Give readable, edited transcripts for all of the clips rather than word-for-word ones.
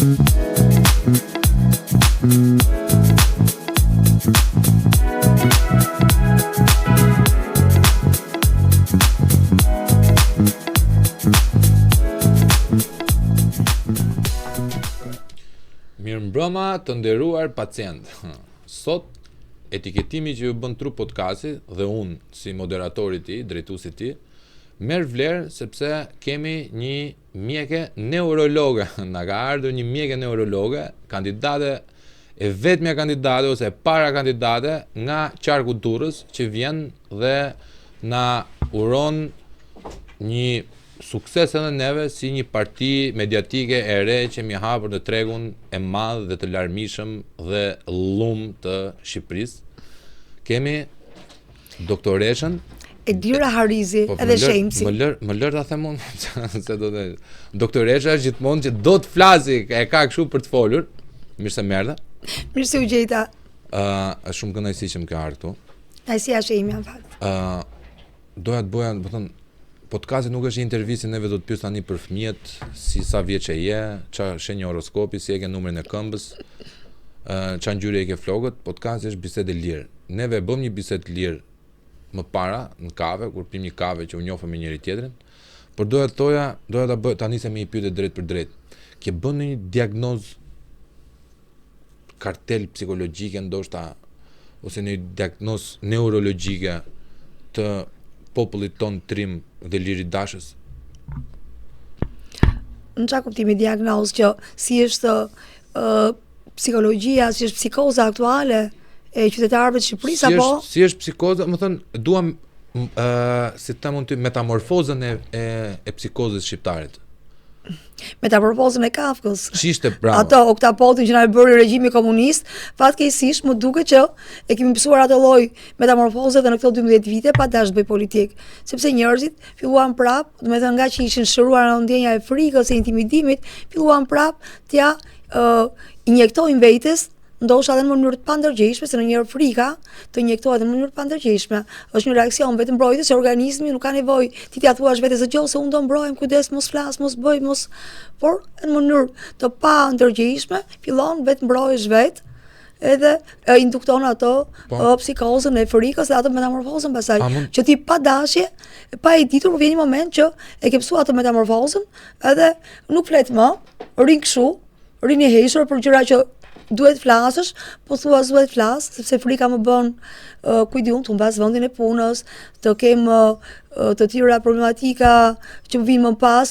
Mirëmbrëma të nderuar pacient. Sot etiketimi që ju bën Tru Podcasti dhe unë si moderatori i tij, drejtuesi i tij, merr vlerë sepse kemi një mjeke neurologe. Na ka ardhur një mjeke neurologe, kandidate e vetmja kandidate ose e para kandidate nga qarku i Durrës që vjen dhe na uron një sukses edhe neve si një parti mediatike e re që mi hapur në tregun e madh dhe të larmishëm dhe llum të Shqipërisë. Kemi doktoreshën Edira Harizi edhe Shemsi. Më lër ta them unë se do të doktoresha gjithmonë që do të flasi, e ka kështu për të folur. Mirë se merdhe. Mirë se u gjeta. Është shumë kënaqësi që më ka ardhur këtu. Kënaqësia është ime në fakt. Doja të bëja, do të thënë, podcasti nuk është një intervistë, neve do të pyes tani për fëmijët, si sa vjeç je, çfarë shenjë horoskopi, si e ke numrin e këmbës, çfarë ngjyre e ke flokët. Podcasti është bisedë e lirë. Neve bëm një bisedë lirë më para në kave, kur pim një kave që u njohëm me njëri tjetrin, por doja ta bëj ta nisem me një pyetje drejt për drejt. Ke bën një diagnozë kartel psikologjike ndoshta ose një diagnozë neurologjike të popullit ton trim dhe liridashës? Në çfarë kuptimi diagnozë që si është psikologjia, si është psikoza aktuale e qytetarëve të Shqipërisë apo si është psikoza, më thënë, duam si të them unë metamorfozën e psikozës shqiptarit. Metamorfozën e Kafkës. Shishte bravo. Ato oktapotin që na e bëri regjimi komunist, fatkeqësisht më duket që e kemi mësuar atë lloj metamorfoze edhe në këto 12 vite pa dash të bëj politik, sepse njerëzit filluan prap, do të thënë nga që ishin shëruar nga ndjenja e frikës e intimidimit, filluan prap t'ia injektojnë vetes, ndoshta edhe në mënyrë të pandërgjeshme, se ndonjëherë frika të injektohet në mënyrë të pandërgjeshme. Është një reaksion vetë mbrojtës, se organizmi nuk ka nevojë ti t'ia thuash vetes se se unë do mbrohem, kujdes, mos flas, mos bëj, mos, por në mënyrë të pandërgjeshme fillon vetë mbrohesh vetë edhe indukton ato psikozën e frikës dhe ato metamorfozën pasaj. Që ti pa dashje, pa e ditur, vjen një moment që e ke mësuar ato metamorfozën edhe nuk flet më, rin kështu, rin i hequr për gjëra që duhet flasësh, po thua duhet flas, sepse frika më bën kujdi unë të mbas vendin e punës, të kem të tjera problematika që më vinë më pas,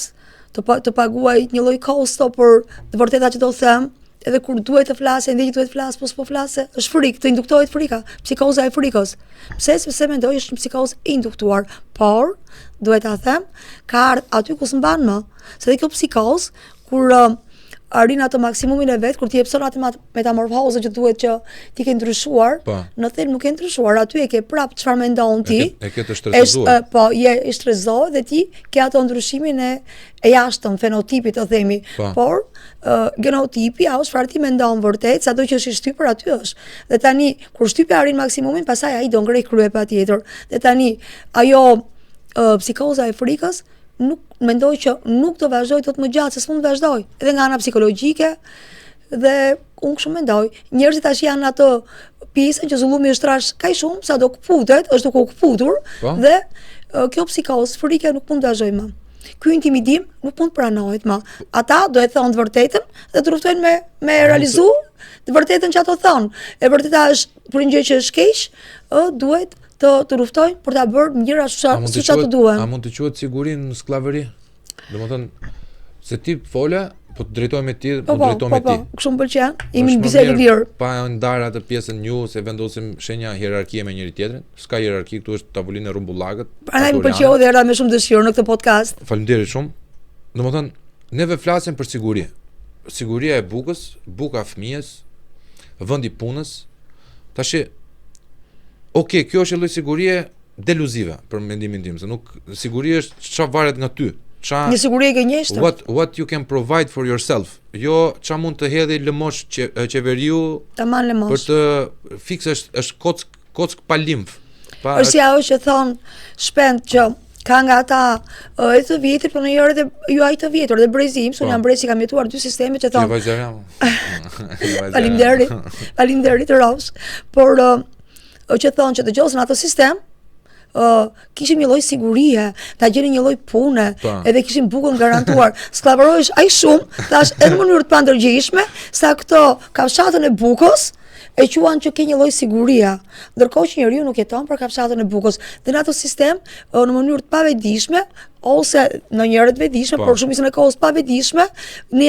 të paguaj një lloj kosto për të vërteta që do të them, edhe kur duhet të flasë, ende që duhet flas, po s'po flasë, është frikë, të induktohet frika, psikoza e frikës. Pse? Sepse mendoj është një psikozë induktuar, por duhet ta them, ka ardhur aty ku s'mban më, se dhe kjo psikozë kur arrin atë maksimumin e vet, kur ti jepson atë metamorfozë që duhet që ti ke ndryshuar, në thelb nuk e ndryshuar, aty e ke prap çfarë mendon ti. E ke të stresuar. Po, je i stresuar dhe ti ke ato ndryshimin e jashtëm fenotipit të themi. Por genotipi, ajo çfarë ti mendon vërtet, sado që është i shtypur aty është. Dhe tani kur shtypja arrin maksimumin, pastaj ai do ngrej krye patjetër. Dhe tani ajo psikoza e frikës nuk mendoj që nuk do vazhdoj dot më gjatë, se s'mund të vazhdoj. Edhe nga ana psikologjike dhe unë kështu mendoj. Njerëzit tash janë atë pjesën që zullumi është trash kaq shumë sa do kputet, është duke u kputur dhe kjo psikozë frike nuk mund të vazhdoj më. Ky intimidim nuk mund të pranohet më. Ata do e thonë të vërtetën dhe të luftojnë me realizu të vërtetën që ato thonë. E vërteta është për një gjë që është keq, duhet të luftojnë për ta bërë mirë ashtu sa të duhen. A mund të quhet sigurinë në skllavëri? Domethënë se ti fole, po të drejtohem me ti, po drejtohem me ti. Kështu më pëlqen. Jemi në bisedë lirë. Pa ndar atë pjesën ju se vendosim shenja hierarkie me njëri tjetrin. S'ka hierarki, këtu është tavolinë e rumbullakët. Prandaj më pëlqeu dhe erdha me shumë dëshirë në këtë podcast. Faleminderit shumë. Domethënë, neve flasim për siguri. Siguria e bukës, buka e fëmijës, vendi i punës. Tash kjo është lloj sigurie deluzive për mendimin tim, se nuk siguria është çfarë varet nga ty. Një siguri e gënjeshtër. What you can provide for yourself. Jo çfarë mund të hedhë lëmosh qeveriu për të fiksë është kock pa limf. Është ajo që thon shpend që ka nga ata e të vjetër, por në herë edhe jo ai të vjetër, dhe brezi im, unë jam brez që kam jetuar 2 sisteme që thonë. Faleminderit Ros, por që thonë që dëgjosin ato sistem, kishim një lloj sigurie, ta gjeni një lloj pune, edhe kishim bukën garantuar. Skllavërohesh aq shumë, thash edhe në mënyrë të pandërgjeshme, sa këto kafshatën e bukës e quan që ke një lloj siguria, ndërkohë që njeriu nuk jeton për kafshatën e bukës. Dhe në ato sistem, në mënyrë të pavetdijshme, ose në njëherë të vetëdijshme, por shumicën e kohës pavetdijshme, ne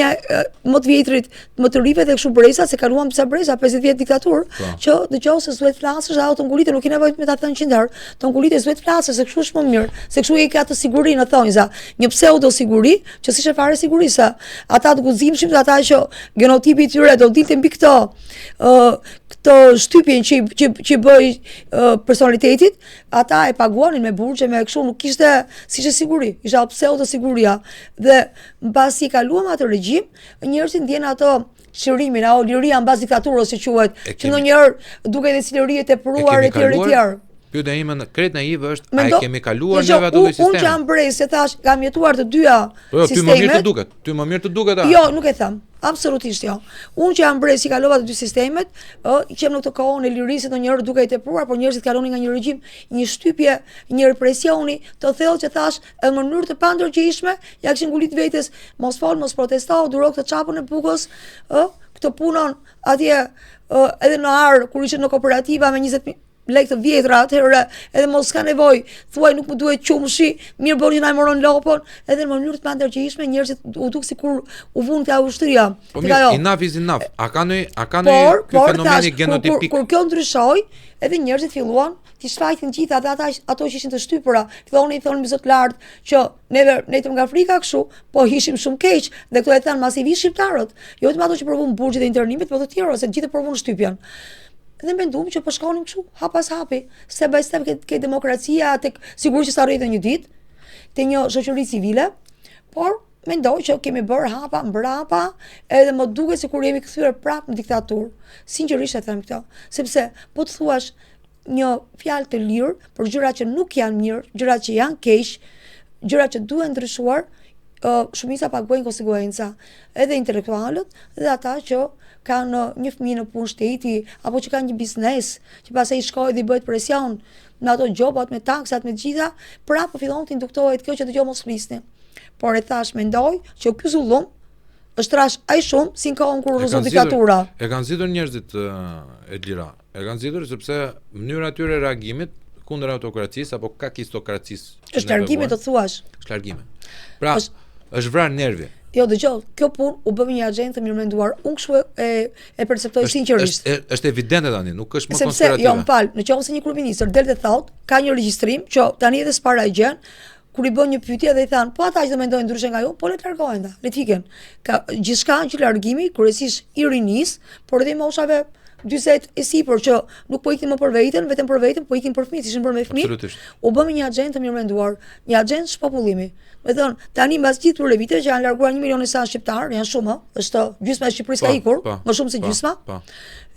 më të vjetrit, më të rive dhe kështu breza, se kaluam pse breza 50 vjet diktaturë, që dëgjoj se s'duhet flasësh, ajo të ngulitë nuk i nevojë me ta thënë 100 herë, të ngulitë s'duhet flasësh, se kështu është më mirë, se kështu e ka të siguri në thonjza, një pseudo siguri, që s'ishte fare siguri, se ata të guximshim, ata që genotipi i tyre do dilte mbi këto shtypjen që bëj personalitetit, ata e paguanin me burgje, me kështu, nuk kishte s'ishte siguri, isha pseudo siguria. Dhe mbasi kaluam atë regjim, njerëzit ndjen ato çlimin, apo liria mbas diktaturës si quhet, që ndonjëherë duket edhe si liri e tepruar e tjerë. Pyetja ime krejt naive është, a e kemi kaluar neve ato sisteme? Unë që jam brez, se thash, kam jetuar të dyja sistemet. Ty më mirë të duket, Jo, nuk e them. Absolutisht jo. Unë që jam brez, i kalova të dy sistemet, qem në këtë kohën e lirisë, ndonjëherë duke i tepruar, por njerëzit kalonin nga një regjim, një shtypje, një represioni të thellë që thash, në mënyrë të pandërgjeshme, ja kishin ngulit vetes, mos fol, mos protesto, duro këtë çapën e bukës, këtë punën atje edhe në ar kur ishin në kooperativa me 20 lekë të vjetra, atëherë edhe mos ka nevojë, thuaj nuk më duhet qumshi, mirë bëni që na moron lopën, edhe në mënyrë të pandërgjeshme njerëzit u duk sikur u vunë te ushtria. Po mirë, enough is enough. A ka ndonjë ky fenomeni genotipik? Kur kjo ndryshoi, edhe njerëzit filluan të shfaqin gjithë ato që ishin të shtypura, thonin me zot lart që ne nga Afrika kështu, po ishim shumë keq, dhe këto e thanë masivisht shqiptarët, jo vetëm ato që provon burgjet e internimit, por të tjerë, se gjithë provon shtypjen. Dhe menduam që po shkonim kështu, hap pas hapi, step by step ke demokracia, tek sigurisht që sa rritet një ditë, te një shoqëri civile, por mendoj që kemi bërë hapa mbrapa, edhe më duket sikur jemi kthyer prapë në diktaturë. Sinqerisht e them këtë, sepse po të thuash një fjalë të lirë për gjëra që nuk janë mirë, gjëra që janë keq, gjëra që duhen ndryshuar, shumica paguajnë konsekuenca, edhe intelektualët dhe ata që kanë një fëmijë në punë shteti, apo që kanë një biznes, që pastaj shkojnë dhe i bëhet presion në ato gjobat me taksat, me gjitha, prapë fillon të induktohet kjo që dëgjoj mos flisni. Por e thash, mendoj që ky zullum është trash aq shumë si në kohën kur rrezon diktatura. E kanë zgjitur njerëzit e lira. E kanë zgjitur sepse mënyra e tyre reagimit kundër autokracisë apo kakistokracisë. Është largime të thuash. Është largime. Pra, është vrarë nervi. Jo, dëgjoj, kjo punë u bë një agjendë të mirëmenduar. Unë kështu e perceptoj sinqerisht. Është evidente tani, nuk është më konspirative. Sepse, jo, m'fal, në qoftë se një kryeministër del dhe thotë, ka një regjistrim që tani edhe s'para e gjën, kur i bën një pyetje dhe i than, po ata që do mendojnë ndryshe nga ju, po le të largohen ta, le të iken. Ka gjithçka që largimi, kryesisht i rinis, por edhe moshave 40 e sipër që nuk po ikin më për veten, vetëm për veten, po ikin për fëmijët, ishin bërë me fëmijë. U bëm një agjendë të mirëmenduar, një agjendë shpopullimi. Me thënë, tani mbas gjithë këtyre viteve që janë larguar 1 milion e sa shqiptar, janë shumë, është gjysma e Shqipërisë ka ikur, më shumë se gjysma.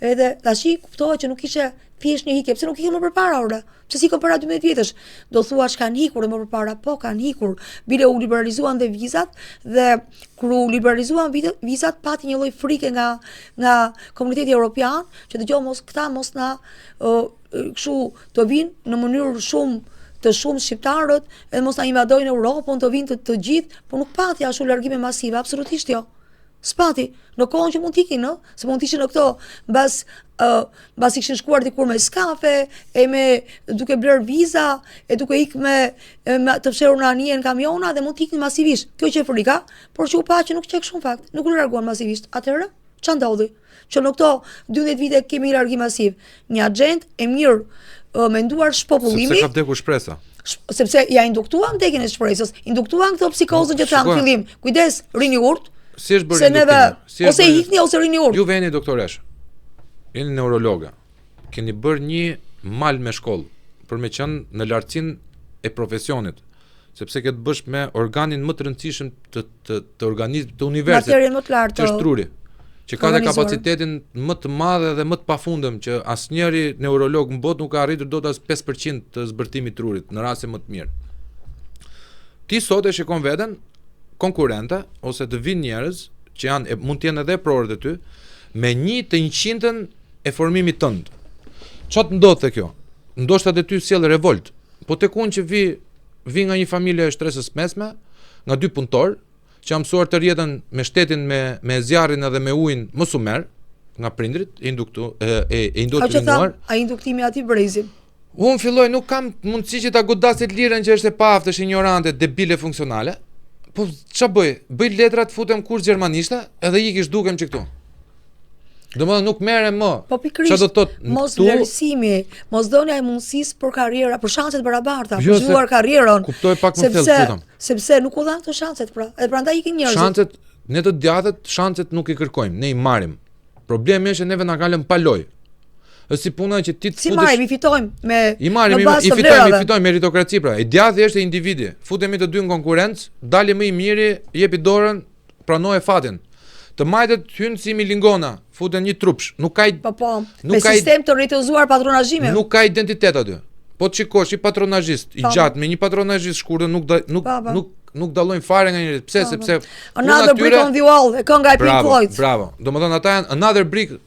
Edhe tash kuptohet që nuk ishte thjesht një hikje, pse nuk ikën më përpara ora? Pse sikën para 12 vjetësh? Do thuash kanë ikur më përpara, po kanë ikur. Bile u liberalizuan dhe vizat dhe kur u liberalizuan vizat pati një lloj frike nga komuniteti evropian, që dëgjoj mos na kështu të vinë në mënyrë shumë shqiptarët, edhe mos na invadojnë Europën, të vinë të gjithë, por nuk pati ashtu largime masive, absolutisht jo. S'pati, në kohën që mund t'ikin, se mund t'ishin në këto, mbas ishin shkuar dikur me skafe, e me duke bler viza, e duke ik me të fshehur në anije në kamiona, dhe mund t'ikin masivisht. Kjo që e frika, por që u pa që nuk qek shumë fakt, nuk u larguan masivisht. Atëherë, ç'a ndodhi? Që në këto 12 vite kemi largim masiv. Një agjendë e mirë, menduar shpopullimi. Sepse ka vdekur shpresa. Sepse ja induktuan vdekjen e shpresës, induktuan këto psikozën që tham fillim. Kujdes, rini urt. Si është bërë induktimin? Ose ikni ose rini urt. Ju veni doktoresh. Jeni neurologa. Keni bërë një mal me shkollë për me qenë në lartësinë e profesionit. Sepse ke të bësh me organin më të rëndësishëm të organizmit të universit. Materien më të lartë. Që është truri. Që ka dhe kapacitetin më të madhe dhe më të pafundëm, që asnjëri neurolog në botë nuk ka arritur dot as 5% të zbërtimit të trurit në raste më të mirë. ti sot e shikon veten konkurrente ose të vinë njerëz që janë mund të jenë edhe prorët e ty me 1/100 e formimit tënd. Çfarë ndodh te kjo? Ndoshta te ty sjell revolt, po tek unë që vi nga një familje e shtresës mesme, nga 2 punëtor që jam mësuar të rjetën me shtetin me zjarrin edhe me ujin mos u merr nga prindrit, indoktrinuar. A induktimi aty brezim? Unë filloj, nuk kam mundësi që ta godasit lirën që është e paaftësh, ignorante, debile funksionale. Po ç'a bëj? Bëj letrat, futem kurs gjermanishte, edhe ikish dukem që këtu. Domethënë nuk merrem më. Po pikërisht. Çfarë do të thotë? Mos vlerësimi, mos dhënia e mundësisë për karriera, për shanse të barabarta, Jo, për zhvilluar karrierën. Kuptoj pak më thellë, lutem. Sepse nuk u dhan këto shanset pra. Edhe prandaj ikin njerëzit. Shanset, ne të djathet, shanset nuk i kërkojmë, ne i marrim. Problemi është neve na kalën pa lojë. Është si puna që ti të Si marrim, i fitojmë me i marrim, i fitojmë meritokraci pra. I djathi është individi. Futemi të dy në konkurrencë, dali më i miri, jepi dorën, pranoj fatin. Të majtet hyn si milingona, futen një trupsh, nuk ka me sistem të rrethëzuar patronazhime. Nuk ka identitet aty. Po të shikosh i patronazhist, i gjatë me një patronazhist shkurtër nuk dallojnë fare nga njëri. Pse? Sepse another brick on the wall, e kënga e Pink Floyd. Bravo. Domethënë ata janë another brick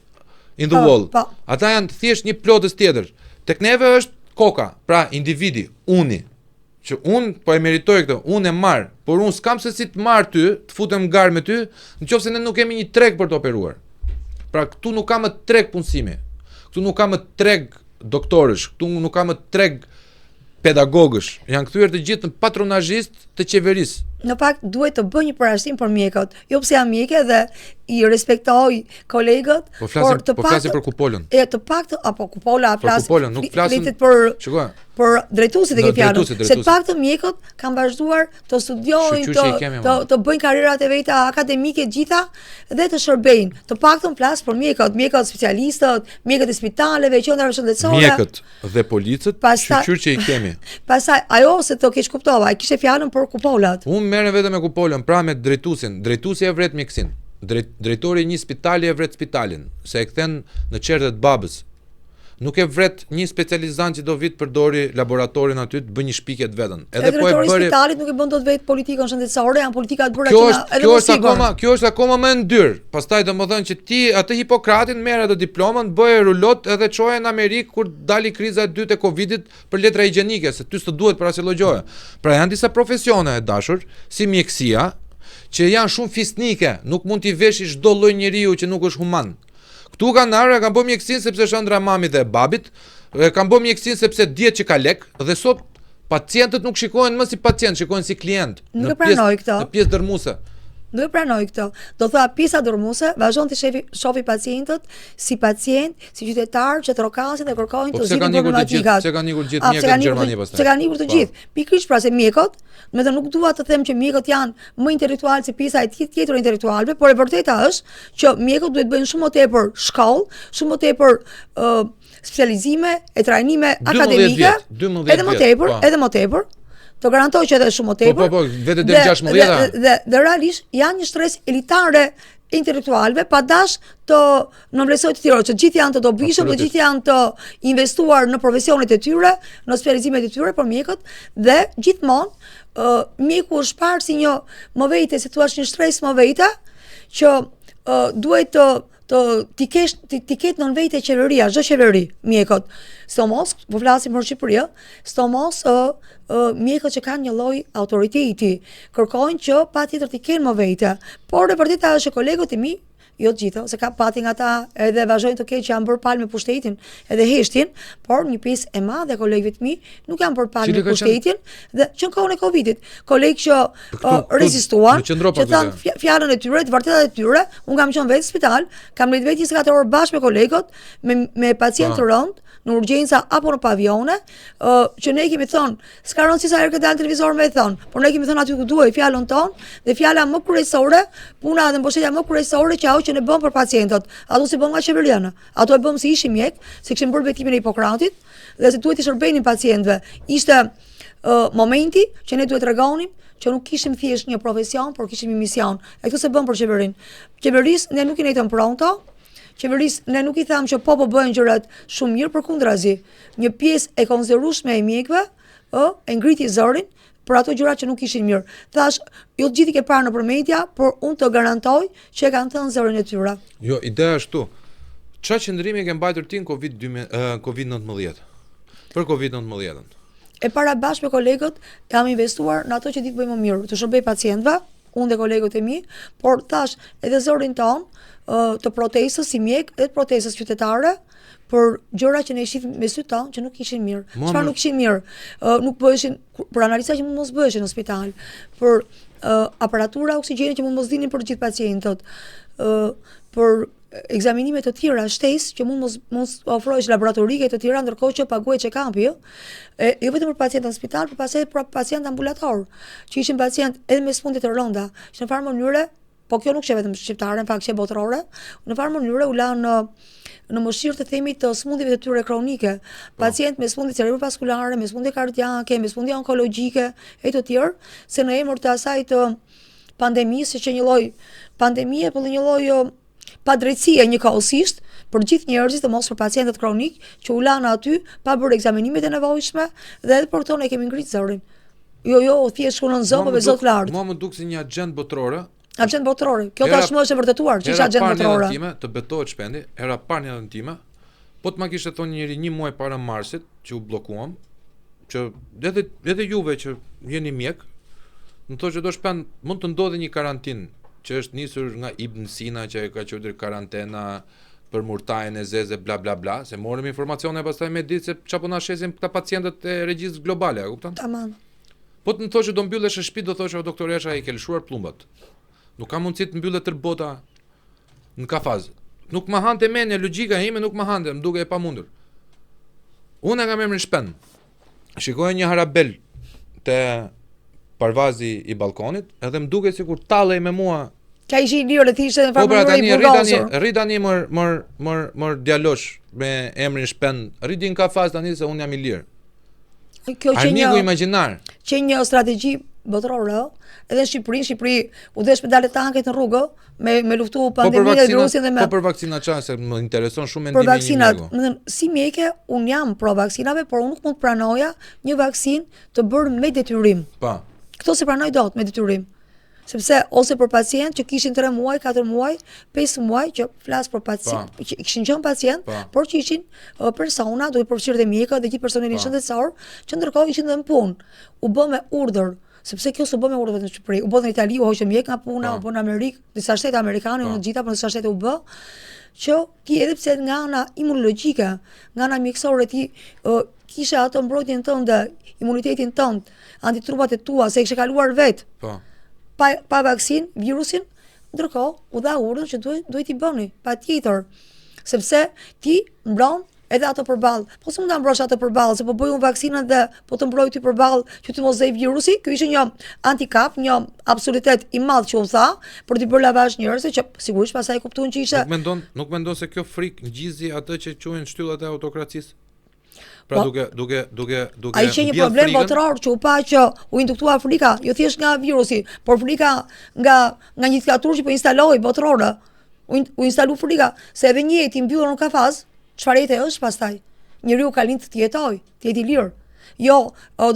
in the wall. Ata janë thjesht një plotës tjetër. Tek neve është koka, pra individi, uni. Që unë po e meritoj këtë, unë e marr, por unë s'kam se si të marr ty, të futem garë me ty, nëse ne nuk kemi një treg për të operuar. Pra këtu nuk ka më treg punësimi. Këtu nuk ka më treg doktorësh, këtu nuk ka më treg pedagogësh. Janë kthyer të gjithë në patronazhist të qeverisë. Në fakt duhet të bëj një parashtim për mjekët. Jo pse jam mjeke dhe i respektoj kolegët, por flasim për kupolën. Të paktën apo kupola flas. Kupolën, nuk flasim. Shikoj. Për drejtuesit e ke fjalën. Se të paktën mjekët kanë vazhduar të studiojnë, të bëjnë karrierat e veta akademike gjitha dhe të shërbejnë. Të paktën flas për mjekët specialistët, mjekët e spitaleve, qendrave shëndetësore. Mjekët dhe policët, shqyr që i kemi. Pastaj ajo se të keq kuptova, ai kishte fjalën për kupolat. Unë merrem vetëm me kupolën, pra me drejtuesin. Drejtuesi e vret mjekësin. Drejtori i një spitali e vret spitalin, se e kthen në çertet babës. Nuk e vret një specializant që do vit përdori laboratorin aty të bëjë një shpikje të vetën. Edhe po e bëri spitalit nuk e bën dot vetë politikën shëndetësore, janë politika të bëra që kjo është akoma më ndyr. Pastaj domethënë që ti atë Hipokratin merr atë diplomën, bëje rulot edhe çoje në Amerikë kur dali kriza e dytë e Covidit për letra higjienike, se ty s'të duhet për asnjë lloje. Pra janë disa profesione e dashur, si mjekësia, që janë shumë fisnike, nuk mund t'i veshësh çdo lloj njeriu që nuk është human. Ktu kanë ardhur, kanë bërë mjekësinë sepse është ëndra e mamit dhe e babit, kanë bërë mjekësinë sepse dihet që ka lek dhe sot pacientët nuk shikohen më si pacient, shikohen si klient. Nuk e pranoj këtë. Në pjesë dërmuese. Nuk e pranoj këtë. Do thoya pjesa dërmuese vazhdon të shofi pacientët si pacient, si qytetar që trokasin dhe kërkojnë të zgjidhin problematikat. Pse kanë ikur gjithë mjekët në Gjermani pastaj? Se kanë ikur të gjithë. Pikërisht pra se mjekët, meqenëse nuk dua të them që mjekët janë më intelektual se pjesa e tjetër e intelektualëve, por e vërteta është që mjekët duhet bëjnë shumë më tepër shkollë, shumë më tepër specializime e trajnime akademike, edhe më tepër. Të garantoj që edhe shumë më tepër. Po, vetë deri 16. Dhe realisht janë një shtresë elitare intelektualëve, pa dash të nënvlerësoj të tjerë, që gjithë janë të dobishëm, të gjithë janë të investuar në profesionet e tyre, në specializimet e tyre për mjekët dhe gjithmonë mjeku është parë si një mëvete, si thua një shtresë mëvete që duhet ti ketë nën vete qeveria, çdo qeveri, mjekët. Sidomos, po flasim për Shqipëri, sidomos mjekët që kanë një lloj autoriteti, kërkojnë që patjetër ti kenë më vete. Por e vërteta është që kolegët e mi, jo të gjitha, se ka pati nga ta edhe vazhdojnë të keq që janë bërë palë me pushtetin edhe heshtin, por një pjesë e madhe e kolegëve të mi nuk janë bërë palë me pushtetin dhe që në kohën e Covidit, kolegë që rezistuan, që thanë fjalën e tyre, të vërtetat e tyre, unë kam qenë vetë në spital, kam vetë 24 orë bashkë me kolegët, me pacientë të rëndë, në urgjenca apo në pavione, që ne kemi thonë, s'ka rëndësi sa herë që dalë televizor me thonë, por ne kemi thonë aty ku duhet fjalën tonë dhe fjala më kryesore, puna dhe mbështetja më kryesore që ajo që ne bëm për pacientët. Ato si bëm nga qeveria. Ato e bëm si ishim mjek, se kishim bërë betimin e Hipokratit dhe se duhet të shërbenin pacientëve. Ishte momenti që ne duhet tregonim që nuk kishim thjesht një profesion, por kishim një mision. E këtë se bëm për qeverinë. Qeverisë ne nuk i nejtëm pronto. Qeverisë ne nuk i tham që po bëjnë gjërat shumë mirë, përkundrazi. Një pjesë e konsiderueshme e mjekëve e ngriti zërin për ato gjëra që nuk ishin mirë. Thash, jo të gjithë i ke parë nëpër media, por unë të garantoj që e kanë thënë zërin e tyre. Jo, ideja është tu. Çfarë qëndrimi ke mbajtur ti në COVID-19? Për COVID-19-ën. E para bashkë me kolegët jam investuar në ato që di të bëj më mirë, të shërbej pacientëve, unë dhe kolegët e mi, por thash edhe zërin ton të protestës si mjek dhe të protestës qytetare për gjëra që ne shihim me sy ton që nuk ishin mirë. Çfarë nuk ishin mirë? Nuk bëheshin për analiza që mund mos bëheshin në spital, për aparatura oksigjeni që mund mos dinin për të gjithë pacientët, për ekzaminime të tjera shtesë që mund mos ofrohesh laboratorike të tjera ndërkohë që paguhet check-upi, jo vetëm për pacientë në spital, por pastaj për pacientë ambulator, që ishin pacientë edhe me sëmundje të rënda, që në farë mënyre, po kjo nuk është vetëm shqiptare, në fakt është botërore, në farë mënyre u lanë në mëshirë të themi të sëmundjeve të tyre kronike, pacientë me sëmundje cerebrovaskulare, me sëmundje kardiake, me sëmundje onkologjike e të tjerë, se në emër të asaj të pandemisë, që një lloj pandemie, por një lloj padrejtësie njëkohësisht për gjithë njerëzit, të mos për pacientët kronik që u lanë aty pa bërë ekzamenimet e nevojshme dhe edhe për këto ne kemi ngritë zërin. Jo, thjesht shkunon zë, po me zot lart. Mua më duk si një agjend botërore. Agjend botërore. Kjo tashmë është e vërtetuar që është agjend botërore. Time të betohet shpendi, era parë një time, po të ma kishte thonë njëri një muaj para marsit që u bllokuam, që edhe juve që jeni mjek, më thonë që do shpend mund të ndodhi një karantinë që është nisur nga Ibn Sina që ka quajtur karantena për murtajën e zeze bla bla bla, se morëm informacione pastaj me ditë se çapo na shesin këta pacientët e regjistë globale, a kupton? Tamam. Po të më thoshë do mbyllesh në shtëpi, do thoshë o doktoresha i ke lëshuar plumbat. Nuk ka mundësi të mbyllet tër bota në kafaz. Nuk më hante mendja, logjika ime nuk më hante, më duke e pamundur. Unë kam emrin shpend. Shikoj një harabel te parvazi i balkonit, edhe më duket sikur tallej me mua. Ka ishin lirë dhe thishtë në farmënurë i burgosur. Rri tani mër djalosh me emrin shpend, rri din ka faz tani se unë jam i lirë. Armiku imagjinar. Që një strategji botërore, edhe në Shqipëri u desh me dalë tanket në rrugë, me luftu pandeminë e virusin dhe me... Po për vaksina çfarë, se më intereson shumë mendimi i mjeku. Për vaksinat, si mjeke, unë jam pro vaksinave, por unë nuk mund të pranoja një vaksinë të bërë me detyrim. Pa. Këto se pranoj dot me detyrim. Sepse ose për pacient që kishin 3 muaj, 4 muaj, 5 muaj që flas për pacient, që kishin qenë pacient, por që ishin persona, duke përfshirë dhe mjekët dhe gjithë personelin shëndetësor, që ndërkohë ishin dhe në punë. U bë me urdhër, sepse kjo s'u bë me urdhër vetëm në Shqipëri. U bë në Itali, u hoqën mjek nga puna, u bë në Amerikë, disa shtete amerikane, në gjitha, por në disa shtete u bë, që ti edhe pse nga ana imunologjike, nga ana mjekësore ti kishe atë mbrojtjen tënde, imunitetin tënd, antitrupat e tua, se e kishe kaluar vet. Pa vaksin, virusin, ndërkohë u dha urdhën që duhet i bëni, patjetër, sepse ti mbron edhe ato përballë. Po s'mund ta mbrosh ato përballë, se po bëj unë vaksinën dhe po të mbroj ti përballë që ti mos zej virusi. Ky ishte një handicap, një absolutet i madh që u tha për të bërë lavazh njerëzve, që sigurisht pastaj kuptuan që ishte. Nuk mendon se kjo frikë ngjizi atë që quhen shtyllat e autokracisë? Pra duke ai që një problem botëror që u pa që u induktua frika, jo thjesht nga virusi, por frika nga një diktaturë që po instaloi botërore. U instalu frika se edhe një jetë i mbyllur në kafaz, çfarë jete është pastaj? Njeriu ka lind të jetojë, të jetë i lirë. Jo,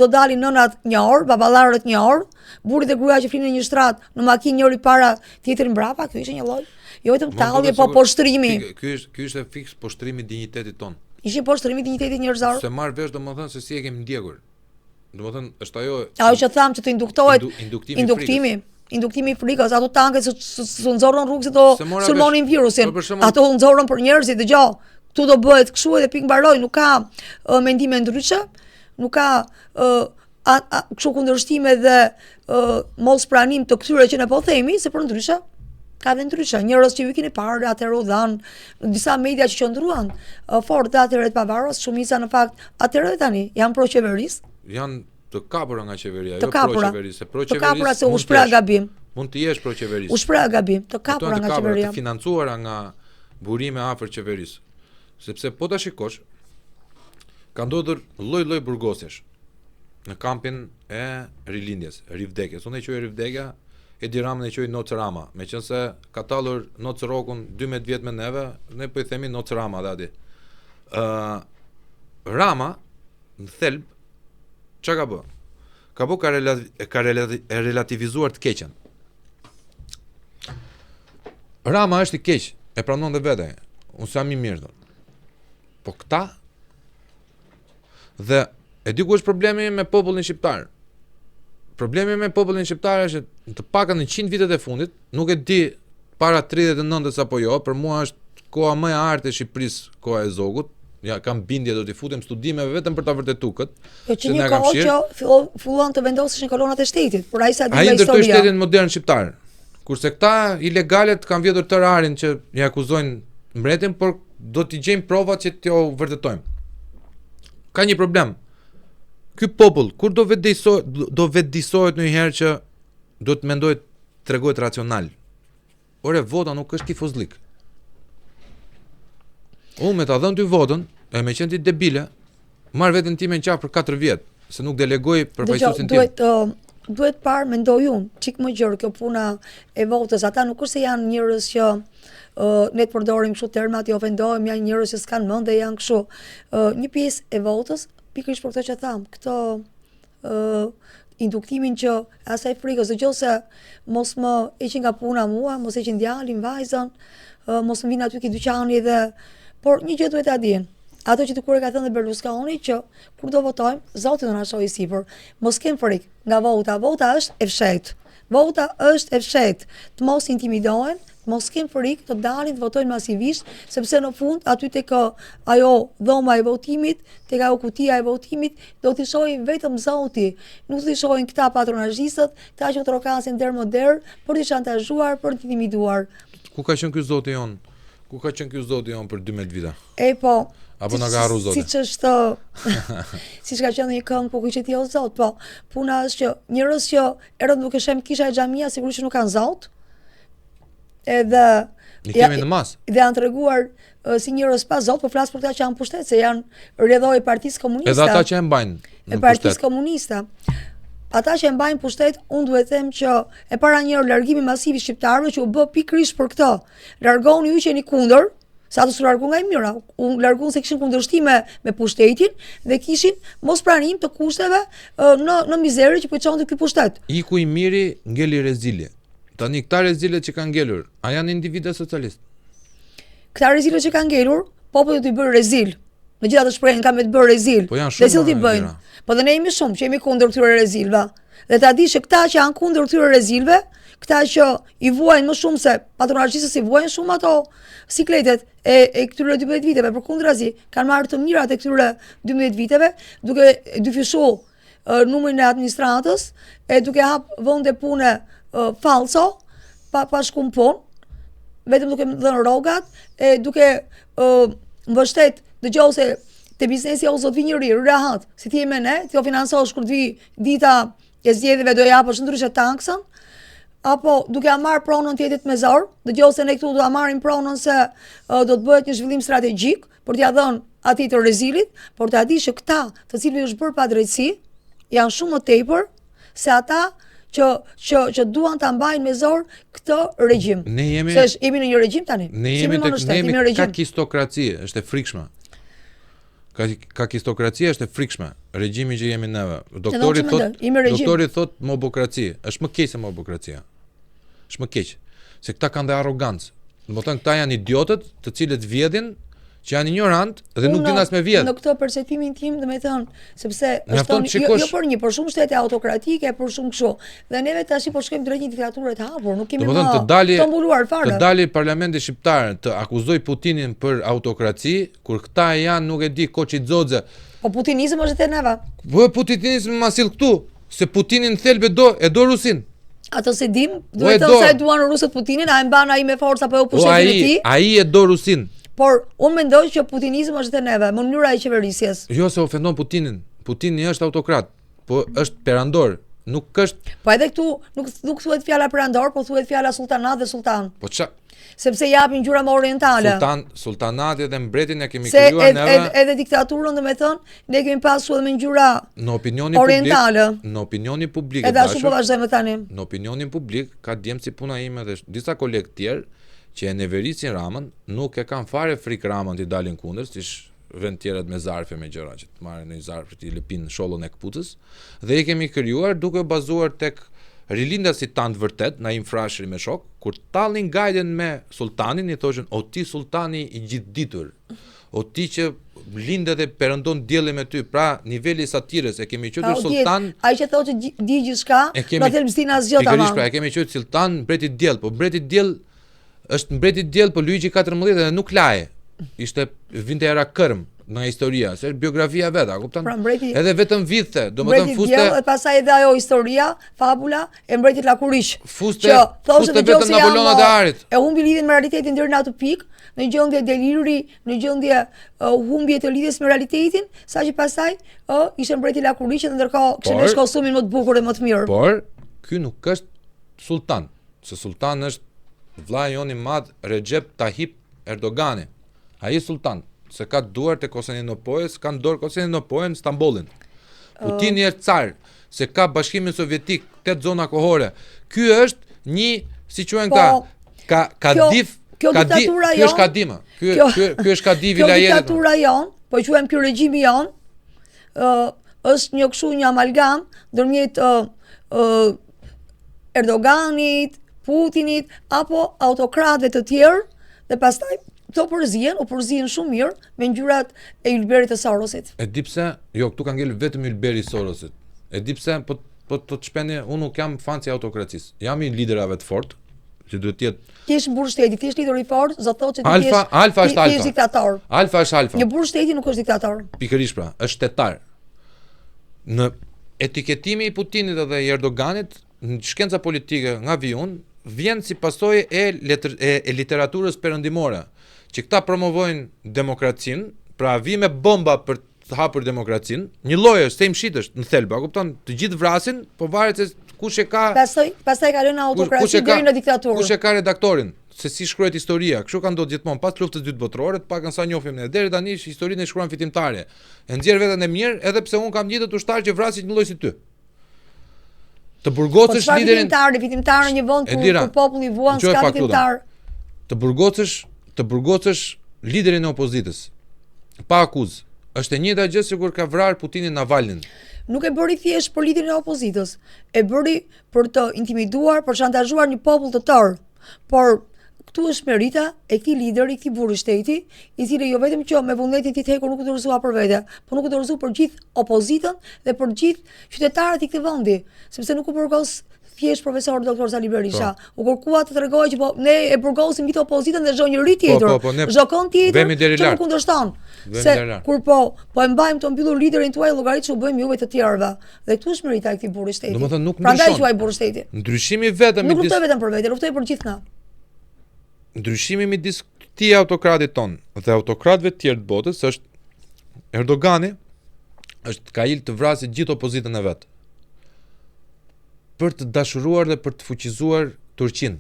do dalin nënat 1 orë, baballarët 1 orë, burri dhe gruaja që flinin në një shtrat, në makinë njëri para, tjetri mbrapa, kjo ishte një lloj. Jo vetëm tallje, po poshtrimi. Ky ishte fiks poshtrimi i dinjitetit ton. Ishin poshtrimi i dinjitetit njerëzor. Se marr vesh domethënë se si e kemi ndjekur. Domethënë është ajo. Ajo që tham që të induktohet induktimi i frikës, ato tanket s'u nxorron rrugë se do sulmonin virusin. Ato u nxorron për njerëzit, dëgjoj. Ktu do bëhet kështu edhe pikë mbaroj, nuk ka mendime ndryshe, nuk ka kështu kundërshtime dhe mos pranim të këtyre që ne po themi, se për ndryshe ka dhe ndryshe. Njerëz që vikin e parë atëherë u dhan disa media që qëndruan fort atëherë të pavarës, shumica në fakt atëherë tani janë pro qeverisë. Janë të kapura nga qeveria, jo pro qeverisë, pro qeverisë. Të kapura se u shpreh gabim. Mund të jesh pro qeverisë. U shpreh gabim, të kapura nga qeveria. Të financuara nga burime afër qeverisë. Sepse po ta shikosh, ka ndodhur lloj-lloj burgosjesh në kampin e rilindjes, rivdekjes. Unë e quaj rivdekja, Edi Ramën e quaj Noc Rama, meqense ka tallur Noc Rokun 12 vjet me neve, ne po i themi Noc Rama dati. Rama në thelb çka ka bë? ka relativizuar të keqen. Rama është i keq, e pranon dhe vete. Unë jam i mirë. Po këta dhe e di ku është problemi me popullin shqiptar. Problemi me popullin shqiptar është të pakën në 100 vitet e fundit, nuk e di para 39-s apo jo, për mua është koha më e artë e Shqipërisë, koha e Zogut. Ja, kam bindje do t'i futem studimeve vetëm për ta vërtetuar këtë. Që një kohë që fillon të vendoseshin kolonat e shtetit, por ai sa di nga historia. Ai ndërtoi shtetin modern shqiptar. Kurse këta ilegalet kanë vjedhur tërë arin që i akuzojnë mbretin, por do t'i gjejmë provat që t'jo vërtetojmë. Ka një problem. Ky popull, kur do vetëdijsohet ndonjëherë që do të mendojë tregohet racional. Ore, vota nuk është tifozlik. Unë me ta dhënë ty votën, e me qenë ti debile, marr veten time në qafë për 4 vjet, se nuk delegoj përfaqësuesin tim. Duhet parë mendoj unë, çik më gjerë kjo puna e votës. Ata nuk është se janë njerëz që ne të përdorim kështu termat, i ofendojmë, janë njerëz që s'kan mend dhe janë kështu. Një pjesë e votës, pikërisht për këtë që tham, këto induktimin që asaj frikës, dëgjose mos më heqin nga puna mua, mos heqin djalin, vajzën, mos më vinë aty ke dyqani dhe por një gjë duhet ta dinë. Ato që të kur e ka thënë dhe Berlusconi që kur do votojmë, Zoti do na shojë sipër. Mos kem frikë nga vota. Vota është e fshehtë. Vota është e fshehtë. Të mos intimidohen, të mos kem frikë, të dalin të votojnë masivisht, sepse në fund aty tek ajo dhoma e votimit, tek ajo kutia e votimit, do t'i shojë vetëm Zoti. Nuk t'i shojnë këta patronazhistët, këta që trokasin der moder për t'i shantazhuar, për t'i intimiduar. Ku ka qenë ky Zoti jon? Ku ka qenë ky Zoti jon për 12 vite? Po. Apo na ka harru Zoti? Siç është siç ka qenë një këngë, po kuqet jo Zot, po. Puna është që njerëz që erdhën duke shem kisha e xhamia, sigurisht që nuk kanë Zot. Edhe ne kemi në mas. Dhe janë treguar si njerëz pa Zot, po flas për këta që janë pushtet, se janë rrjedhoj e Partisë Komuniste. Edhe ata që e mbajnë. E Partisë Komuniste. Ata që e mbajnë pushtet, unë duhet them që e para njëherë largimi masiv i shqiptarëve që u bë pikërisht për këtë. Largoni ju që jeni kundër, sa të largu nga i mira, unë largun se kishin kundërshtime me pushtetin dhe kishin mos pranim të kushteve në mizeri që po çonte ky pushtet. Iku i miri ngeli rezili. Tani këta rezilet që kanë ngelur, a janë individë socialistë? Këta rezilet që kanë ngelur, populli do t'i bërë rezil. Në gjithë ato shprehje kanë me të bërë rezil. Po janë shumë. Dhe si t'i bëjnë? Po dhe ne jemi shumë që jemi kundër këtyre rezilve. Dhe ta di që këta që janë kundër këtyre rezilve, këta që i vuajnë më shumë se patronazhistët i vuajnë shumë ato sikletet e këtyre 12 viteve, përkundrazi kanë marrë të mirat e këtyre 12 viteve, duke dyfishuar numrin e administratës, e duke hap vende pune falso, pa shkum punë, vetëm duke dhënë rrogat, e duke mbështet dëgjose te biznesi ose të vi njëri rahat, si ti me ne, ti o financosh kur të vi dita e zgjedhjeve do japësh ndryshe taksën, apo duke marrë pronën tjetër mezor, dëgjose ne këtu do ta marrim pronën se do të bëhet një zhvillim strategjik për t'ia dhënë atij të rezilit, por ta dish që këta, të cilëve është bërë padrejtësi, janë shumë më tepër se ata që duan ta mbajnë me zor këtë regjim. Ne jemi jemi në një regjim tani. Ne jemi në kakistokraci, është e frikshme. Kakistokracia është e frikshme, regjimi që jemi neve. Doktori thot mobokraci, është më keq se mobokracia. Është më keq, se këta kanë dhe arrogancë. Do të thonë këta janë idiotët, të cilët vjedhin, që janë ignorant dhe nuk din as me vjedh. Në këtë perceptimin tim, domethënë, sepse është jo për një, për shumë shtete autokratike, për shumë kështu. Dhe neve tash po shkojmë drejt një diktature të hapur, nuk kemi më të mbuluar fare. Të dali parlamenti shqiptar të akuzoj Putinin për autokraci, kur këta janë nuk e di Koçi Xoxe. Po putinizëm është te neva. Po putinizëm ma sill këtu, se Putinin thelbe do Rusin. Ato se dim, duhet të thosë duan rusët Putinin, a e mban ai me forca apo jo pushtetin e tij? Ai e do Rusin. Por unë mendoj që putinizmi është te neve, mënyra e qeverisjes. Jo se ofendon Putinin. Putini është autokrat, po është perandor, nuk është. Po edhe këtu nuk thuhet fjala perandor, po thuhet fjala sultanat dhe sultan. Po ç'a? Sepse japin ngjyra më orientale. Sultanati dhe mbretin ja kemi krijuar neve. Edhe diktaturën, domethënë, ne kemi pasur edhe me ngjyra në opinionin orientale. Në opinionin publik. Edhe ashtu po vazhdojmë tani. Në opinionin publik ka djem si puna ime dhe disa kolegë tjerë që e neverisin Ramën, nuk e kanë fare frikë Ramën t'i dalin kundër, si vend tjerat me zarfe me gjëra që të marrin në zarf të lëpin shollën e kputës dhe i kemi krijuar duke bazuar tek rilindasit tanë të vërtet, na infrashri me shok, kur tallnin gajden me sultanin, i thoshin, o ti sultani i gjithë ditur, o ti që linde dhe perëndon dielli me ty, pra niveli i satirës e kemi quajtur sultan. Ai që thotë di gjithçka, do të mstin asgjë tamam. Pikërisht, pra e kemi quajtur sultan mbreti diell, po mbreti diell është mbreti diell, po Luigi 14 dhe nuk laje. Ishte vinte era kërm në historia, se biografia vet, a kupton? Pra mbreti, edhe vetëm vidhte, domethënë fuste. Dhe pastaj edhe ajo historia, fabula e mbretit Lakurish. Fuste vetëm Napoleonat e Arit. E humbi lidhjen me realitetin deri në atë pikë, në gjendje deliri, në gjendje humbje të lidhjes me realitetin, saqë pastaj ishte mbreti Lakurish dhe ndërkohë kishte vesh kostumin më të bukur dhe më të mirë. Por ky nuk është sultan, se sultan është vllai jon i madh Recep Tayyip Erdogani. Ai sultan, se ka duar të Konstantinopolës, ka në dorë Konstantinopolën, Stambollin. Putini është car, se ka Bashkimin Sovjetik, 8 zona kohore. Ky është një, si quhen kadif, ky është kadima. Ky është kadiv vilajetit. Kjo diktatura jon, po quhem ky regjimi jon, është një kështu një amalgam ndërmjet Erdoganit, Putinit apo autokratëve të tjerë dhe pastaj u përzihen shumë mirë me ngjyrat e Ylberit të Sorosit. E di pse? Jo, këtu ka ngel vetëm Ylberi i Sorosit. E di pse? Po të shpeni, unë nuk jam fan si autokracisë. Jam i liderave të fortë, që duhet të jetë. Ti je burr shteti, ti je lider i fortë, zot thotë që ti je diktator. Alfa është alfa. Një burr shteti nuk është diktator. Pikërisht pra, është shtetar. Në etiketimi i Putinit dhe i Erdoganit, në shkenca politike nga viun, vjen si pasojë e literaturës perëndimore, që këta promovojnë demokracinë, pra vi me bomba për të hapur demokracinë, një lloj është se mshitësh në thelb, a kupton? Të gjithë vrasin, po varet se kush e ka. Pastaj kalon në autokraci deri në diktaturë. Kush e ka redaktorin, se si shkruhet historia. Kështu ka ndodhur gjithmonë pas luftës së dytë botërore, të pakën sa njohim ne. Deri tani historinë e shkruan fitimtarë. E nxjerr veten e mirë, edhe pse un kam gjetur ushtar që vrasin një lloj si ty. Të burgosësh liderin. Fitimtarë një vend ku populli vuan s'ka fitimtar. Të burgosësh liderin e opozitës pa akuzë. Është e njëjta gjë sikur ka vrarë Putinin Navalnin. Nuk e bëri thjesht për liderin e opozitës, e bëri për të intimiduar, për shantazhuar një popull të tërë. Por këtu është merita e këtij lideri, këtij burri shteti, i cili jo vetëm që me vullnetin e tij të hekur nuk u dorëzua për vete, por nuk u dorëzua për gjithë opozitën dhe për gjithë qytetarët e këtij vendi, sepse nuk u burgos thjesht profesor doktor Sali Berisha. U kërkua të tregojë që po ne e burgosim gjithë opozitën dhe çdo njeri tjetër. Çdo kon tjetër që nuk kundërshton. Se kur po e mbajmë të mbyllur liderin tuaj llogarit që u bëjmë juve të tjerëve. Dhe këtu është merita e këtij burri shteti. Domethënë nuk prandaj quaj burri shteti. Ndryshimi vetëm nuk luftoj vetëm për vete, luftoj për gjithë na. Ndryshimi midis këtij autokratit ton dhe autokratëve të tjerë të botës është Erdogani është ka il të vrasë gjithë opozitën e vet, për të dashuruar dhe për të fuqizuar Turqinë.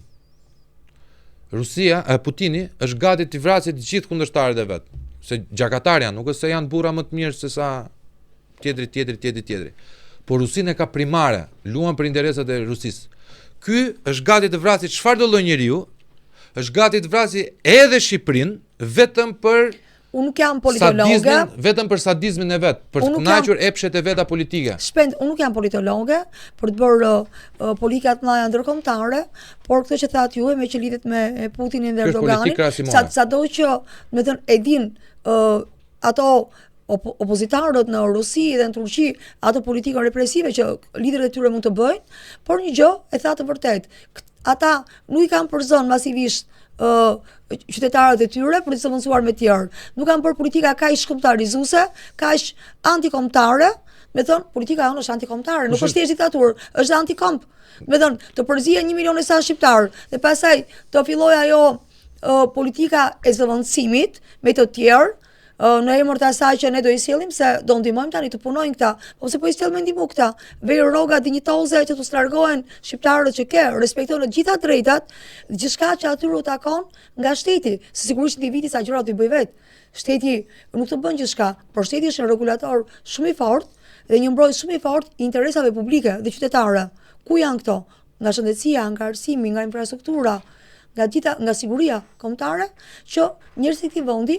Putini është gati të vrasë të gjithë kundërshtarët e vet. Se gjakatarja nuk është se janë burra më të mirë se sa tjetri. Por Rusinë ka primare, luan për interesat e Rusisë. Ky është gati të vrasë çfarë do lloj njeriu, është gati të vrasë edhe Shqipërinë vetëm për unë nuk jam politologe, vetëm për sadizmin e vet, për të kënaqur epshet e veta politike. Unë nuk jam politologe për të bërë politika të mëdha ndërkombëtare, por këtë që thatë ju me që lidhet me Putinin dhe Erdoganin, sado që, me thënë, e din ato opozitarët në Rusi dhe në Turqi, ato politikën represive që liderët e tyre mund të bëjnë, por një gjë e tha të vërtet. Ata nuk i kanë përzon masivisht qytetarët e tyre për të zëvendësuar me tjerë. Nuk kanë bërë politika kaq shkombëtarizuese, kaq antikombëtare, me thënë politika jonë është antikombëtare, nuk është thjesht diktaturë, është antikomb. Me thënë të përzihen 1 milion e sa shqiptar dhe pastaj të fillojë ajo politika e zëvendësimit me të tjerë, në emër të asaj që ne do i sillim se do ndihmojmë tani të punojnë këta, ose po i sjell me ndihmë këta, vej rroga dinjitoze që të largohen shqiptarët që respektojnë të gjitha drejtat, gjithçka që atyre u takon nga shteti, se sigurisht individi sa gjëra do i bëj vet. Shteti nuk të bën gjithçka, por shteti është një rregullator shumë i fortë dhe një mbrojtës shumë i fortë i interesave publike dhe qytetare. Ku janë këto? Nga shëndetësia, nga arsimi, nga infrastruktura, nga siguria kombëtare, që njerëzit e këtij vendi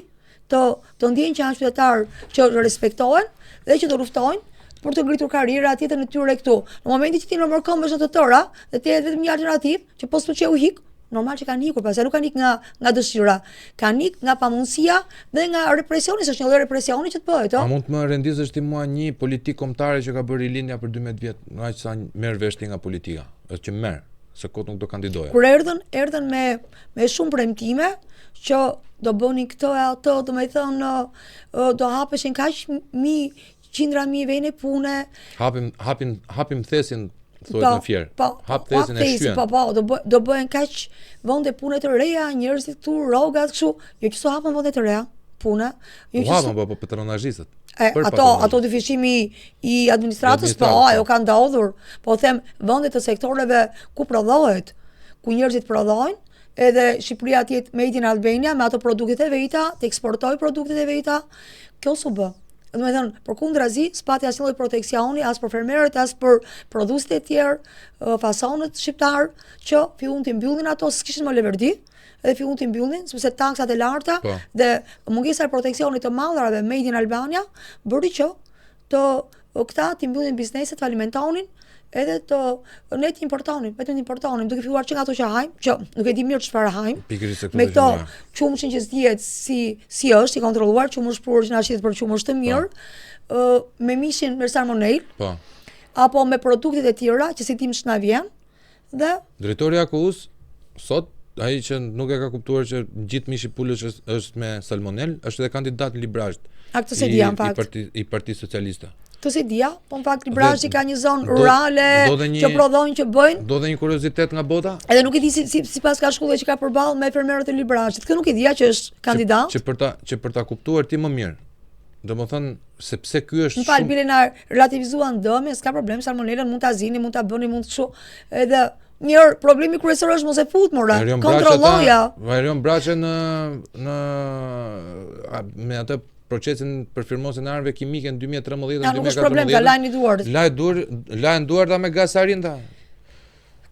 të ndjejnë që janë qytetarë që respektohen dhe që të luftojnë për të ngritur karriera tjetër në tyre këtu. Në momentin që ti në mërkombësh në të tëra dhe ti vetëm një alternativë që po s'pëlqeu hik, normal që kanë ikur, pastaj nuk kanë ik nga dëshira, kanë ik nga pamundësia dhe nga represioni, s'është një lloj represioni që të bëhet, A mund të më rendizësh ti mua një politik kombëtare që ka bërë Rilindja për 12 vjet, aq sa merr vesh ti nga politika, është që merr, se kot nuk do kandidoja. Kur erdhën me shumë premtime që do bënin këtë e atë, domethënë do hapeshin kaq qindra mijë vende pune. Hapim thesin thuhet në Fier. Hap thesin e shyen. Do bëhen kaq vende pune të reja, njerëzit këtu, rrogat kështu, jo që s'u hapën vende të reja, pune. Jo që hapën po patronazhistët. Ato dyfishimi i administratës, po, ajo ka ndodhur. Po them vende të sektoreve ku prodhohet, ku njerëzit prodhojnë, edhe Shqipëria tjetë made in Albania me ato produktet e veta, të eksportoj produktet e veta, kjo s'u bë. Do të thënë, përkundrazi, s'pati asnjë lloj proteksioni as për fermerët, as për prodhuesit e tjerë, fasonët shqiptar që fillun të mbyllin ato, s'kishin më leverdi, edhe fillun të mbyllin, sepse taksat e larta dhe mungesa e proteksionit të mallrave made in Albania bëri që këta të mbyllin bizneset, falimentonin, edhe të ne të importonin, vetëm të importonin, duke filluar që nga ato që hajm, që nuk e di mirë çfarë hajm. Me këto qumshin që s'dihet si është i kontrolluar, qumësh pur që na shitet për qumësh të mirë, me mishin me salmonell, apo me produktet e tjera që si tim ç'na vjen. Dhe drejtori i AKU-s sot ai që nuk e ka kuptuar që gjithë mishi pulësh është me salmonell, është edhe kandidat në Librazh. A këtë se dia në fakt. I Partisë Socialiste. Të se dia, po në fakt Librazhi ka një zonë rurale që prodhojnë, që bëjnë. Do dhe një kuriozitet nga bota? Edhe nuk e di si pas ka shkolla që ka përballë me fermerët e Librazhit. Këtë nuk e dija që është kandidat. Që për ta kuptuar ti më mirë. Domethënë sepse ky është shumë. Bile na relativizuan dëmin, s'ka problem, salmonelën mund ta zini, mund ta bëni, mund kështu. Edhe njërë problemi kryesor është mos e fut mora. Kontrolloja. Erion Braçe me atë procesin për firmosin e armëve kimike në 2013 në 2014. Nuk është problem, ka lajnë i duart. Lajnë duart me gasarin ta.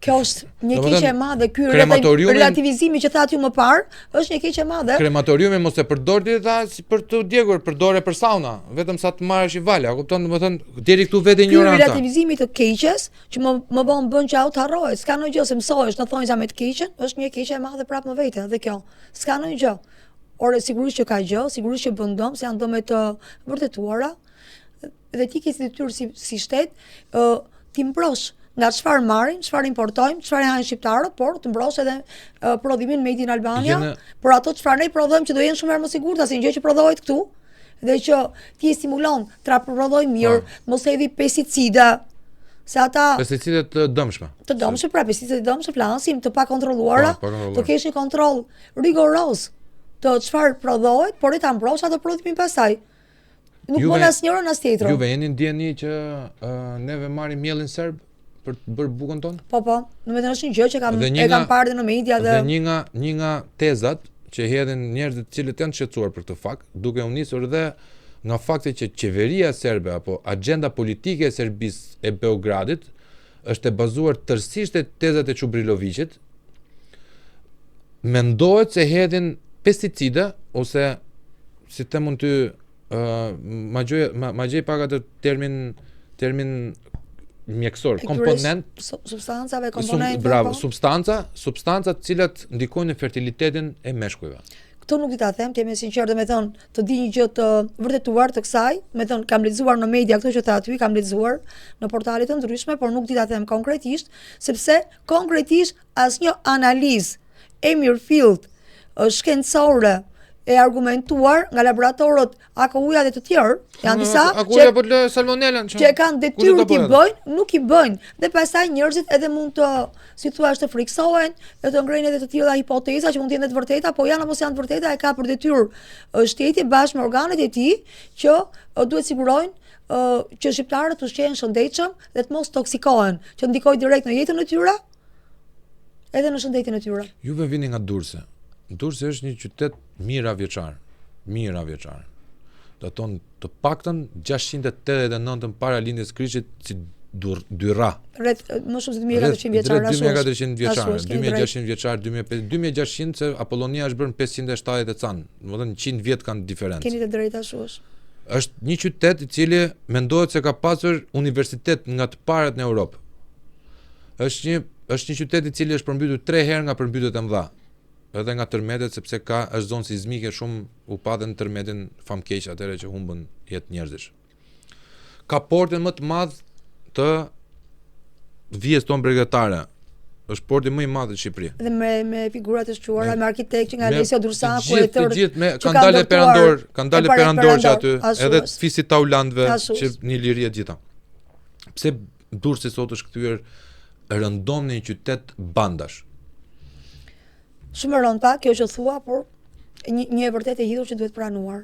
Kjo është një keqe e madhe, ky relativizimi që thatë ju më parë, është një keqe e madhe. Krematoriumi mos e përdorti tha si për të djegur, përdore për sauna, vetëm sa të marrësh i vala, kupton, domethënë deri këtu vetë ignoranta. Ky relativizimi të keqes që më bën që aut harrohet, s'ka ndonjë gjë se mësohesh në thonjza me të keqen, është një keqe e madhe prapë më vete, dhe kjo. S'ka ndonjë gjë. Ore sigurisht që ka gjë, sigurisht që bën dëm, se janë dëme të vërtetuara. Dhe ti ke si detyrë si shtet, ti mbrosh nga çfarë marrin, çfarë importojmë, çfarë hajnë shqiptarët, por të mbrosh edhe prodhimin made in Albania, por ato çfarë ne prodhojmë që do jenë shumë më të sigurta se një gjë që prodhohet këtu, dhe që ti e stimulon tra prodhoj mirë, mos hedhi pesticida, se ata pesticidet të dëmshme. Të dëmshme, pra pesticidet të dëmshme, flasim të pakontrolluara, të kesh një kontroll rigoroz të çfarë prodhohet, por e ta mbrosh atë prodhimin pastaj. Nuk bën asnjërin as tjetrën. Juve jeni ndjeni që neve marrim mielin serb për të bërë bukën tonë? Po, domethënë është një gjë që kam parë në media dhe një nga tezat që hedhin njerëzit të cilët janë të shqetësuar për këtë fakt, duke u nisur dhe nga fakti që qeveria serbe apo agenda politike e Serbisë e Beogradit është e bazuar tërësisht te tezat e Çubrilovicit, mendohet se hedhin pesticida ose si të mund të ma gjej pak atë termin mjekësor, komponent, substancave, komponente. Bravo, substanca të cilat ndikojnë në fertilitetin e meshkujve. Këto nuk di ta them, të jemi sinqert, domethënë të di një gjë të vërtetuar të kësaj, domethënë kam lexuar në media këto që tha aty, kam lexuar në portale të ndryshme, por nuk di ta them konkretisht, sepse konkretisht asnjë analizë e mirëfillt shkencore e argumentuar nga laboratorët AKU-ja dhe të tjerë, janë disa që kanë detyrë t'i bëjnë, nuk i bëjnë. Dhe pastaj njerëzit edhe mund të, si thua, të friksohen, dhe të ngrejnë edhe të tilla hipoteza që mund të jenë të vërteta, po janë apo janë të vërteta, e ka për detyrë shteti bashkë me organet e tij që duhet sigurojnë që shqiptarët të ushqehen shëndetshëm dhe të mos toksikohen, që ndikojë direkt në jetën e tyre, edhe në shëndetin e tyre. Juve vini nga Durrësi. Durrësi është një qytet mira vjeçar. Do të thonë të paktën 689 para lindjes Krishtit, si dyra. Rreth më shumë se 2400 vjeçar ashtu. 2400 vjeçar, 2600 vjeçar, 2500 se Apollonia është bërë në 570 e can. Domethënë 100 vjet kanë diferencë. Keni të drejtë ashtu është. Është një qytet i cili mendohet se ka pasur universitet nga të parët në Europë. Është një qytet i cili është përmbytur 3 herë nga përmbytjet e mëdha. Edhe nga tërmetet sepse është zonë sismike shumë u pa dhe në tërmetin famkeq atëherë që humbën jetë njerëzish. Ka portin më të madh të vijës tonë bregdetare. Është porti më i madh i Shqipërisë. Dhe me figurat e shquara, me arkitekt që nga Alesio Dursaku e tërë. Të gjithë kanë dalë perandor që aty, edhe fisi taulandëve që një liri e gjitha. Pse Durrësi sot është kthyer rëndom në një qytet bandash? Shumë rënd pa, kjo që thua, por një e vërtet e hidhur që duhet pranuar.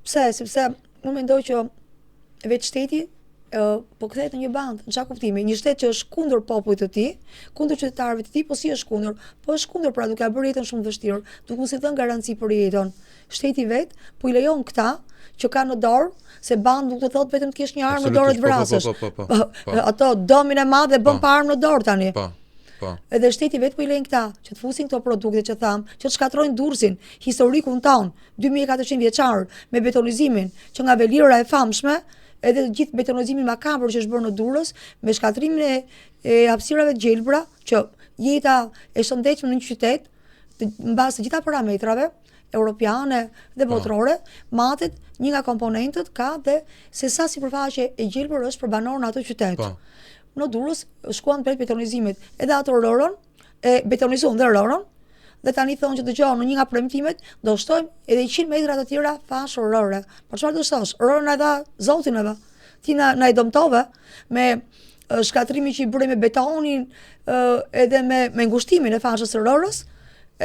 Pse? Sepse unë mendoj që vetë shteti po kthehet në një band, në çfarë kuptimi? Një shtet që është kundër popullit të tij, kundër qytetarëve të tij, po si është kundër? Po është kundër pra duke bërë jetën shumë vështirë, duke mos i dhënë garanci për jetën. Shteti vet po i lejon këta që kanë në dorë, se band nuk do thotë vetëm të kesh një armë në dorë të vrasësh. Ato domin e madh e bën pa armë në dorë tani. Po. Edhe shteti vet po i lejon këta që të fusin këto produkte që tham, që të shkatrojnë Durrësin, historikun ton, 2400 vjeçar me betonizimin që nga Velira e famshme, edhe gjithë betonizimin makabër që është bërë në Durrës, me shkatrimin e hapësirave të gjelbra, që jeta e shëndetshme në një qytet, mbas të gjitha parametrave europiane dhe botërore, matet një nga komponentët ka dhe se sa sipërfaqe e gjelbër është për banorën atë qytet. Në Durrës shkuan për betonizimit, edhe ato rërën, e betonizuan dhe rërën, dhe tani thonë që dëgjon në një nga premtimet do shtojmë edhe 100 metra të tjera fashur rëre. Por çfarë do të thosh? Rërën e dha Zotin edhe. Ti na e dëmtove me shkatrimin që i bëri me betonin, edhe me ngushtimin e fashës së rërës,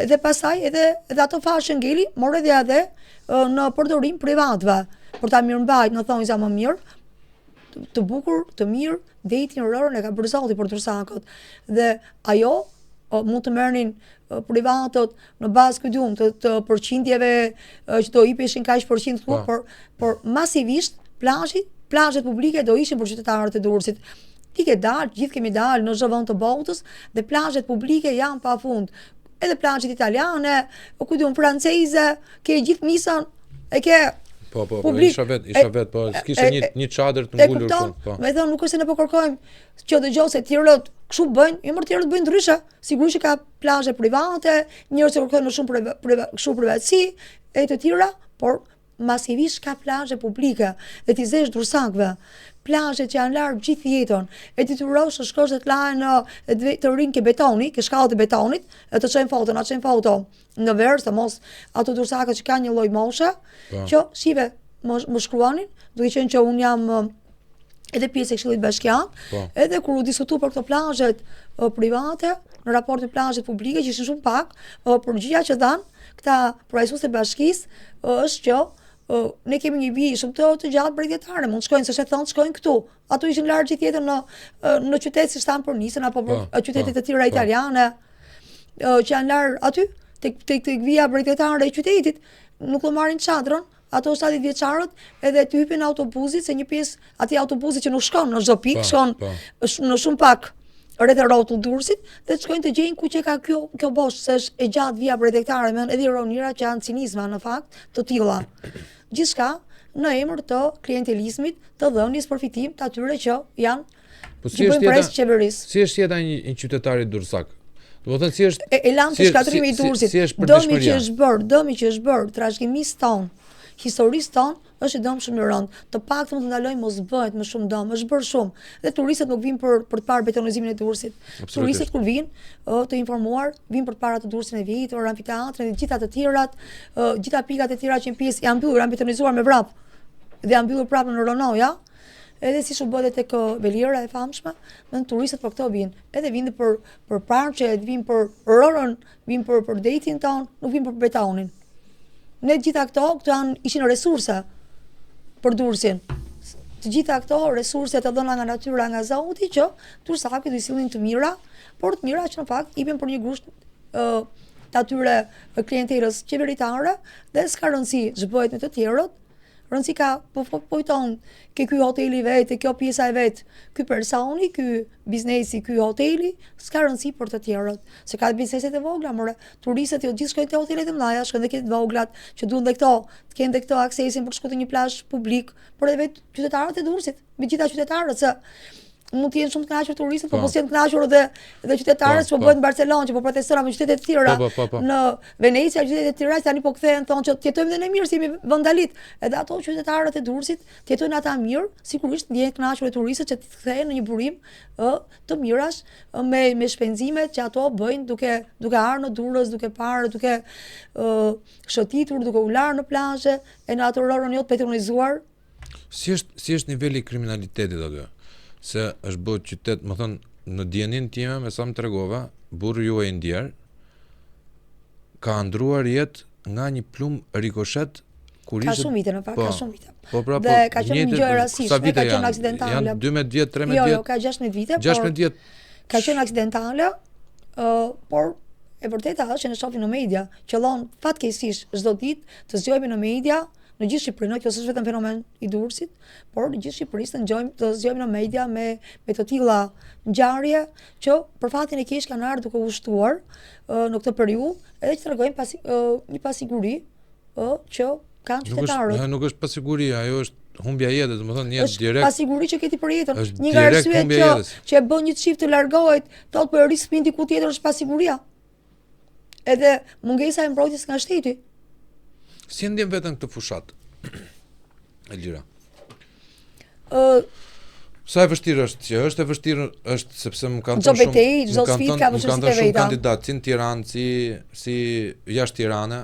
edhe pastaj edhe ato fashë ngeli, morë edhe në përdorim privatëve, për ta mirëmbajtur në thonjza më mirë, të bukur, të mirë, detin rërën e ka bërë Zoti për Dursakët. Dhe ajo mund të merrnin privatët në bazë të përqindjeve që do hipeshin kaq përqind këtu, por masivisht plazhet publike do ishin për qytetarët e Durrësit. Ti ke dalë, gjithë kemi dalë në çdo vend të botës dhe plazhet publike janë pafund. Edhe plazhet italiane, franceze, ke gjithë misën, e ke Po, isha vet, po s'kishte një çadër të ngulur këtu. Po. Me thënë nuk është se ne po kërkojmë që dëgjoj se tjerët kështu bëjnë, jo më tjerët bëjnë ndryshe. Sigurisht që ka plazhe private, njerëz që kërkojnë më shumë privatësi e të tjera, por masivisht ka plazhe publike. Dhe ti zesh Dursakëve, plazhet që janë larg gjithë jetën, e ti turosh të shkosh të lahen të rinë ke betoni, ke shkallët e betonit, e të çojnë foto në verë, se mos ato Dursakët që kanë një lloj moshe, që shive më shkruanin, duke qenë që un jam edhe pjesë e Këshillit Bashkiak, edhe kur u diskutu për këto plazhet private, në raport me plazhet publike që ishin shumë pak, përgjigja që dhanë këta përfaqësues të bashkisë është që ne kemi një vijë shumë të gjatë bregdetare, mund shkojnë se thonë shkojnë këtu. Ato ishin larg gjithë jetën në qytet si Stan për Nisën apo qytete të tjera italiane që janë larg aty tek vija bregdetare e qytetit, nuk do marrin çadrën. Ato 70 vjeçarët edhe të hypin autobusit, se një pjesë atij autobusit që nuk shkon në çdo pikë, shkon në shumë pak rreth rrotull Durrësit, dhe të shkojnë të gjejnë ku që ka kjo bosh, se është e gjatë vija bregdetare, me edhe ironira që janë cinizma në fakt të tilla. Gjithçka në emër të klientelizmit, të dhënies përfitim të atyre që janë si është jeta një qytetari Durrësak? Domethënë si është e lanë të shkatrimi i Durrësit, dëmi që është bërë trashëgimisë tonë, historisë tonë, është i dëmë shumë i rëndë. Të paktën mund të ndalojmë mos bëhet më shumë dëm, është bërë shumë. Dhe turistët nuk vinë për të parë betonizimin e Durrësit. Turistët kur vinë të informuar, vinë për të parë atë Durrësin e vjetër, amfiteatrin dhe gjitha të tjerat, gjitha pikat e tjera që në pjesë janë mbyllur, janë betonizuar me vrap. Dhe janë mbyllur prapë në Ronoja. Edhe si shumë bëhet tek Velira e famshme, me turistët për këto vinë. Edhe vinë për parqet, vinë për rërën, vinë për detin ton, nuk vinë për betonin. Ne gjitha këto ishin resurse për Durrësin. Të gjitha këto resurse të dhëna nga natyra, nga Zoti, që Dursakët do i sillnin të mira, por të mira që në fakt i bën për një grusht të atyre klientelës qeveritare, dhe s'ka rëndësi ç'bëhet me të tjerët. rëndësi ka pojton ke ky hoteli vetë, kjo pjesa e vet, ky personi, ky biznesi, ky hoteli, s'ka rëndësi për të tjerët. Se ka bizneset e vogla, more turistët jo gjithë shkojnë te hotelet e mëdha, shkojnë edhe të voglat, që duan dhe këto, të kenë dhe këto aksesin për të shkuar te një plazh publik, por edhe vetë qytetarët e Durrësit, me gjitha qytetarët, se mund të jenë shumë të kënaqur turistët, por mos jenë të kënaqur edhe qytetarët që po bëhen në Barcelonë, që po protestojnë në qytete të tjera, në Venecia, qytete të tjera, tani po kthehen thonë që të jetojmë dhe ne mirë, si jemi vandalit. Edhe ato qytetarët e Durrësit të jetojnë ata mirë, sigurisht ndjehen kënaqur e turistët që të kthehen në një burim të mirash me shpenzimet që ato bëjnë duke ardhur në Durrës, duke parë, duke shëtitur, duke u larë në plazhe e në atë orën jot patronizuar. Si është niveli i kriminalitetit aty? Se është bërë qytet, më thënë, në dijenin time, me sa më tregova, burri juaj i ndjer, ka ndruar jetë nga një plumë rikoshet kur Ka ishte... shumë vite në fakt, ka shumë vite. Dhe ka qenë një gjë e rastishme, ka qenë aksidentale. Janë 12 vjet, 13 vjet? Jo, ka 16 vite, 16 vjet. Ka qenë aksidentale, por e vërteta është që ne shohim në media, qëllon fatkeqësisht çdo ditë të zgjohemi në media në gjithë Shqipërinë, kjo s'është vetëm fenomen i Durrësit, por në gjithë Shqipërisë të zgjohemi në media me të tilla ngjarje që për fatin e keq kanë ardhur duke u shtuar në këtë periudhë, edhe që tregojnë një pasiguri që kanë qytetarët. Nuk është pasiguri, ajo është humbja e jetës, domethënë një direkt. Është pasiguri që keti për jetën. Një nga arsyet që e bën një çift të largohet, thotë për risk fëmijë diku tjetër është pasiguria. Edhe mungesa e mbrojtjes nga shteti. Si ndjen veten këtë fushat? Elvira. Sa e vështirë është që është e vështirë është sepse më kanë thënë shumë kandidat si në Tiranë, si jashtë Tirana,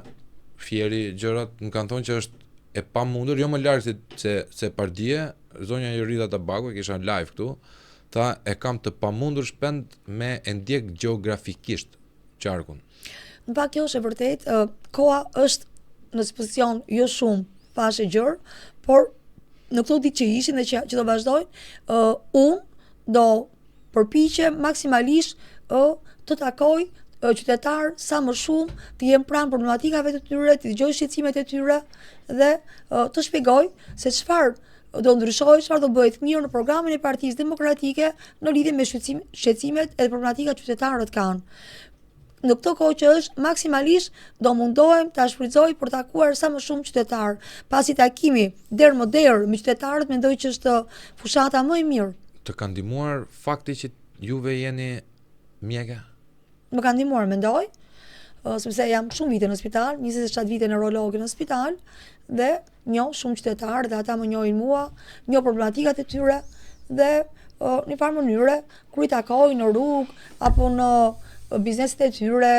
Fieri, gjërat, më kanë thonë që është e pamundur, jo më larg se Pardie, zonja Jorita Tabaku, kisha në live këtu, tha e kam të pamundur shpend me e ndjek gjeografikisht qarkun. Në pak kjo është e vërtet, koha është në dispozicion jo shumë pas e gjërë, por në këto ditë që ishin dhe që do vazhdojnë, unë do përpiqem maksimalisht të takoj qytetarë sa më shumë, të jem pranë problematikave të tyre, të dëgjoj shqetësimet e tyre dhe të shpjegoj se çfarë do ndryshojë, çfarë do bëhet mirë në programin e Partisë Demokratike në lidhje me shqetësimet edhe problematikat qytetarët kanë. Në këto kohë që është maksimalisht do mundohem ta shfrytëzoj për takuar sa më shumë qytetar. Pasi takimi der më der me qytetarët, mendoj që është fushata më e mirë. Të ka ndihmuar fakti që juve jeni mjeka? Më ka ndihmuar, mendoj, sepse jam shumë vite në spital, 27 vite neurologe në spital dhe njoh shumë qytetarë dhe ata më njohin mua, njoh problematikat e tyre dhe në farë mënyre kur i takoj në rrugë apo në bizneset e tyre,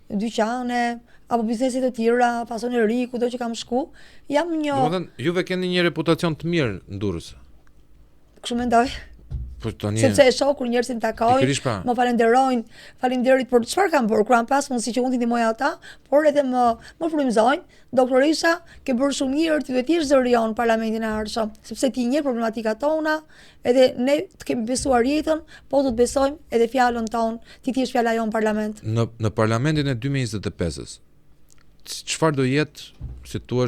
dyqane, apo bizneset e tjera, fasoneri, kudo që kam shku, jam një... Domethënë, juve keni një reputacion të mirë në Durrës. Kështu mendoj. Sepse e shoh kur njerëzit takojnë, më falenderojnë, faleminderit për çfarë kam bërë, kur kam pas mundësi që unë t'i ndihmoj ata, por edhe më frymëzojnë, doktorisha, ke bërë shumë mirë, ti duhet të jesh zërion në parlamentin e ardhshëm, sepse ti njeh problematikat tona, edhe ne të kemi besuar jetën, po do të besojmë edhe fjalën tonë, ti thjesht fjala jon në parlament. Në parlamentin e 2025-s, çfarë do jetë, si thua,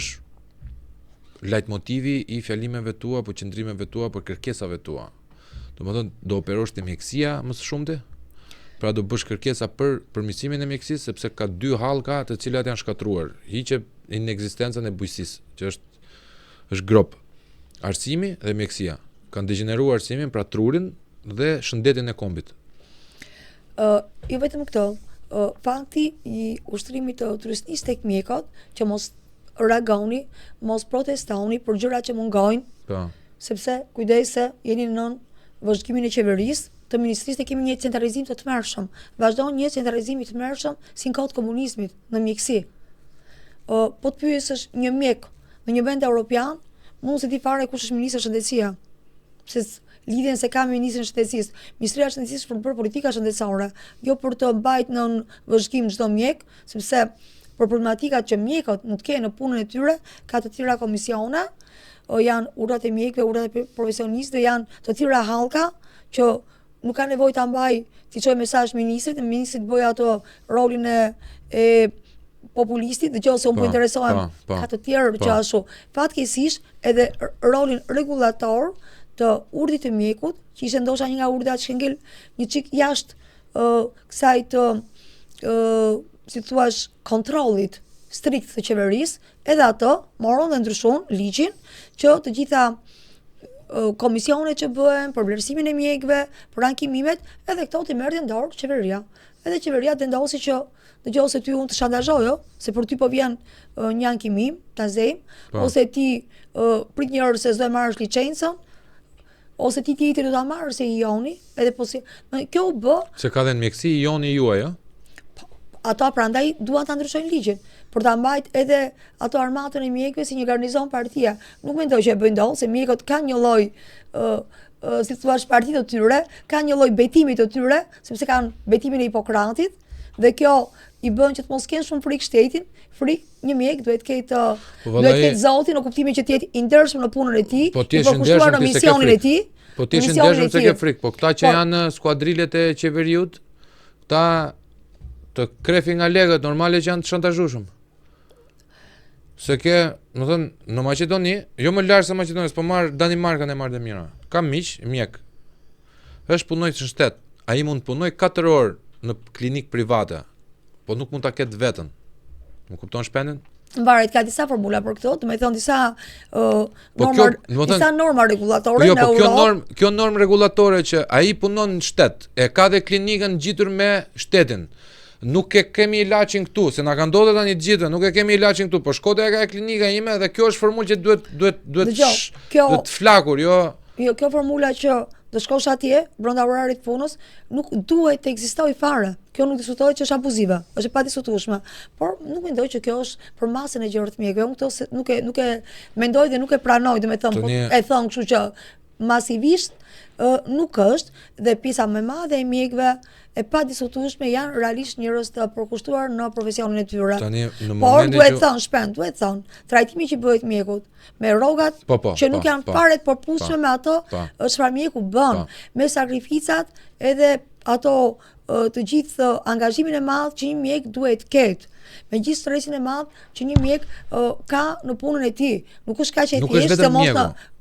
lajtmotivi i fjalimeve tua, apo qëndrimeve tua, për kërkesave tua? Domethënë, do operosh te mjekësia më së shumti? Pra do bësh kërkesa për përmirësimin e mjekësisë, sepse ka dy hallka të cilat janë shkatruar. Hiqe inekzistencën e bujqësisë, që është grop. Arsimi dhe mjekësia kanë degeneruar arsimin, pra trurin dhe shëndetin e kombit. Jo vetëm këto, fakti i ushtrimit të turistisë tek mjekët, që mos reagoni, mos protestoni për gjërat që mungojnë. Po. Sepse kujdese jeni nën vëzhgimin e qeverisë, të ministrisë, kemi një centralizim të tmerrshëm. Vazhdon një centralizim i tmerrshëm si në kohët komunizmit në mjekësi. Po të pyesësh një mjek në një vend evropian, mund se ti fare kush është ministri i shëndetësia. Se lidhen se ka me ministrin e shëndetësisë. Ministria e shëndetësisë për të bërë politika shëndetësore, jo për të mbajtur në vëzhgim çdo mjek, sepse për problematikat që mjekët mund të kenë në punën e tyre, ka të tjera komisione, janë urdhat e mjekëve, urdhat e profesionistëve, janë të tjera hallka që nuk ka nevojë ta mbaj, ti çoj mesazh ministrit, ministri bëj ato rolin e populistit, dëgjoj se unë po interesohem ka të tjerë që ashtu. Fatkeqësisht edhe rolin rregullator të urdhit të mjekut, që ishte ndoshta një nga urdhat që ngel një çik jashtë kësaj të si thua kontrollit strikt të qeverisë, edhe ato morën dhe ndryshon ligjin që të gjitha komisionet që bëhen për vlerësimin e mjekëve, për ankimimet, edhe këto të merrte dorë qeveria. Edhe qeveria vendosi që dëgjoj se ty unë të shantazhoj, se për ty po vjen një ankimim, ta zejm, ose ti prit një orë se s'do të marrësh licencën, ose ti tjetër do ta marrësh se i joni, edhe po si kjo u bë se ka dhënë mjeksi i joni juaj, ë? Ata prandaj duan ta ndryshojnë ligjin për ta mbajt edhe ato armatën e mjekëve si një garnizon partia. Nuk mendoj që e bëjnë dot, se mjekët kanë një lloj si thua partitë të tyre, kanë një lloj betimi të tyre, sepse kanë betimin e Hipokratit, dhe kjo i bën që të mos kenë shumë frikë shtetin. Frikë një mjek duhet ketë zotin në kuptimin që të jetë i ndershëm në punën e tij, të përkushtuar në misionin e tij. Po ti je ndershëm se ke frikë, po këta që janë skuadrilet e qeveriut, këta të krefi nga legët normale që janë të shantazhueshëm. Se ke, më thënë, në Maqedoni, jo më larg se Maqedonisë, po marr Danimarkën e marr dhe mira. Kam mjek. Është punojtë në shtet. Ai mund të punoj 4 orë në klinikë private, po nuk mund ta ketë vetën. Më kupton shpendin? Mbaret ka disa formula për këto, do të thonë disa norma rregullatore në Europë. Kjo normë rregullatore që ai punon në shtet, e ka dhe klinikën ngjitur me shtetin. Nuk e kemi ilaçin këtu, se na ka ndodhur tani të gjithë, nuk e kemi ilaçin këtu, po shkote ka klinika ime dhe kjo është formulë që duhet flakur, jo. Jo, kjo formula që do shkosh atje brenda orarit punës nuk duhet të ekzistojë fare. Kjo nuk diskutohet që është abuzive, është e padiskutueshme. Por nuk mendoj që kjo është për masën e gjerë të mjekëve. Unë këto nuk e mendoj dhe nuk e pranoj, domethënë, po e thon kështu që masivisht nuk është, dhe pjesa më e madhe e mjekëve e padiskutueshme janë realisht njerëz të përkushtuar në profesionin e tyre. Por duhet thon, trajtimi që bëhet mjekut me rrogat që nuk janë fare të përputhshme me ato është çfarë mjeku bën, me sakrificat edhe ato të gjithë angazhimin e madh që një mjek duhet ketë, me gjithë stresin e madh që një mjek ka në punën e tij. Nuk është kaq e thjeshtë se mos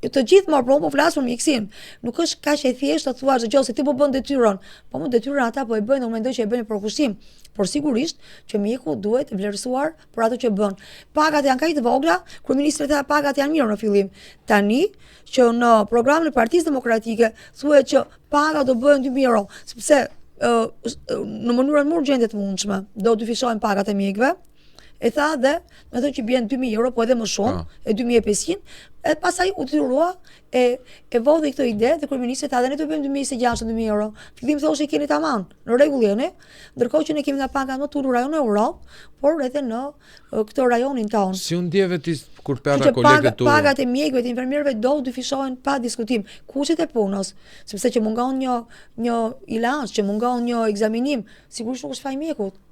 të gjithë më po flas për mjeksin. Nuk është kaq e thjeshtë të thuash dëgjoj se ti po bën detyrën. Po më detyrën ata po e bëjnë, unë mendoj që e bëjnë për kushtim. Por sigurisht që mjeku duhet vlerësuar për ato që bën. Pagat janë kaq të vogla, kryeministët e pagat janë mirë në fillim. Tani që në programin e Partisë Demokratike thuhet që paga do bëhen 2000 euro, sepse në mënyrën më urgjente të mundshme do dyfishohen pagat e mjekëve. E tha dhe, me thënë që bjen 2000 euro, po edhe më shumë, e 2500, e pasaj u detyrua e vodhi këtë ide dhe kryeministri tha dhe ne do bëjmë 2600 euro. Fillim thoshte keni tamam, në rregull jeni, ndërkohë që ne kemi nga pagat më të ulur rajon e Europë, por edhe në këtë rajonin tonë. Si u ndjeve ti kur pata kolegët tu? Pagat e mjekëve, të infermierëve do dyfishohen pa diskutim. Kushtet e punës, sepse që mungon një ilaç, që mungon një ekzaminim, sigurisht nuk është faj mjekut.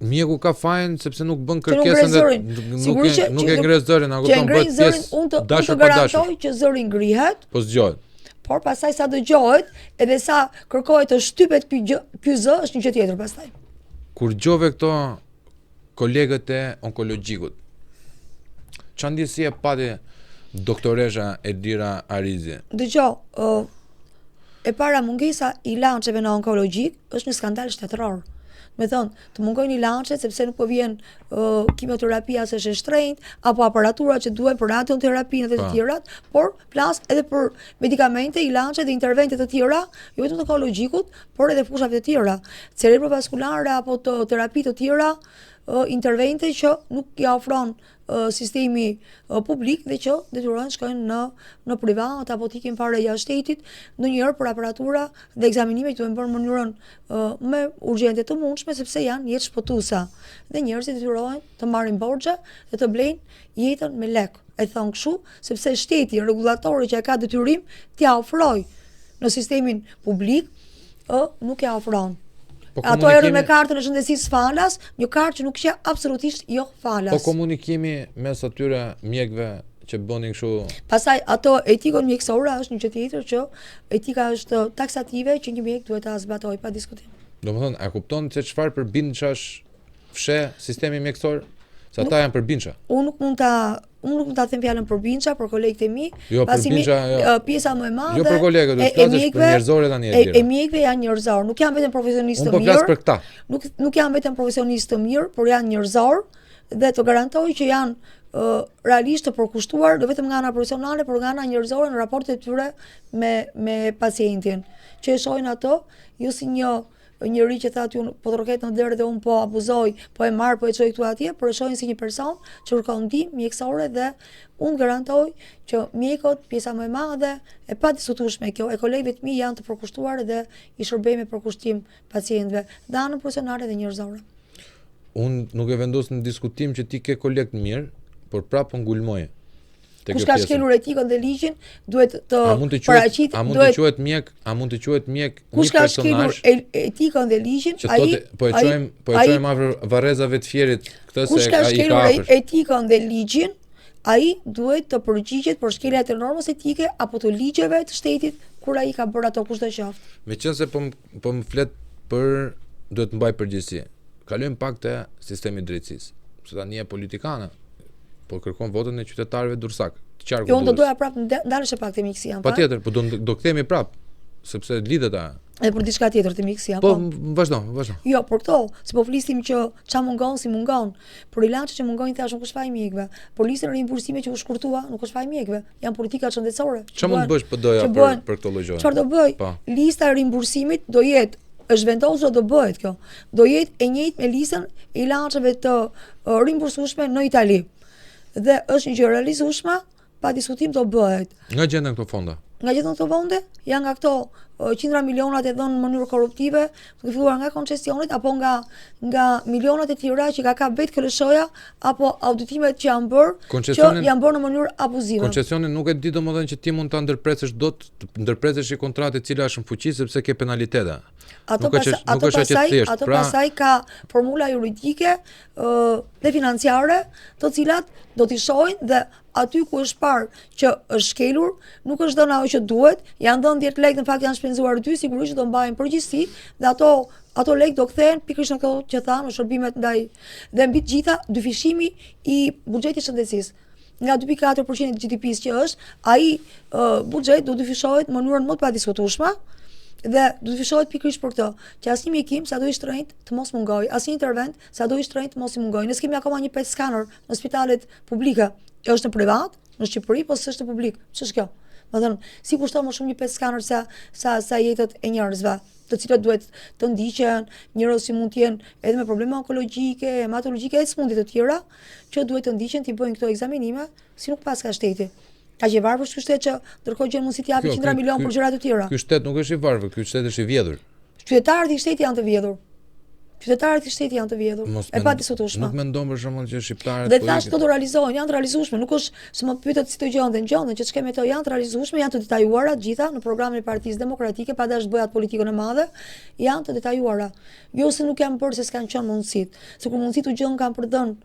Mjeku ka fajin sepse nuk bën kërkesën dhe nuk e ngre zërin, apo kupton, bëhet pjesë dashur pa dashur. Që zëri ngrihet, po zgjohet. Por pastaj sa dëgjohet, edhe sa kërkohet të shtypet ky zë është një gjë tjetër pastaj. Kur dëgjove këto kolegët e onkologjikut, çfarë ndjesie pati doktoresha Edira Arizi? Dëgjoj, e para mungesa i ilaçeve në onkologjik është një skandal shtetëror. Me thonë, të mungojnë ilaçet sepse nuk po vjen kimioterapia se është e shtrenjtë, apo aparatura që duhen për radioterapinë dhe të tjerat, por plas edhe për medikamente, ilaçe dhe intervente të tjera, jo vetëm të onkologjikut, por edhe fushave të tjera, cerebrovaskulare apo të terapi të tjera, intervente që nuk ja ofron sistemi publik dhe që detyrohen shkojnë në privat apo të ikin fare jashtë shtetit, ndonjëherë për aparatura dhe ekzaminime që duhen bërë në mënyrën më urgjente të mundshme sepse janë jetë shpëtuesa. Dhe njerëzit detyrohen të marrin borxhe dhe të blejnë jetën me lek. E thon kështu sepse shteti, rregullatori që ka detyrim t'ia ofrojë në sistemin publik, nuk ja ofron. Ato erën me kartën e shëndetësisë falas, një kartë që nuk që absolutisht jo falas. Po komunikimi mes atyre mjekëve që bënin kështu. Pastaj ato etikon mjekësore është një gjë tjetër që etika është taksative që një mjek duhet ta zbatojë pa diskutim. Domethënë, a kupton se çfarë përbindçash fshe sistemi mjekësor, se ata janë për binça. Unë nuk mund ta them fjalën për binça, për kolegët e mi, Jo, për binça, pjesa më e madhe. Jo për kolegët, do të flasësh për njerëzore tani e tjera. E mjekëve janë njerëzor, nuk janë vetëm profesionistë të mirë. Unë po flas për këta. Nuk janë vetëm profesionistë të mirë, por janë njerëzor dhe të garantoj që janë realisht të përkushtuar jo vetëm nga ana profesionale, por nga ana njerëzore në raportet e tyre me pacientin. Që e shohin ato, jo si njëri që thatë unë po troket në derë dhe unë po abuzoj, po e marr, po e çoj këtu atje, por e shohin si një person që kërkon ndihmë mjekësore dhe unë garantoj që mjekët, pjesa më e madhe, e padiskutueshme kjo, e kolegëve të mi janë të përkushtuar dhe i shërbejnë me përkushtim pacientëve, dhe anën profesionale dhe njerëzore. Unë nuk e vendos në diskutim që ti ke kolegë mirë, por prapë ngulmoj. Kush ka shkelur etikën dhe ligjin, duhet të paraqitet, a mund të quhet mjek një kush ka shkelur etikën dhe ligjin, ai po e çojmë afër varrezave të fjerit këtë se ai ka. Kush ka shkelur etikën dhe ligjin, ai duhet të përgjigjet për shkeljen e normës etike apo të ligjeve të shtetit kur ai ka bërë ato kushdo qoftë. Meqense po më flet për duhet të mbaj përgjegjësi. Kalojmë pak te sistemi i drejtësisë. Se tani e politikane, po kërkon votën e qytetarëve dursak, të qarku. Jo, unë do doja prapë ndalesh pak te mjekësia. Patjetër, po do kthehemi prapë, sepse lidhet ajo. Edhe për diçka tjetër te mjekësia. Po, vazhdo. Jo, por këto, se po flisim që ç'a mungon, si mungon. Por ilaçet që mungojnë thash nuk është faj mjekëve. Por lista e rimbursime që u shkurtua nuk është faj mjekëve. Janë politika shëndetësore. Ç'a mund të bësh PD-ja për këto lloj gjëra? Çfarë do bëj? Lista e rimbursimit do jetë është vendosur do bëhet kjo. Do jetë e njëjtë me listën e ilaçeve të rimbursueshme në Itali. Dhe është një gjë realizueshme, pa diskutim do bëhet. Nga gjenden këto fonda? Nga gjenden këto fonde, janë nga këto qindra milionat e dhënë në mënyrë korruptive, të filluar nga koncesionet apo nga milionat e tjera që ka kap vetë KLSH-ja apo auditimet që janë bërë, që janë bërë në mënyrë abuzive. Koncesionin nuk e di domodin që ti mund ta ndërpresësh ndërpresësh një kontratë e cila është në fuqi sepse ke penalitete. Ato pasaj ka formula juridike dhe financiare, të cilat do t'i shohin dhe aty ku është parë që është shkelur, nuk është dhënë ajo që duhet, janë dhënë 10 lekë, në fakt janë shpenzuar 2, sigurisht do mbajnë përgjegjësi dhe ato lekë do kthehen pikërisht në këto që thanë, në shërbimet ndaj dhe mbi të gjitha dyfishimi i buxhetit shëndetësisë. Nga 2.4% e GDP-s që është, ai buxhet do dyfishohet në mënyrën më të padiskutueshme dhe do të fshohet pikërisht për këtë, që asnjë mjekim sa do i shtrenjtë të mos mungojë, asnjë intervent sa do i shtrenjtë të mos i mungojë. Ne kemi akoma një PET scanner në spitalet publike, është në privat, në Shqipëri, po s'është publik. Ç'është kjo? Do të thënë, si kushton më shumë një PET scanner sa jetët e njerëzve, të cilët duhet të ndiqen, njerëz që mund të jenë edhe me probleme onkologjike, hematologjike e smundje të tjera, që duhet të ndiqen, të bëjnë këto ekzaminime, si nuk pas ka shteti. Ka që i varfër ky shtet që ndërkohë që mund si t'japi 100 milion për gjëra të tjera. Ky shtet nuk është i varfër, ky shtet është i vjedhur. Qytetarët e shtetit janë të vjedhur. Qytetarët e shtetit janë të vjedhur. E padiskutueshme. Nuk mendon për shembull që shqiptarët dhe thash këto do realizohen, janë të realizueshme, nuk është se më pyetet si të gjenden që ç'kem me to janë të realizueshme, janë të detajuara të gjitha në programin e Partisë Demokratike, pa dash bëjat politikën e madhe, janë të detajuara. Jo se nuk janë bërë se s'kan qenë mundësit, se kur mundësit u gjën kanë për dhënë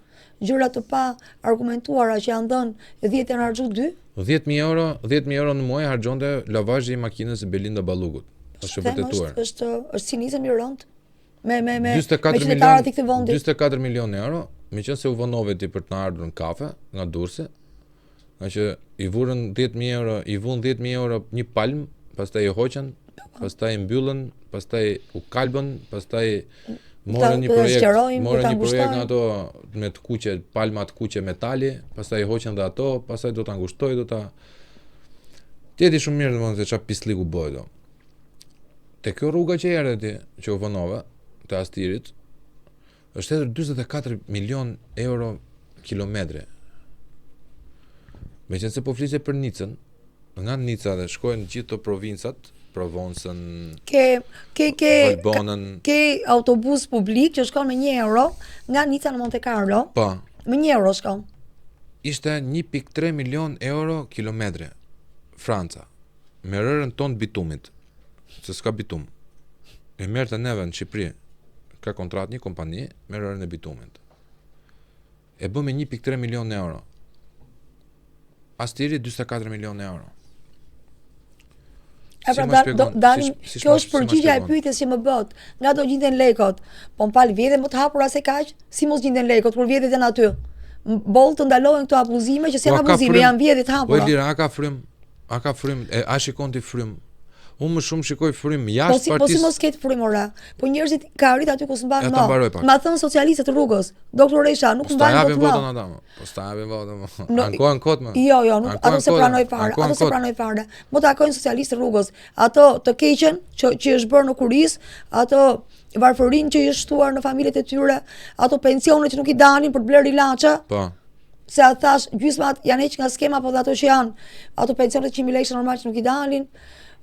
gjëra të pa argumentuara që janë dhënë 10 janë harxhu 2. 10.000 euro në muaj harxhonte lavazhi i makinës së Belinda Ballugut. Është vërtetuar. Është cinizëm i rënd me qytetarët e këtij vendi. 44 milionë euro, meqense u vonove ti për të ardhur në kafe nga Durrësi, nga që i vurën 10.000 euro një palm, pastaj i hoqën, pastaj i mbyllën, pastaj u kalbën, pastaj morën një projekt nga ato me të kuqe, palma të kuqe metali, pastaj i hoqën dhe ato, pastaj do ta ngushtoj, do ta Ti shumë mirë domethënë se çfarë pisliku bëhet do. Te kjo rruga që erdhi ti, që u vonove, te Astirit, është hedhur 44 milion euro kilometre. Meqense po flisje për Nicën, nga Nica dhe shkojnë gjithë të provincat, Provoncën, Albonën. Ke autobus publik që shkon me 1 euro nga Nica në Monte Carlo. Po. Me 1 euro shkon. Ishte 1.3 milion euro kilometre. Franca, me rërën tonë bitumit, se s'ka bitum. E merë të neve në Shqipëri, ka kontrat një kompani me rërën e bitumit. E bë me 1.3 milion euro. Astiri 24 milion euro. Kjo është përgjigja e pyetjes që më bët. Nga do gjenden lekët? Po m'fal, vjedhe më të hapura se kaq, si mos gjenden lekët, kur vjedhet janë aty. Boll të ndalohen këto abuzime që janë abuzime, janë vjedhje të hapura. Po Lira, a ka frym, a shikon ti frym? Unë më shumë shikoj frym jashtë partisë. Po si mos ketë frym ora. Po njerëzit ka arrit aty ku s'mban më. Ma thon socialistët rrugës. Doktor Resha nuk mban më. Po sta japin votën ata. Ankohen kot më. Jo, nuk ato se pranoj fare. Mo takojnë socialistë rrugës. Ato të keqen që është bërë në kuris, ato varfërinë që është shtuar në familjet e tyre, ato pensionet që nuk i dalin për të bler ilaçe. Po. Se atë thash, gjysmat janë heq nga skema, po dhe ato që janë, ato pensionet 100.000 lekë normal që nuk i dalin.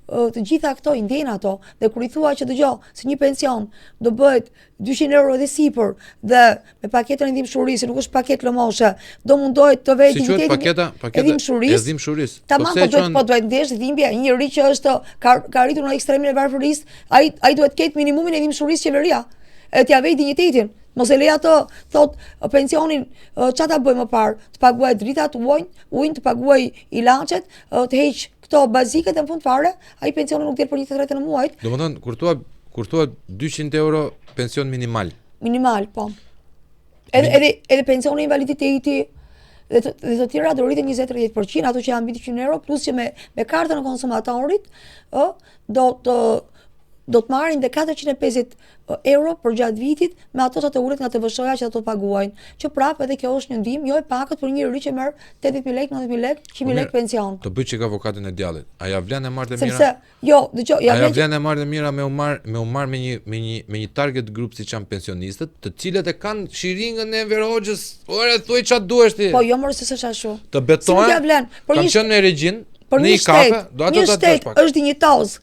Të gjitha këto i ndjen ato, dhe kur i thua që dëgjoj se një pension do bëhet 200 euro dhe sipër dhe me paketën e ndihmshurisë, nuk është paketë lëmoshe, do mundohet të vëjë dignitetin e ndihmshurisë. Tamam, po duhet ndesh dhimbja, një njerëz që është ka arritur në ekstremin e varfërisë, ai duhet të ketë minimumin e ndihmshurisë qeveria. T'ia vëj dignitetin. Mos e lej ato thot pensionin çfarë ta bëj më parë, të paguaj dritat, ujin, të paguaj ilaçet, të heq këto bazikët e në fund fare, ai pensioni nuk del për 23 në muajt. Domethënë kur thua 200 euro pension minimal. Minimal, po. Edhe pensioni i invaliditeti dhe të tjera do rriten 20-30%, ato që janë mbi 100 euro, plus që me kartën e konsumatorit, do të marrin dhe 450 euro për gjatë vitit me ato që të uret nga TVSH-ja që ato paguajnë. Që prapë edhe kjo është një ndihmë, jo e pakët për një njerëz që merr 80.000 lekë, 90.000 lekë, 100.000 lekë pension. Të bëj çik avokatin e djallit. A ja vlen e marrë të mira? Sepse, jo, dëgjoj, ja vlen e marrë të mira me u marr me një target grup siç janë pensionistët, të cilët e kanë shiringën e Enver Hoxhës. Ore thuaj çfarë duhesh ti. Po jo më se s'është ashtu. Të betohen. Kam qenë në regjin, në një kafe, do ato ta bësh pak. Është dinjitoz.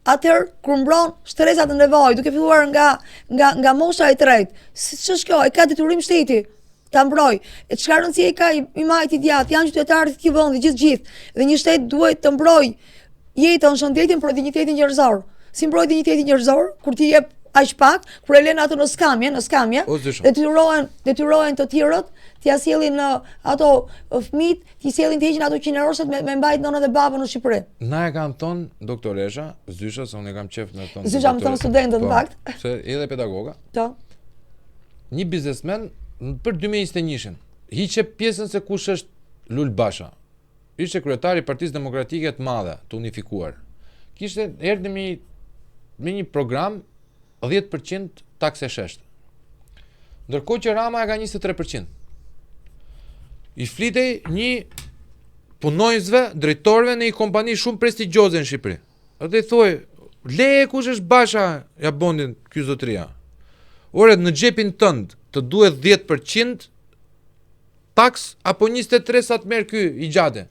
Atëherë kur mbron shtresat e nevojë, duke filluar nga mosha e tretë, ç'është kjo? E ka detyrim shteti ta mbroj. E çka rëndësie ka i majt i djathtë, janë qytetarët e këtij vendi gjithë. Dhe një shtet duhet të mbroj jetën, shëndetin për dinjitetin njerëzor. Si mbroj dinjitetin njerëzor kur ti jep aq pak, kur e lën ato në skamje, detyrohen të tjerët t'ia sjellin ato fëmijët, t'i sjellin të heqin ato 100 euroset me mbajt nënën dhe babën në Shqipëri. Na e kanë thonë Doktor Resha, Zysha, se unë e kam qef në thonë. Zysha më thonë studentët në fakt. Se edhe pedagoga. Po. Një biznesmen për 2021-shin hiqe pjesën se kush është Lul Basha. Ishte kryetari i Partisë Demokratike të madhe, të unifikuar. Kishte erdhi me një program 10% takse sheshtë. Ndërkohë që Rama e ka 23%. I flitej një punonjësve, drejtorëve në një kompani shumë prestigjioze në Shqipëri. Atë i thoi, leje kush është Basha, ja bondin ky zotëria. Ore, në xhepin tënd të duhet 10% taks apo 23 sa të merr ky i gjate.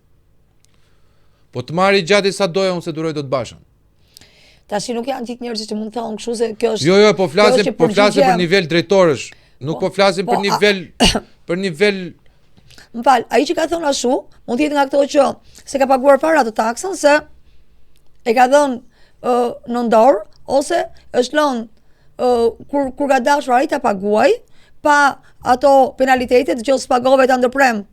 Po të marr i gjati sa doja unë se duroj dot Bashën. Tash nuk janë gjithë njerëzit që mund të thonë kështu se kjo është. Jo, po flasim për nivel drejtorësh. Nuk po flasim për nivel M'fal, ai që ka thonë ashtu, mund të jetë nga këto që se ka paguar para të taksën, se e ka dhënë në dorë ose është lënë kur ka dashur ai ta paguaj pa ato penalitetet që spagove ta ndërprem.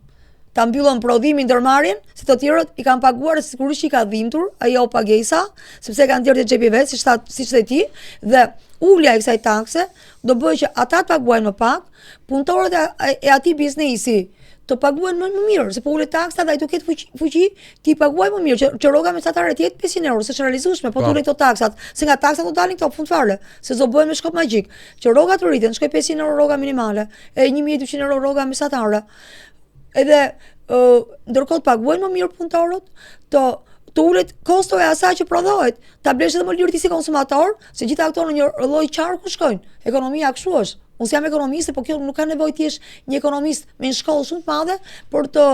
Ta mbyllën prodhimin, ndërmarrjen, se të tjerët i kanë paguar sigurisht që i ka dhimbtur ajo pagesa, sepse kanë dhënë te xhepi vet, siç the ti, dhe ulja e kësaj takse do bëjë që ata të paguajnë më pak, punëtorët e atij biznesi të paguajnë më mirë, se po ulet taksa dhe ai do ketë fuqi ti paguaj më mirë, që rroga mesatare të jetë 500 euro, s'është realizueshme, po ulet to taksat, se nga taksat do dalin këto fund fare, se do bëhen me shkop magjik, që rrogat të rriten, shkoj 500 euro rroga minimale, e 1200 euro rroga mesatare. Edhe ndërkohë të paguajnë më mirë punëtorët, të ulet kosto e asaj që prodhohet, ta blesh edhe më lirë ti si konsumator, se gjitha këto në një lloj qarku shkojnë. Ekonomia kështu është. Unë jam ekonomiste, po kjo nuk ka nevojë ti jesh një ekonomist me një shkollë shumë të madhe për të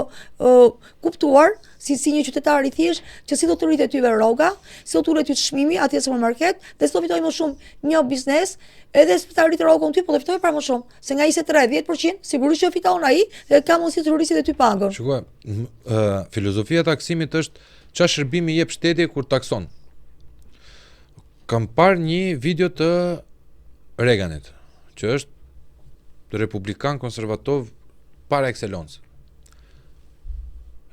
kuptuar si një qytetar i thjesht që si do të rritet ty rroga, si do të ulet ty çmimi atje në supermarket, dhe si do fitoj më shumë një biznes, edhe se ta rrit rrogon ty, po do fitoj para më shumë, se nga 23-10% sigurisht që fiton ai dhe ka mundësi të rrisit edhe ty pagën. Shikoj, filozofia e taksimit është çfarë shërbimi jep shteti kur takson. Kam parë një video të Reaganit, që është republikan konservativ par excellence.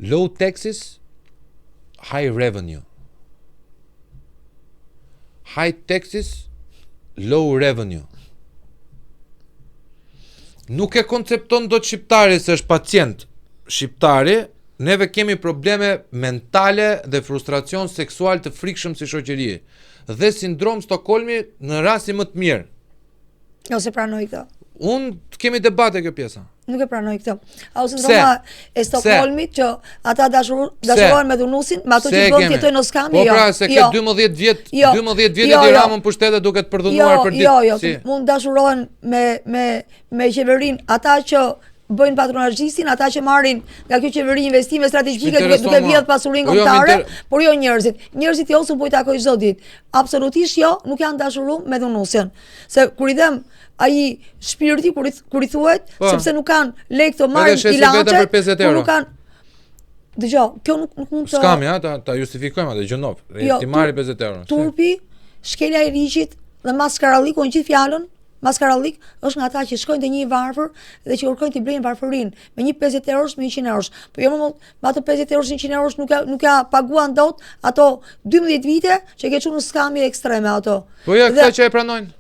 Low taxes, high revenue. high taxes, low revenue. Nuk e koncepton do të shqiptari se është pacient. Shqiptari, neve kemi probleme mentale dhe frustracion seksual të frikshëm si shoqëri dhe sindrom Stockholmi në rasti më të mirë. Jo se pranoj këtë. Unë kemi debate kjo pjesa. Nuk e pranoj këtë. Au sindroma e Stockholmit që ata dashurohen me dhunusin, me ato që bën jetojnë në skamje. Po pra, se ke 12 vjet, 12 vjet i Ramën pushtetet duke të përdhunuar për ditë. Jo, mund dashurohen me qeverinë, ata që bëjnë patronazhistin, ata që marrin nga kjo qeveri investime strategjike duke vjedhur pasurinë kombëtare, por jo njerëzit. Njerëzit jo s'u po i takoj çdo ditë. Absolutisht jo, nuk janë dashuruar me dhunusin. Se kur i them ai shpirti kur i thuhet, sepse nuk kanë lekë të marrin ilaçe, nuk kanë. Dëgjoj, kjo nuk mund të skam ja, ta justifikojmë atë gjënov. Ti marri 50 euro. Turpi, shkelja e riqit dhe maskaralliku në gjithë fjalën. Maskarallik është nga ata që shkojnë te një i varfër dhe që kërkojnë të blejnë varfërinë me një 50 eurosh, me 100 eurosh. Po jo me ato 50 eurosh, 100 eurosh nuk ja paguan dot ato 12 vite që ke qenë në skamje ekstreme ato. Po ja, këta që e pranojnë.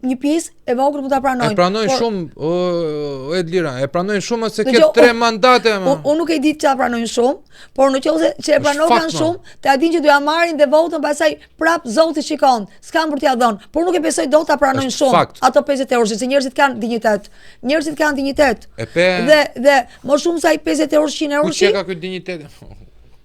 Një pjesë e vogël mund ta pranojnë. E pranojnë shumë, o Edlira, e pranojnë shumë se ke 3 mandate. Unë nuk e di çfarë pranojnë shumë, por nëse që e pranojnë shumë, ta dinë që do ja marrin dhe votën, pastaj prap Zoti shikon, s'kan për t'ia dhënë, por nuk e besoj dot ta pranojnë shumë ato 50 euro, se njerëzit kanë dinjitet. Njerëzit kanë dinjitet. Dhe më shumë se ai 50 euro, 100 euro. Ku ka ky dinjitet?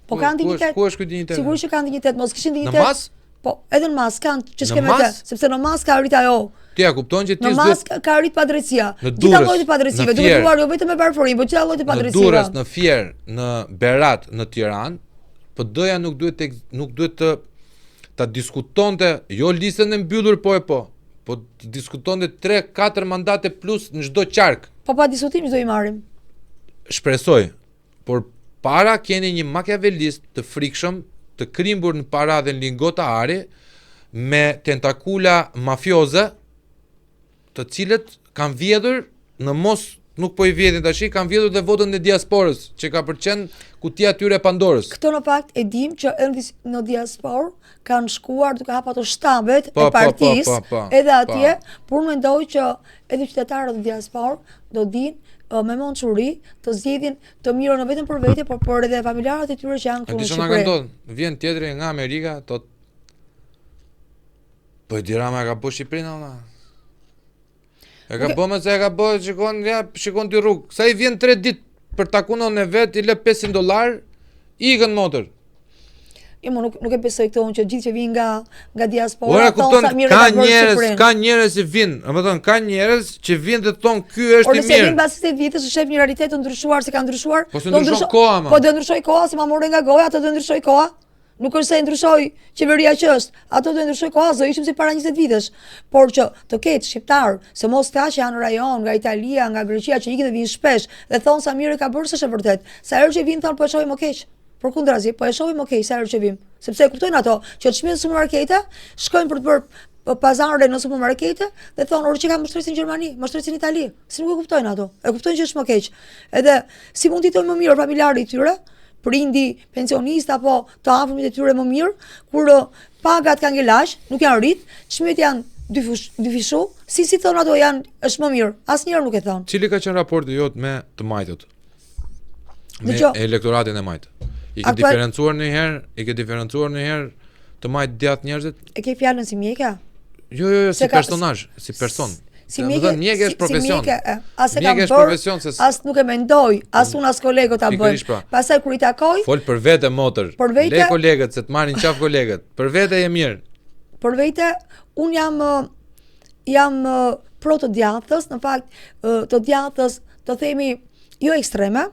Po kanë dinjitet. Ku është ky dinjitet? Sigurisht që kanë dinjitet, mos kishin dinjitet. Në mas? Po, edhe në mas kanë, që s'kemë të, sepse në mas ka arrit ajo. Ti ja kupton që ti në mas ka arrit padrejësia. Gjitha llojet e padrejësive, duke filluar jo vetëm me varfërinë, por gjitha llojet e padrejësive. Në Durrës, në Fier, në Berat, në Tiranë, PD-ja nuk duhet të ta diskutonte jo listën e mbyllur po të diskutonte 3-4 mandate plus në çdo qark. Po pa diskutim çdo i marrim. Shpresoj, por para keni një makiavelist të frikshëm, të krimbur në para dhe në lingota ari, me tentakula mafioze, të cilët kanë vjedhur në mos nuk po i vjedhin tash, kanë vjedhur dhe votën e diasporës, që ka përqen kutia tyre Pandorës. Këto në fakt e dim që në diasporë kanë shkuar duke hapur ato shtabet e partisë, edhe atje, por mendoj që edhe qytetarët e diasporë do dinë me mençuri të zgjedhin të mirën jo vetëm për vete, por edhe familjarët e tyre që janë këtu në Shqipëri. Vjen tjetri nga Amerika, thot po Edi Rama ka bërë Shqipërinë alla. E ka bërë se e ka bërë, shikon ti rrugë. Sa i vjen 3 ditë për takunon e vet, i le $500, ikën motor. Jo, nuk e besoj këtë unë që gjithë që vinë nga diaspora, thonë sa mirë ka bërë Shqipërinë. Ka njerëz që vinë, domethënë ka njerëz që vinë dhe thonë ky është i mirë. Por nëse vinë pas 8 vitesh, shef një realitet të ndryshuar, se ka ndryshuar. Po se ndryshon koha më. Po do ndryshoj koha, se ma morën nga goja, ato do ndryshoj koha. Nuk është se ndryshoj qeveria që është, ato do ndryshoj koha, do ishim si para 20 vitesh. Por që të ketë shqiptar, se mos ta që janë në rajon, nga Italia, nga Greqia, që ikin dhe vinë shpesh dhe thonë sa mirë ka bërë, s'është e vërtet. Sa herë që vinë thonë po e shohim më keq. Përkundrazi, po e shohim më keq sa herë që vim. Sepse e kuptojnë ato që çmimet në supermarkete shkojnë për të bërë pazare në supermarkete dhe thonë orë që ka mështresë në Gjermani, mështresë në Itali. Si nuk e kuptojnë ato. E kuptojnë që është më keq. Edhe si mund t'i thonë më mirë familjarët e tyre, prindi, pensionist apo të afërmit e tyre më mirë, kur pagat kanë ngelash, nuk janë rrit, çmimet janë dy fishu, si thonë ato është më mirë. Asnjëherë nuk e thonë. Cili ka qenë raporti jot me të majtët? Me elektoratin e majtë? I ke diferencuar ndonjëherë të majtë djathtë njerëzit? E ke fjalën si mjeka? Jo, si personazh, si person. Si mjekë është profesion. As e kam bërë, as nuk e mendoj, as unë as kolegët ta bëjnë. Pastaj kur i takoj, fol për vete motor. Le kolegët se të marrin qaf kolegët. Për vete je mirë. Për vete unë jam pro të djathtës, në fakt të djathtës të themi jo ekstreme.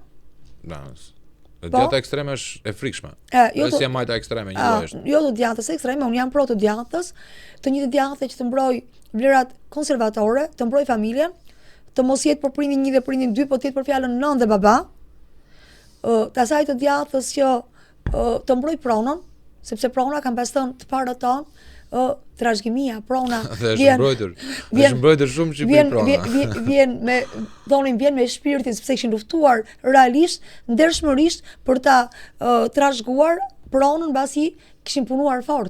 Djatha ekstreme është e frikshme. Jo si majta ekstreme, një lloj është. Jo të djathtës ekstreme, unë jam pro të djathtës, të njëjtë djathtë që të mbroj vlerat konservatore, të mbroj familjen, të mos jetë për prindin 1 dhe prindin 2, po të jetë për fjalën nën dhe baba. Të asaj të djathtës që të mbroj pronën, sepse prona kanë pasën të parët tonë, trashëgimia, prona është mbrojtur shumë Shqipëri prona. Vjen me shpirtin sepse kishin luftuar realisht, ndershmërisht për ta trashëguar pronën mbasi kishin punuar fort.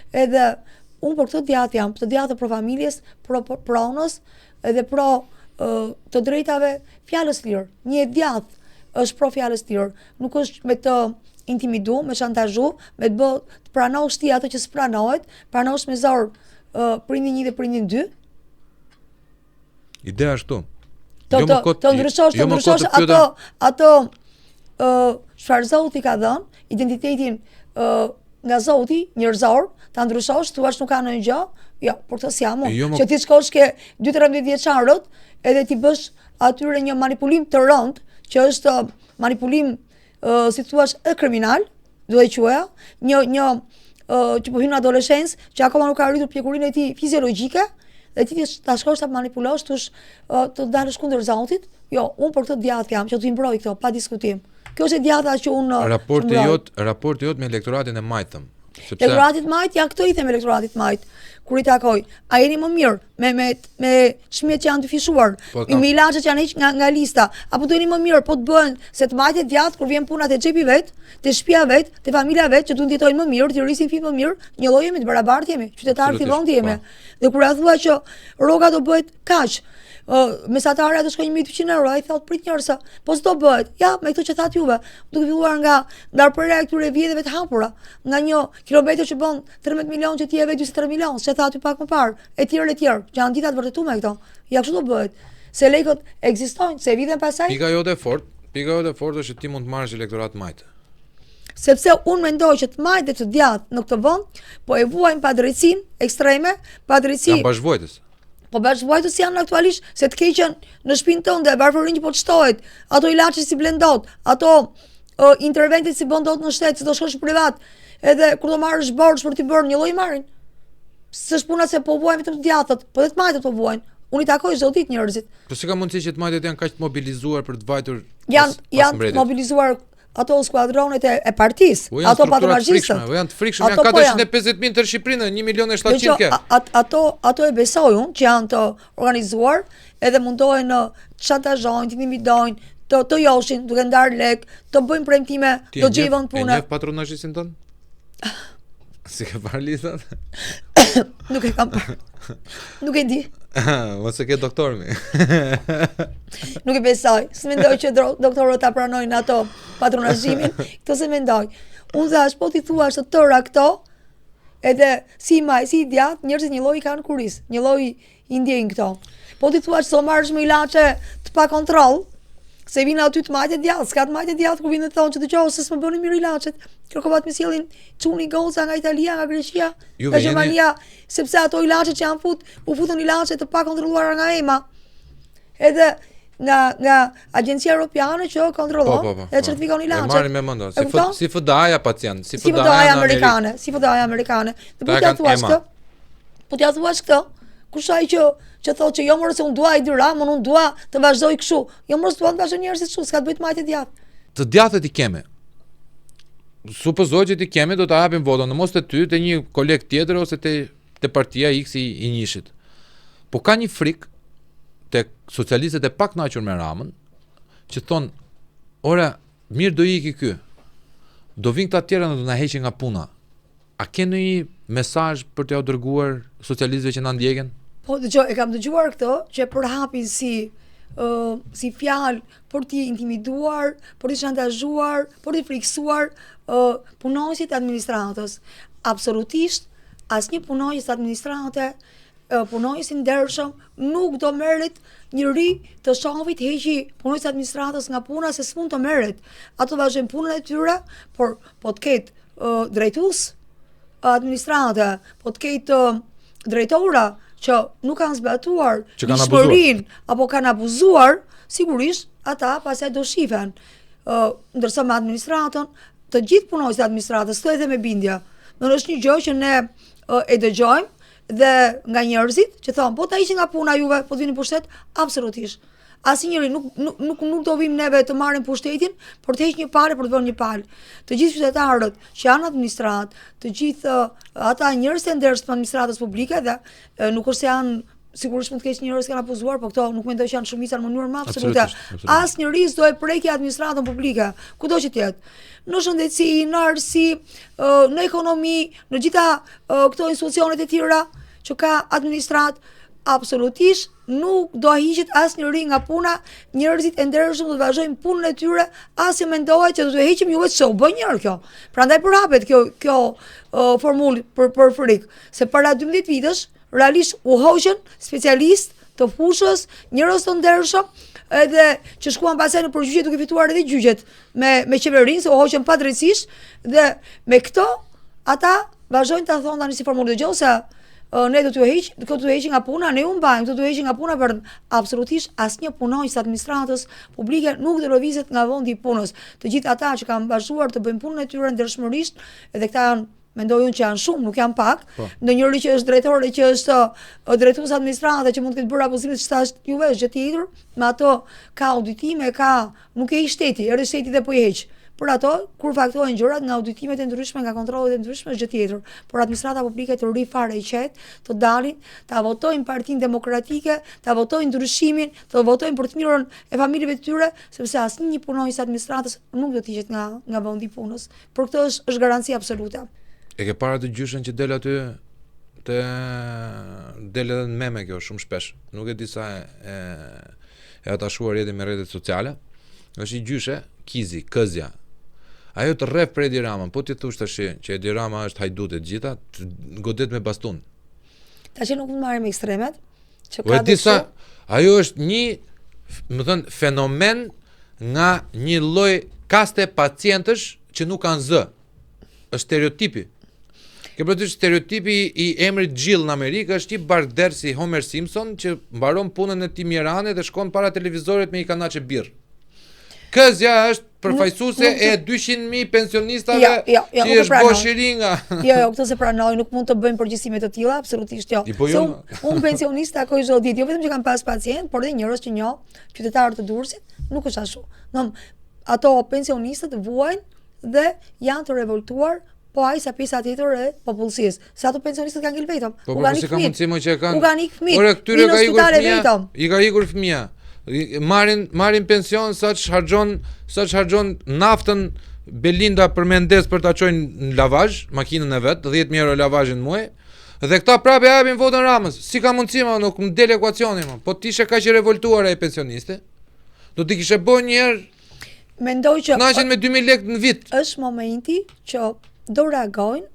Edhe unë për këtë djathë jam, të djathë pro familjes, pro pronës edhe pro të drejtave fjalës lirë. Një djathë është pro fjalës lirë, nuk është me të intimidu, me shantazhu, me të bë të pranosh ti ato që s'pranohet, pranosh me zor prindin 1 dhe prindin 2. Ideja është këtu. Të ndryshosh ato çfarë Zoti ka dhënë, identitetin nga Zoti, njerëzor, ta ndryshosh, thuaç nuk ka ndonjë gjë. Jo, por këtë s'jam unë. Që ti shkosh ke 2-13 vjeçarët edhe ti bësh atyre një manipulim të rënd, që është manipulim si thuaç kriminal, duhet quaja, një që po hyn në adoleshencë, që akoma nuk ka arritur pjekurinë e tij fiziologjike, dhe ti ta shkosh ta manipulosh, të dalësh kundër Zotit. Jo, unë për këtë djathë jam, që t'u mbroj këto pa diskutim. Kjo është e djatha që unë Raporti jot me elektoratin e majtëm. Elektoratit majt, ja këto i them elektoratit majt. Kur i takoj, a jeni më mirë me çmimet që janë të fishuar, me ilaçet që janë heq nga lista, apo do jeni më mirë po të bëhen se të majtet djathtë kur vjen puna te xhepi vet, te shtëpia vet, te familja vet, që duhet të jetojnë më mirë, të rrisin fëmijë më mirë, një lloj jemi të barabartë jemi, qytetarë të vendit jemi. Dhe kur a thua që rroga do bëhet kaq, mesatarja do shkojnë 1200 euro, ai thot prit njerësa, po s'do bëhet. Ja, me këto që thatë juve, duke filluar nga ndarpërja e këtyre vjedhjeve të hapura, nga 1 kilometër që bën 13 milion që ti e vet 43 milion, që thatë pak më parë, etj, që janë gjithë të vërtetuara këto. Ja kështu do bëhet. Se lekët ekzistojnë, se viten pasaj. Pika jote fort është që ti mund të marrësh elektorat majt. Sepse unë mendoj që të majtet të djathtë në këtë vend po e vuajnë padrejtësinë ekstreme, padrejtësi. Janë bashkëvojtës. Po bashkëvojtës janë aktualisht, se të keqen në shtëpinë tënde, varfërinë që po të shtohet, ato ilaçe si blendot, ato interventet si bën dot në shtet, se do shkosh privat, edhe kur do marrësh borxh për t'i bërë një lloj marrin. S'është puna se po vuajnë vetëm të djathtat, po dhe të majtet po vuajnë. Unë i takoj çdo ditë njerëzit. Po si ka mundësi që të majtet janë kaq të mobilizuar për të vajtur janë mobilizuar ato skuadronet e partisë, ato patronazhistët. Janë të frikshëm, janë 450.000 në Shqipërinë, 1.700.000. Ato e besoj unë që janë të organizuar, edhe mundohen të shantazhojnë, të intimidojnë, të joshin, duke ndarë lek, të bëjnë premtime, do gjejvën punë. E njeh patronazhistin tonë? Si ke parë listat? Nuk e kam parë. Nuk e di. Mos e ke doktor mi. Nuk e besoj. S'mendoj që doktorët ta pranojnë ato patronazhimin. Këtë se mendoj. Unë thash, po ti thuash të tëra këto, edhe si djathtë, njerëzit një lloj kanë kuris, një lloj i ndjejnë këto. Po ti thuash se marrësh me ilaçe të pa kontroll, se vinë aty të majtë djathtë, s'ka të majtë djathtë kur vinë të thonë që dëgjoj se s'më bëni mirë ilaçet. Kërkovat me sjellin çuni goca nga Italia, nga Greqia, nga Gjermania, sepse ato ilaçe që janë u futën ilaçe të pa kontrolluara nga EMA. Edhe nga Agjencia Europiane që kontrollon e certifikon ilaçet. E marrin me mend, si FDA-ja pacient, si FDA-ja amerikane. Po t'ia thuash këtë, kush ai që thotë që jo më se unë dua i dyra, më unë dua të vazhdoj kështu. Jo më s'dua të vazhdoj njerëzit kështu, s'ka të bëjë të majtë djathtë. Të djathtët i keme. Supozoj që ti keme do ta japim votën, mos te ty, te një koleg tjetër ose te partia X i njishit. Po ka një frikë tek socialistët e pak kënaqur me Ramën, që thon, ora, mirë do iki ky. Do vinë këta tjerë do na heqin nga puna. A ke ndonjë mesazh për t'ia dërguar socialistëve që na ndjekën? Po dëgjoj, e kam dëgjuar këtë që përhapin si fjalë për t'i intimiduar, për t'i shantazhuar, për t'i friksuar punonjësit e administratës. Absolutisht, asnjë punonjës administrate, punonjës i ndershëm nuk do merret njëri të shofit heqi punonjës administratës nga puna, se s'mund të merret. Ato vazhdojnë punën e tyre, por po të ketë drejtues administrate, po të ketë drejtora që nuk kanë zbatuar dishmërinë apo kanë abuzuar, sigurisht ata pastaj do shifen. Ndërsa me administratën, të gjithë punonjësit e administratës, të edhe me bindje. Është një gjë që ne e dëgjojmë dhe nga njerëzit që thonë, po ta ishin nga puna juve, po të vini pushtet, absolutisht. Asnjëri nuk do vim neve të marrim pushtetin për të hequr një palë, për të vënë një palë. Të gjithë qytetarët që janë administrat, të gjithë ata njerëz të ndershëm të administratës publike dhe nuk është se janë sigurisht mund të kesh njerëz që kanë abuzuar, por këto nuk mendoj që janë shumica në mënyrë më absolute. Asnjëri s'do e preki administratën publike, kudo që të jetë. Në shëndetësi, në arsi, në ekonomi, në gjitha këto institucionet e tjera që ka administrat, absolutisht nuk do hiqet asnjëri nga puna, njerëzit e ndershëm do të vazhdojnë punën e tyre, as që mendohet që do të heqim juve se u bën një herë kjo. Prandaj përhapet kjo formulë për frikë, se para 12 vitesh realisht u hoqën specialist të fushës, njerëz të ndershëm, edhe që shkuan pasaj në përgjigje duke fituar edhe gjyqet me qeverinë, se u hoqën padrejtisht, dhe me këto ata vazhdojnë ta thonë tani si formulë dëgjoj se ne do t'ju heqim nga puna, ne u mbajmë, do t'ju heqim nga puna, për absolutisht asnjë punonjës administratës publike nuk do lëvizet nga vendi i punës. Të gjithë ata që kanë vazhduar të bëjnë punën e tyre ndershmërisht, edhe këta janë, mendoj unë që janë shumë, nuk janë pak. Ndonjëri që është drejtori, që është drejtues administrate, që mund të ketë bërë abuzimin që thashë juve është gjë tjetër, me ato ka auditime, nuk e i shteti, erdhi shteti dhe po i heq. Por ato, kur faktohen gjërat nga auditimet e ndryshme, nga kontrollet e ndryshme, është gjë tjetër. Por administrata publike të ri fare i qetë, të dalin, ta votojnë Partinë Demokratike, ta votojnë ndryshimin, të votojnë për të mirën e familjeve të tyre, sepse asnjë punonjës administratës nuk do të hiqet nga vendi i punës. Por këtë është garanci absolute. E ke para të gjyshen që del aty del edhe në meme kjo shumë shpesh. Nuk e di sa e atashuar jeti me rrjetet sociale. Është i gjyshe, Kizi, Këzja. Ajo të rref për Edi Rama, po ti thosh tash që Edi Rama është hajdut e gjitha, godet me bastun. Tash nuk mund marrim ekstremet, që ka disa. Ajo është një, më thënë, fenomen nga një lloj kaste pacientësh që nuk kanë zë. Është stereotipi. Ke përdisht stereotipi i emrit Jill në Amerikë është një barder si Homer Simpson që mbaron punën e tij Mirane dhe shkon para televizorit me një kanaçe birr. Këzja është përfaqësuese e 200.000 pensionistave që është boshiringa. Jo, këtë se pranoj, nuk mund të bëjmë përgjithësime të tilla, absolutisht jo. Unë pensionist takoj çdo ditë, jo vetëm që kam pas pacient, por edhe njerëz që njoh, qytetarë të Durrësit, nuk është ashtu. Ato pensionistët vuajnë dhe janë të revoltuar, po ai sa pjesa tjetër e popullsisë. Sa ato pensionistët kanë ngel vetëm. Po si ka mundësi më që kanë? U kanë ikë fëmijë. Por këtyre ka ikur fëmia. I ka ikur fëmia. Marrin pension sa harxhon naftën Belinda për mendes për ta çojnë në lavazh, makinën e vet, 10.000 euro lavazhin muaj. Dhe këta prapë japin votën Ramës. Si ka mundësi më nuk më del ekuacioni më. Po ti ishe kaq i revoltuar ai pensioniste. Do ti kishe bën një herë. Mendoj që naqen me 2.000 lekë në vit. Është momenti që do reagojnë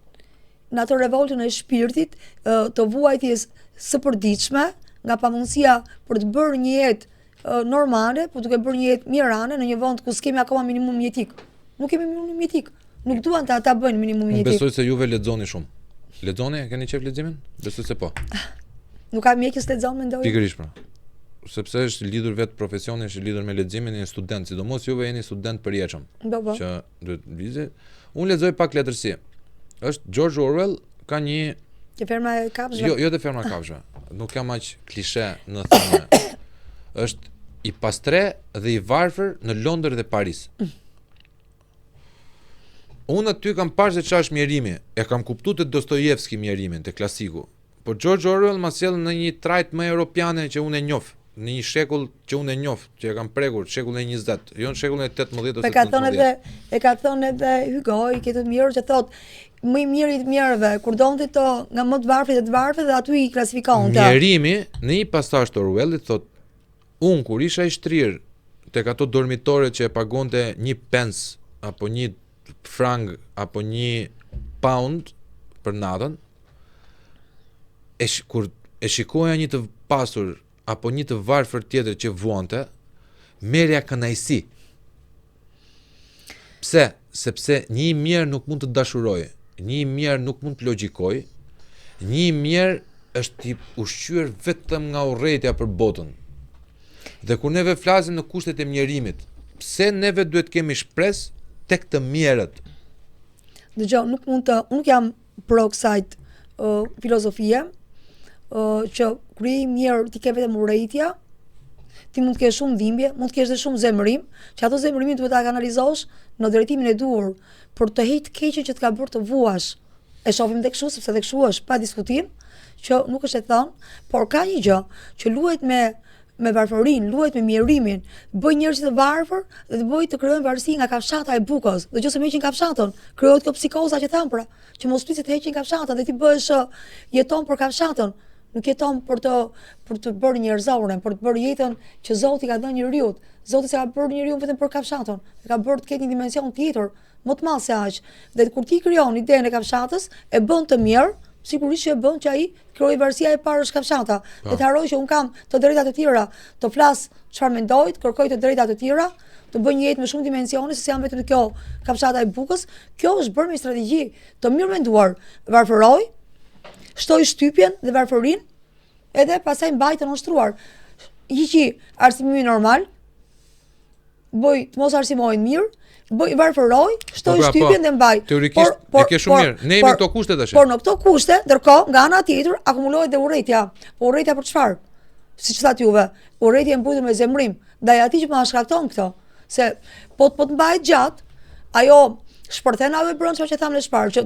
në ato revoltën e shpirtit të vuajtjes së përditshme, nga pamundësia për të bërë një jetë normale, por duke bërë një jetë mirane në një vend ku s'kemi akoma minimum jetik. Nuk kemi minimum jetik. Nuk duan ta bëjnë minimum jetik. Besoj se juve lexoni shumë. Lexoni, keni qef leximin? Besoj se po. Nuk kam mjekës lexon, mendoj. Pikërisht pra. Sepse është lidhur vetë profesioni, është lidhur me leximin e një student, sidomos juve jeni student përjetshëm. Që duhet vizit. Unë lexoj pak letërsi. Është George Orwell, ka një Te ferma e kafshëve. Jo te ferma e kafshëve. Nuk jam aq klishe në thënie. Është i pastre dhe i varfër në Londër dhe Paris. Unë aty kam parë se ç'është mjerimi. E kam kuptuar te Dostojevski mjerimin, te klasiku. Por George Orwell ma sjell në një trajt më europiane që unë e njoh. Në një shekull që unë e njoh, që e kam prekur, shekullin e 20, jo në shekullin e 18 ose 19. E ka thënë edhe Hugo, i këtë mirë që thotë, më i miri të mirëve, kur donte to nga më të varfrit e të varfrit dhe aty i klasifikonte. Mjerimi në një pasazh të Orwellit thotë, unë kur isha i shtrirë tek ato dormitore që e pagonte 1 pence apo 1 franc apo 1 pound për natën, kur e shikoja një të pasur apo një të varfër tjetër që vuante, merja kënaqësi. Pse? Sepse një i mirë nuk mund të dashurojë, një i mirë nuk mund të logjikojë, një i mirë është i ushqyer vetëm nga urrëtia për botën. Dhe kur neve flasim në kushtet e mjerimit, pse neve duhet kemi shpresë tek të mirët? Dëgjoj, nuk jam pro kësaj filozofie, që kur je i mirë ti ke vetëm urrëtia, ti mund të kesh shumë dhimbje, mund të kesh edhe shumë zemërim, që ato zemërimin duhet ta kanalizosh në drejtimin e duhur për të hequr keqen që të ka bërë të vuash. E shohim tek kështu, sepse tek kështu është pa diskutim që nuk është e thënë, por ka një gjë që luhet me varfërinë, luhet me mjerimin, bëj njerëz të varfër dhe të bëj të krijojnë varësi nga kafshata e bukës. Dhe nëse më heqin kafshatën, krijohet kjo psikoza që tham pra, që mos pritet të heqin kafshatën dhe ti bëhesh jeton për kafshatën. Nuk jeton për të bërë njerëzore, për të bërë jetën që Zoti ka dhënë njeriu. Zoti s'ka bërë njeriu vetëm për kafshatën, ka bërë të ketë një dimension tjetër, më të madh se aq. Dhe kur ti krijon idenë e kafshatës, e bën të mirë, sigurisht që e bën që ai krijoj varësia e parë është kafshata. Dhe të harroj që un kam të drejta të tjera, të flas çfarë mendoj, të kërkoj të drejta të tjera, të bëj një jetë me shumë dimensione, se jam vetëm kjo kafshata e bukës. Kjo është bërë me strategji të mirë menduar. Varfëroj, shtoj shtypjen dhe varfërinë, edhe pastaj mbaj të nështruar. Hiqi arsimimin normal, bëj të mos arsimojnë mirë, bëj varfëroj, shtoj shtypjen dhe mbaj. Teorikisht e ke shumë mirë. Ne jemi këto kushte tash. Por në këto kushte, ndërkohë nga ana tjetër akumulohet dhe urrëtia. Po urrëtia për çfarë? Siç thatë juve, urrëtia e mbutur me zemrim, ndaj atij që më shkakton këto. Se po të mbahet gjatë, ajo shpërthen ajo brenda çfarë që thamë në shpar, që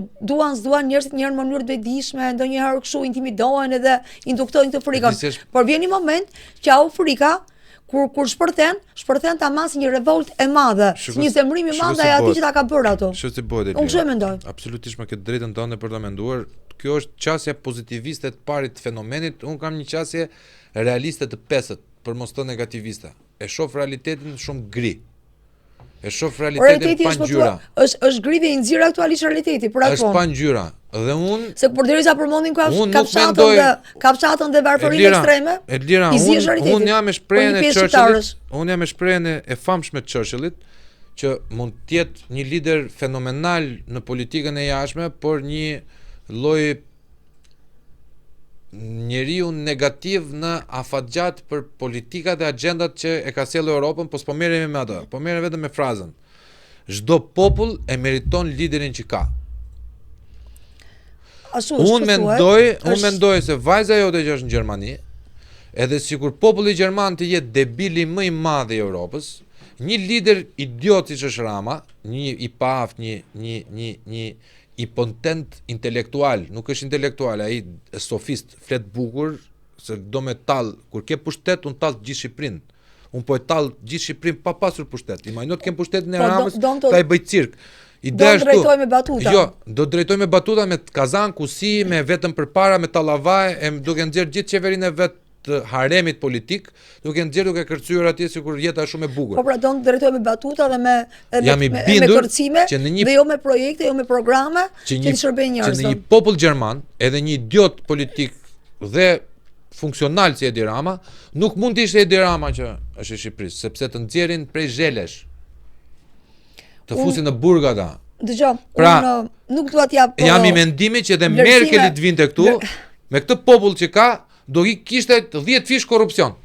s'duan njerëzit një herë në mënyrë të vetëdijshme, ndonjëherë kështu intimidohen edhe induktojnë këtë frikën. Por vjen një moment që ajo frika kur shpërthen tamam si një revolt e madhe, si një zemrim i madh ndaj atij që ta ka bërë ato. Ç'është bëhet? Unë ç'e mendoj? Absolutisht me këtë drejtën tënde për ta menduar. Kjo është qasja pozitiviste të parit të fenomenit. Unë kam një qasje realiste të pesët, për mos të negativiste. E shoh realitetin shumë gri. E shoh realitetin pa ngjyra. Është gri dhe i nxjerr aktualisht realiteti, për atë. Është pa ngjyra. Dhe unë se përderisa përmendin kafshatën dhe varfërinë ekstreme. Elira, unë jam me shprehjen e Churchillit. Unë jam me shprehjen e famshme të Churchillit që mund të jetë një lider fenomenal në politikën e jashtme, por një lloj njeriu negativ në afatgjat për politikat e agjendat që e ka sjellë Europën, po s'po merremi me atë. Po merrem vetëm me frazën. Çdo popull e meriton liderin që ka. Unë mendoj se vajza jote që është në Gjermani, edhe sikur populli gjerman të jetë debili më i madh i Europës, një lider idiot siç është Rama, një i paaft, një impotent intelektual, nuk është intelektual, ai sofist, flet bukur, se do me tall, kur ke pushtet, unë tall gjithë Shqipërinë. Unë po e tall gjithë Shqipërinë pa pasur pushtet. Imagjino të kem pushtetin e Ramës, ta i bëj cirk. Do drejtoj me batuta. Jo, do drejtoj me batuta, me kazan, kusi, me vetëm përpara, me tallavaj, duke nxjerr gjithë qeverinë e vet të haremit politik, duke nxjerr duke kërcyer atje sikur jeta është shumë e bukur. Po pra do drejtoj me batuta dhe me kërcime, dhe jo me projekte, jo me programe që të shërbejnë njerëzve. Që në një popull gjerman, edhe një idiot politik dhe funksional si Edi Rama, nuk mund të ishte Edi Rama që është i Shqipërisë, sepse të nxjerrin prej zhelesh. Të fusin në burg ata. Dëgjoj, pra, unë nuk dua t'jap. Jam i mendimit që edhe Merkeli të vinte këtu, me këtë popull që ka, do i kishte 10 fish korrupsion.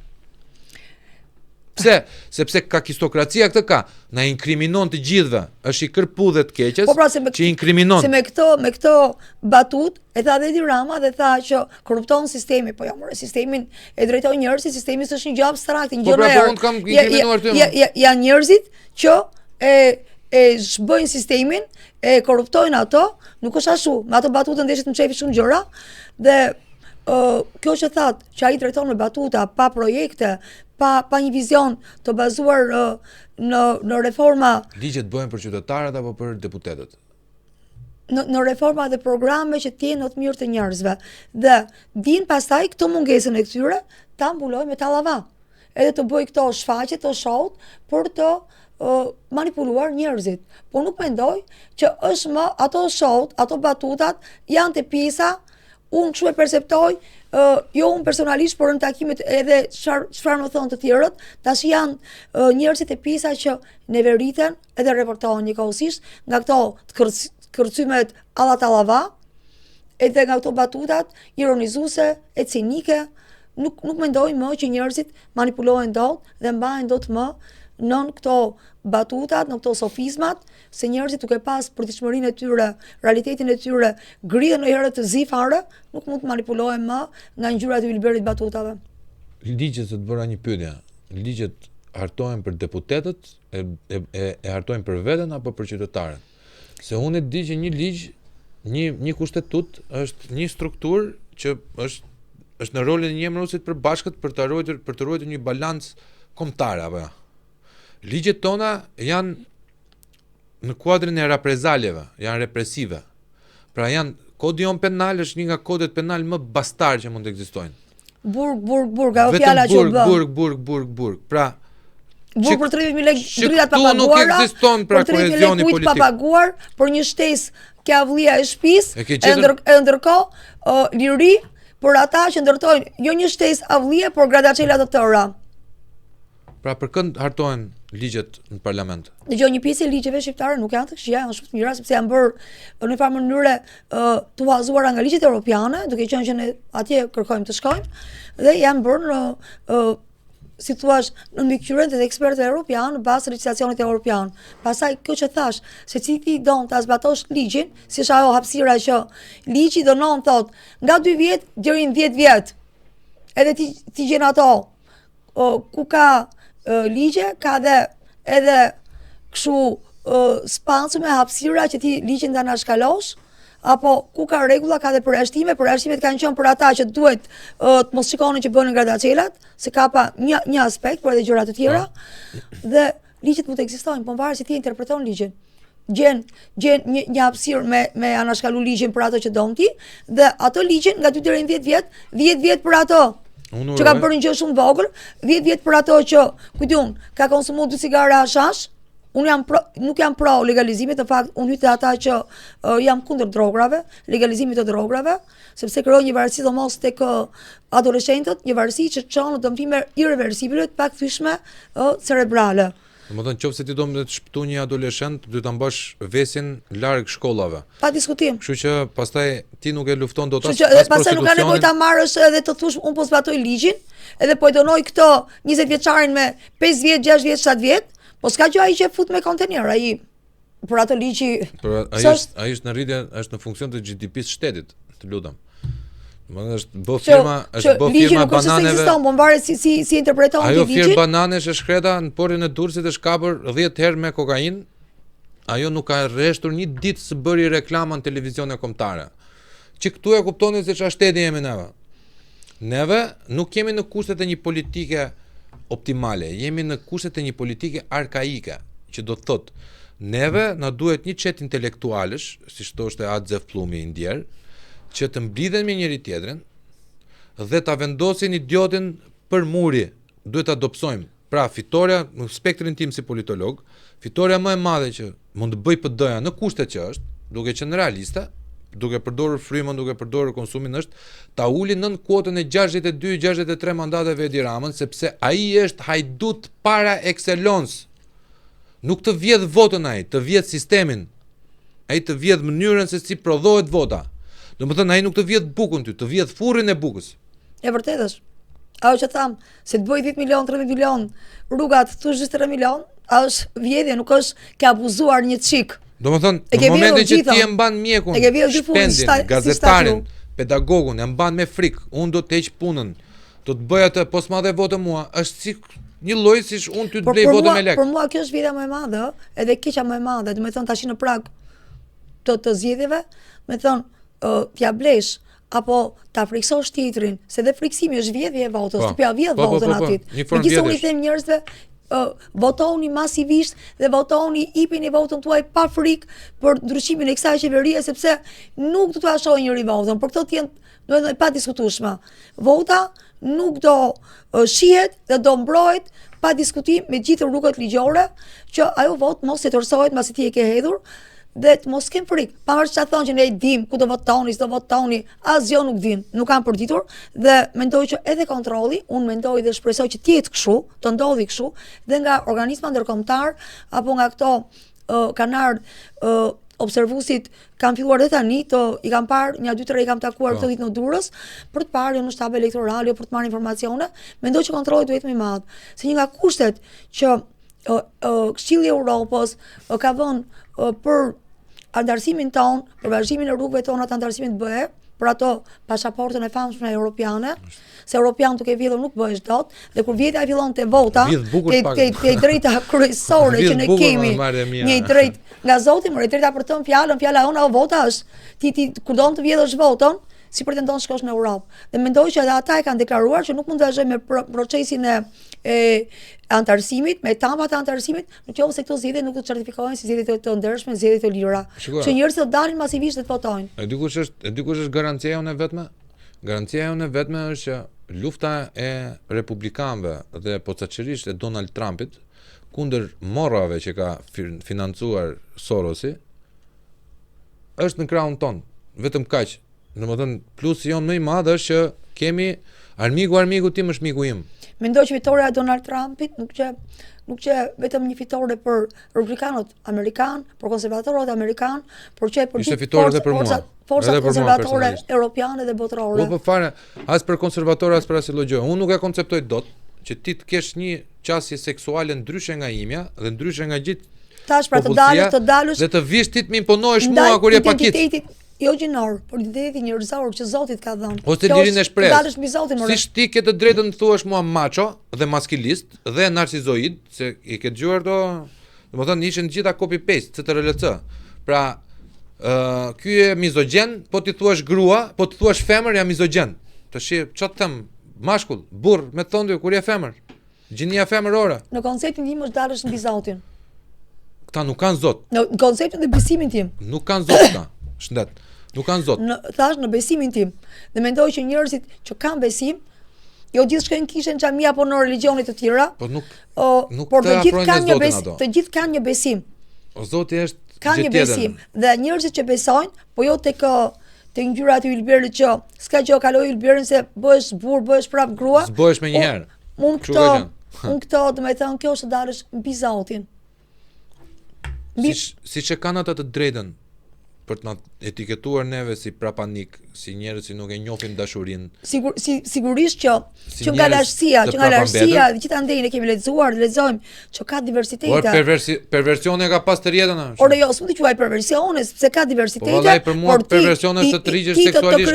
Pse? Sepse kakistokracia këtë ka, na inkriminon të gjithëve, është i kërpu dhe të keqes, që inkriminon. Se me këto batut, e tha dhe Edi Rama dhe tha që korrupton sistemi, po jo, sistemin e drejton njerëzit, sistemi është një gjë abstrakte, një gjë rrë. Po pra, unë kam inkriminuar ty. Janë njerëzit që e zhbojnë sistemin, e korruptojnë ato, nuk është ashtu, me ato batutën ndeshit në qefi shumë gjëra, dhe kjo që thatë që ai drejton me batuta, pa projekte, pa një vizion të bazuar në reforma. Ligjet bëhen për qytetarët apo për deputetët? Në reforma dhe programe që t'jenë në të mirë të njerëzve. Dhe din pastaj këto mungesën e këtyre ta mbuloj me tallava. Edhe të bëj këto shfaqje, të shout për të manipuluar njerëzit. Po nuk mendoj që është më ato shout, ato batutat janë të pjesa, unë kështu e perceptoj, jo unë personalisht, por në takimet edhe çfarë më thonë të tjerët, tash janë njerëzit e pjesa që neveriten edhe reportohen njëkohësisht nga këto të kërcymet alla tallava, edhe nga këto batutat ironizuese e cinike. Nuk mendoj më që njerëzit manipulohen dot dhe mbahen dot më nën këto batutat, në këto sofizmat, se njerëzit duke pas përditshmërinë e tyre, realitetin e tyre, griden në herë të zi fare, nuk mund të manipulohen më nga ngjyrat e Wilberit batutave. Ligjet, se të bëra një pyetje, ligjet hartohen për deputetët, e hartojnë për veten apo për qytetarët? Se unë e di që një ligj, një kushtetut është një strukturë që është në rolin e një emëruesit për bashkët për të ruajtur një balancë kombëtare apo jo. Ligjet tona janë në kuadrin e reprezaljeve, janë represive. Pra kodi jon penal është një nga kodet penal më bastar që mund të ekzistojnë. Burg, ajo fjala që burg. Pra burg për 30.000 lekë dritat pa paguara. Nuk ekziston pra kohezioni politik. Pa paguar për një shtesë kjavllia e shtëpisë, e ndërkohë liri për ata që ndërtojnë jo një shtesë avllie, por gradacela të tëra. Pra për kënd hartohen ligjet në parlament? Dëgjoj, një pjesë e ligjeve shqiptare nuk janë të këqija, janë shumë të mira sepse janë bërë në farë mënyre të huazuara nga ligjet europiane, duke qenë që ne atje kërkojmë të shkojmë, dhe janë bërë në si thua në mbikëqyrjen e ekspertëve europianë në bazë të legjislacionit evropian. Pastaj kjo që thash, se ti don ta zbatosh ligjin, si është ajo hapësira që ligji dënon thot nga 2 vjet deri në 10 vjet. Edhe ti gjen ato ku ka ligje, ka edhe kështu spacë me hapësira që ti ligjin ta anashkalosh, apo ku ka rregulla, ka dhe përjashtimet kanë qenë për ata që duhet të mos shikonin që bënin gradacelat, se ka pa një aspekt, por edhe gjëra të tjera, dhe ligjet mund të ekzistojnë, po varet si ti interpreton ligjin. Gjen një hapësirë me anashkalu ligjin për ato që don ti, dhe ato ligjin nga 2 deri në 10 vjet, 10 vjet për ato që ka bërë një gjë shumë vogël, 10 vjet për ato që kujtun ka konsumuar 2 cigara hashash. Nuk jam pro legalizimit, në fakt unë hyj te ata që jam kundër drograve, legalizimit të drograve, sepse krijon një varësi domos tek adoleshentët, një varësi që çon në dëmtime irreversibile të pakthyeshme cerebrale. Domethënë nëse ti do të shpëtu një adoleshent, duhet ta mbash vesin larg shkollave. Pa diskutim. Kështu që pastaj ti nuk e lufton dot as prostitucionin. Pastaj nuk ka nevojë ta marrësh edhe të thosh unë po zbatoj ligjin, edhe po e dënoj këto 20 vjeçarin me 5 vjet, 6 vjet, 7 vjet. Po s'ka gjë ai që fut me kontener, ai për ato ligji. Ai është në rritje, është në funksion të GDP-s shtetit, të lutem. Domethënë është bë firma bananeve. Po varet si interpreton ti ligjin. Ajo firmë bananesh e shkreta në portin e Durrësit e shkapur 10 herë me kokainë. Ajo nuk ka rreshtur një ditë së bëri reklama në televizione kombëtare. Që këtu e kuptoni se çfarë shteti jemi neve. Neve nuk jemi në kushtet e një politike optimale, jemi në kushtet e një politike arkaike, që do të thotë, neve na duhet një qet intelektualësh, siç thoshte Adzef Plumi i ndjer, që të mblidhen me njëri tjetrin dhe ta vendosin idiotin për muri. Duhet ta dobësojmë. Pra fitoria në spektrin tim si politolog, fitoria më e madhe që mund të bëj PD-ja në kushtet që është, duke qenë realiste, duke përdorur frymën, duke përdorur konsumin, është ta uli nën kuotën e 62-63 mandateve Edi Ramën, sepse ai është hajdut para excellence. Nuk të vjedh votën ai, të vjedh sistemin. Ai të vjedh mënyrën se si prodhohet vota. Domethënë ai nuk të vjedh bukën ty, të vjedh furrin e bukës. E vërtetë është. Ajo që tham, se të bëj 10 milion, 13 milion, rrugat thosh 23 milion, është vjedhje, nuk është ke abuzuar një çik. Domethënë, në momentin që ti e mban mjekun, shpendin, gazetarin, pedagogun, e mban me frikë, unë do të heq punën, do të bëj atë, po s'ma dhe votë mua, është si një lloj siç unë ty të blej votën me lekë. Për mua kjo është vjedhja më e madhe, edhe keqja më e madhe, do të thonë tash në prag të zgjedhjeve, do të thonë t'ia blesh apo ta friksosh tjetrin, se dhe friksimi është vjedhje e votës, ti ja vjedh votën atit. Megjithëse unë i them njerëzve votoni masivisht dhe votoni, jepini votën tuaj pa frikë për ndryshimin e kësaj qeverie, sepse nuk do t'ua shohë njëri votën, për këto të pa diskutueshme. Vota nuk do shihet dhe do mbrohet pa diskutim me gjithë rrugët ligjore, që ajo votë mos e tërsohet mbasi ti e ke hedhur, dhe të mos kem frikë. Pavarësisht çfarë thonë që ne dim ku do votoni, s'do votoni, asgjë nuk din, nuk kanë përditur, dhe mendoj që edhe kontrolli, unë mendoj dhe shpresoj që të jetë kështu, të ndodhi kështu, dhe nga organizma ndërkombëtar apo nga këto kanar observuesit kanë filluar dhe tani i kam parë, një 2-3 i kam takuar këtë ditë në Durrës, për të parë në shtab elektoral, për të marrë informacione. Mendoj që kontrolli duhet më i madh, se një nga kushtet që Këshilli i Evropës ka vënë për andarësimin ton, për vazhdimin e rrugëve tona të andarësimit BE, për ato pasaportën e famshme europiane, se europian duke vjedhur nuk bëhesh dot, dhe kur vjedhja fillon te vota, te drejta kryesore që ne kemi, një drejt nga Zoti, më drejta për të thënë fjala jona o vota është, ti kur don të vjedhësh votën, si pretendon shkosh në Europë. Dhe mendoj që edhe ata e kanë deklaruar që nuk mund të vazhdojnë me procesin e antarësimit, me etapat e antarësimit, në qoftë se këto zgjedhje nuk do të certifikohen si zgjedhje të ndershme, zgjedhje të lira. Që njerëzit do dalin masivisht dhe të votojnë. E dikush është garancia jonë e vetme? Garancia jonë e vetme është që lufta e republikanëve dhe posaçërisht e Donald Trumpit kundër morrave që ka financuar Sorosi është në krahun ton. Vetëm kaq. Domethënë plusi jon më i madh është që kemi armiku tim është miku im. Mendoj që fitoria e Donald Trumpit nuk që vetëm një fitore për republikanët amerikan, për konservatorët amerikan, por që për forcat konservatore europiane dhe botërore. Po fare, as për konservatorë as për asnjë gjë. Unë nuk e konceptoj dot që ti të kesh një qasje seksuale ndryshe nga imja dhe ndryshe nga gjithë tash pra të dalësh dhe të vish ti të më imponohesh mua kur je pakit. Jo gjinor, por identiteti njerëzor që Zoti t'ka dhënë. Ose lirinë e shpresë. Dalësh mbi Zotin më. Si ti ke të drejtën të thuash mua macho dhe maskilist dhe narcizoid, se i ke dëgjuar do, domethënë ishin të gjitha copy paste CTRL-C. Pra, ky e mizogjen, po ti thuash grua, po ti thuash femër ja mizogjen. Tash ç'të them, mashkull, burr, me thëndje kur je femër. Gjinia femërore. Në konceptin tim është dalësh mbi Zotin. Këta nuk kanë Zot. Në konceptin e besimin tim. Nuk kanë Zot këta. Shëndet. Nuk kanë Zot. Thash në besimin tim. Dhe mendoj që njerëzit që kanë besim, jo gjithë shkojnë kishën xhamia apo në religione të tjera. Po nuk por të gjithë kanë një besim, të gjithë kanë një besim. O Zoti është kanë një besim. Dhe njerëzit që besojnë, po jo tek ngjyra e ylberit që s'ka gjë kaloj ylberin se bëhesh burr, bëhesh prap grua. S'bëhesh më një herë. Unë këto, domethënë kjo është dalësh mbi Zotin. Siç e kanë ata të drejtën për të na etiketuar neve si prapanik, si njerëz që nuk e njohin dashurinë. Sigurisht që nga lartësia, dhe gjithandej ne kemi lexojmë që ka diversitete. Por perversione ka pas të rjetën. Por jo, s'mund të quaj perversione, sepse ka diversitete. Po vallai për mua perversione është të rrihesh seksualisht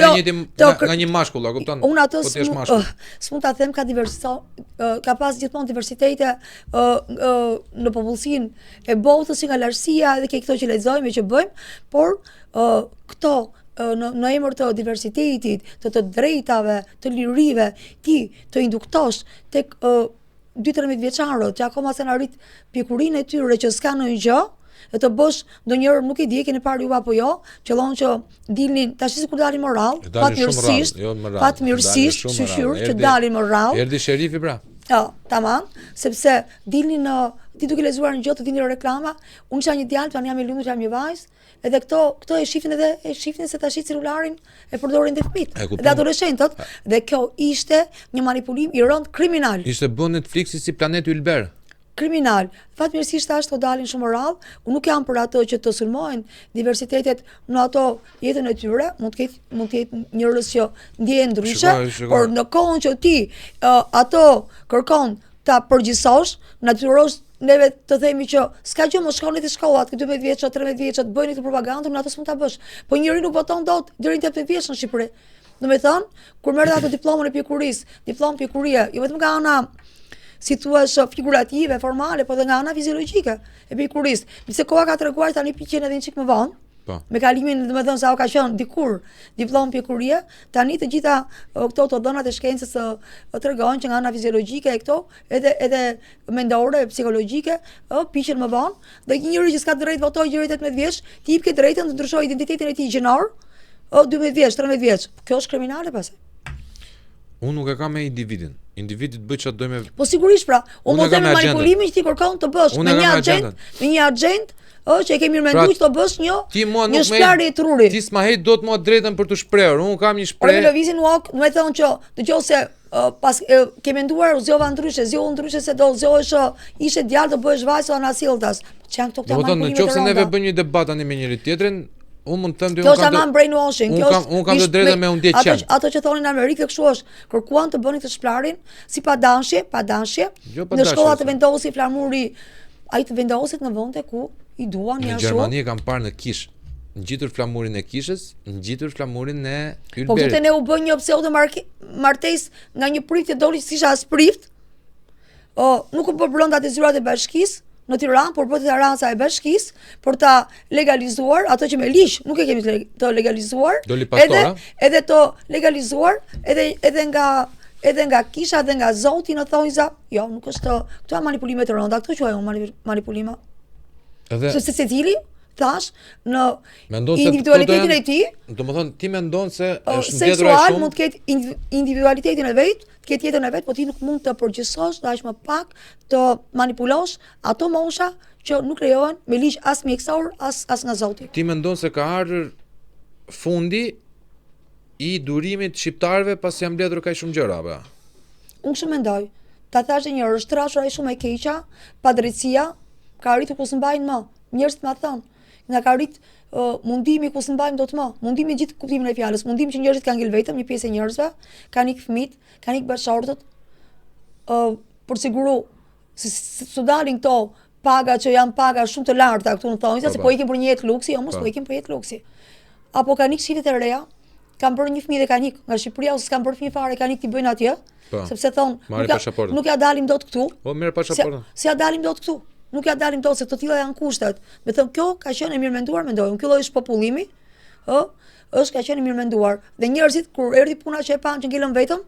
nga një mashkull, a kupton? Unë ato s'mund ta them ka pas gjithmonë diversitete në popullsinë e botës, si nga lartësia dhe këto që lexojmë që bëjmë, por këto në emër të diversitetit, të drejtave, të lirive, ti të induktosh tek 12-13 vjeçarët që akoma s'kan arrit pjekurinë e tyre që s'kan ndonjë gjë, e të bësh ndonjëherë nuk e di, keni parë ju apo jo, qëllon që dilnin tash sikur dalin moral, fatmirësisht, shqyr që dalin moral. Erdhi sherifi pra. Jo, tamam, sepse dilnin ti duke lexuar një gjë të vinin reklama, unë isha një djalë, tani jam i lumtur, jam një vajzë, edhe këto e shifnin se tash celularin e përdorin dhe fëmijët dhe adoleshentët, dhe kjo ishte një manipulim i rënd kriminal. Ishte bën Netflixi si planeti ylber. Kriminal. Fatmirësisht tash të dalin shumë rrallë, unë nuk jam për ato që të sulmojnë diversitetet në ato jetën e tyre, mund të jetë njerëz që ndjehen ndryshe, por në kohën që ti ato kërkon ta përgjithsosh, natyrosh neve të themi që s'ka gjë më shkoni te shkollat, që 12 vjeç, 13 vjeç të bëjnë këtë propagandën, në ato s'mund ta bësh. Po njëri nuk voton dot deri në 18 vjeç në Shqipëri. Domethënë, kur merr ato diplomën e pjekurisë, diplomë pjekurie, jo vetëm nga ana si thua figurative, formale, po edhe nga ana fiziologjike e pjekurisë. Nëse koha ka treguar tani piqen edhe një çik më vonë. Me kalimin, domethënë sa ka qenë dikur diplomë pjekurie, tani të gjitha këto të dhënat e shkencës tregojnë që nga ana fiziologjike e këto, edhe mendore, psikologjike, piqen më vonë, dhe njëri që s'ka drejt votojë deri 18 vjeç, ti jep ke drejtën të ndryshojë identitetin e tij gjinor, 12 vjeç, 13 vjeç. Kjo është kriminale pastaj. Unë nuk e kam me individin. Individi të bëj çfarë do me. Po sigurisht pra, unë mos them manipulimin që ti kërkon të bësh me një agent, që e ke mirë menduar që të bësh një shplarje truri. Ti s'ma het dot mua drejtën për të shprehur. Unë kam një shprehje. Por lëvizin walk, do të thonë që dëgjose pas ke menduar zgjova ndryshe se do zgjohesh ishe djalë të bëhesh vajzë anë asilltas. Çan këto këta manipulime. Do të thonë nëse neve bëjmë një debat tani me njëri tjetrin, unë mund të them ti unë kam brainwashing, unë kam të drejtën me unë diet qen. Ato që thonin në Amerikë kështu është, kërkuan të bënin të shplarin si pa dashje. Në shkolla të vendosi flamuri, ai të vendoset në vende ku i duan në Gjermani kam parë në kish, ngjitur flamurin e kishës, ngjitur flamurin e ylberit. Po këtë ne u bën një pseudo martesë nga një prift që doli si as prift. Nuk u bë brenda të zyrat e bashkisë, në Tiranë por bëhet deklaranca e bashkisë për ta legalizuar ato që me ligj nuk e kemi të legalizuar, edhe të legalizuar edhe nga kisha dhe nga zoti në thonjza, jo, nuk është këto janë manipulime të rënda, këto quajnë manipulime. Sepse secili thash në individualitetin e tij, domethënë ti mendon se është mbledhur seksual mund të ketë individualitetin e vet, të ketë jetën e vet, por ti nuk mund të përgjithësosh dhe aq më pak të manipulosh ato mosha që nuk lejohen me ligj as mjekësor as nga Zoti. Ti mendon se ka ardhur fundi i durimit shqiptarëve pas janë mbledhur kaq shumë gjëra apo? Unë kështu mendoj. Ta thashë një herë, është trashur ai shumë e keqja, padrejtia ka arritur ku s'mbajnë më. Njerëzit më thon, nga ka arrit mundimi ku s'mbajmë dot më. Mundimi gjithë kuptimin e fjalës, mundimi që njerëzit kanë ngel vetëm, një pjesë e njerëzve kanë ik fëmijët, kanë ik bashkëshortët për siguru se dalin këto paga që janë paga shumë të larta këtu në thonjza, se po ikin për një jetë luksi, jo mos po ikin për jetë luksi. Apo kanë ik shifet e reja, kanë bërë një fëmijë dhe kanë ik nga Shqipëria ose s'kan bërë fëmijë fare, kanë ik ti bëjnë atje, sepse thon nuk ja dalim dot këtu. Po merr pasaportën. Si ja dalim dot këtu? Nuk ja dalim dot se të tilla janë kushtet. Me thënë kjo ka qenë e mirë menduar, mendoj. Ky lloj shpopullimi, është ka qenë e mirë menduar. Dhe njerëzit kur erdhi puna që e panë që ngelën vetëm,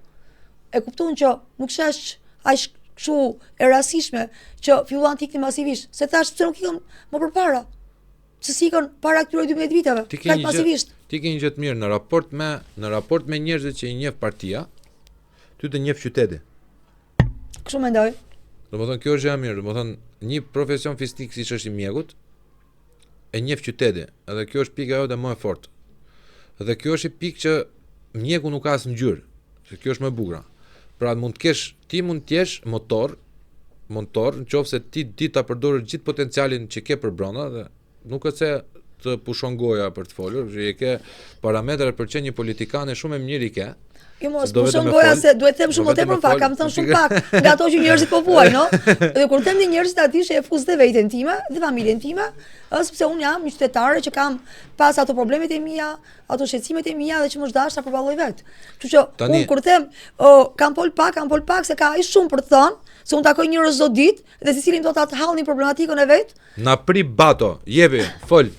e kuptuan që nuk shesh aq kështu e rastishme që filluan të iknin masivisht. Se thash pse nuk ikën më përpara. Se sikën para këtyre 12 viteve, kaq masivisht. Ti ke një gjë të mirë në raport me njerëzit që i njeh partia, ty të njeh qyteti. Kështu mendoj. Domethënë kjo është gjë e mirë, domethënë një profesion fisnik siç është i mjekut e njeh qyteti, edhe kjo është pika jote më e fortë. Dhe kjo është pikë që mjeku nuk ka as ngjyrë, se kjo është më e bukur. Pra ti mund të jesh motor, nëse ti ta përdorësh gjithë potencialin që ke për brenda dhe nuk është se të pushon goja për të folur, që ke parametrat për që një politikan e shumë e mirë i ke. Jo mos pushon goja se duhet të them shumë më tepër fakt, kam thënë shumë pak nga ato që njerëzit po vuajnë, no? Dhe kur them njerëzit aty që e fuz dhe veten time dhe familjen time, sepse unë jam një qytetare që kam pas ato problemet e mia, ato shqetësimet e mia dhe që më dashur ta përballoj vet. Kështu që unë kur them kam pol pak se ka ai shumë për të thënë, se unë takoj njerëz çdo ditë dhe secili do ta hallni problematikën e vet. Na pri bato, jepi, fol,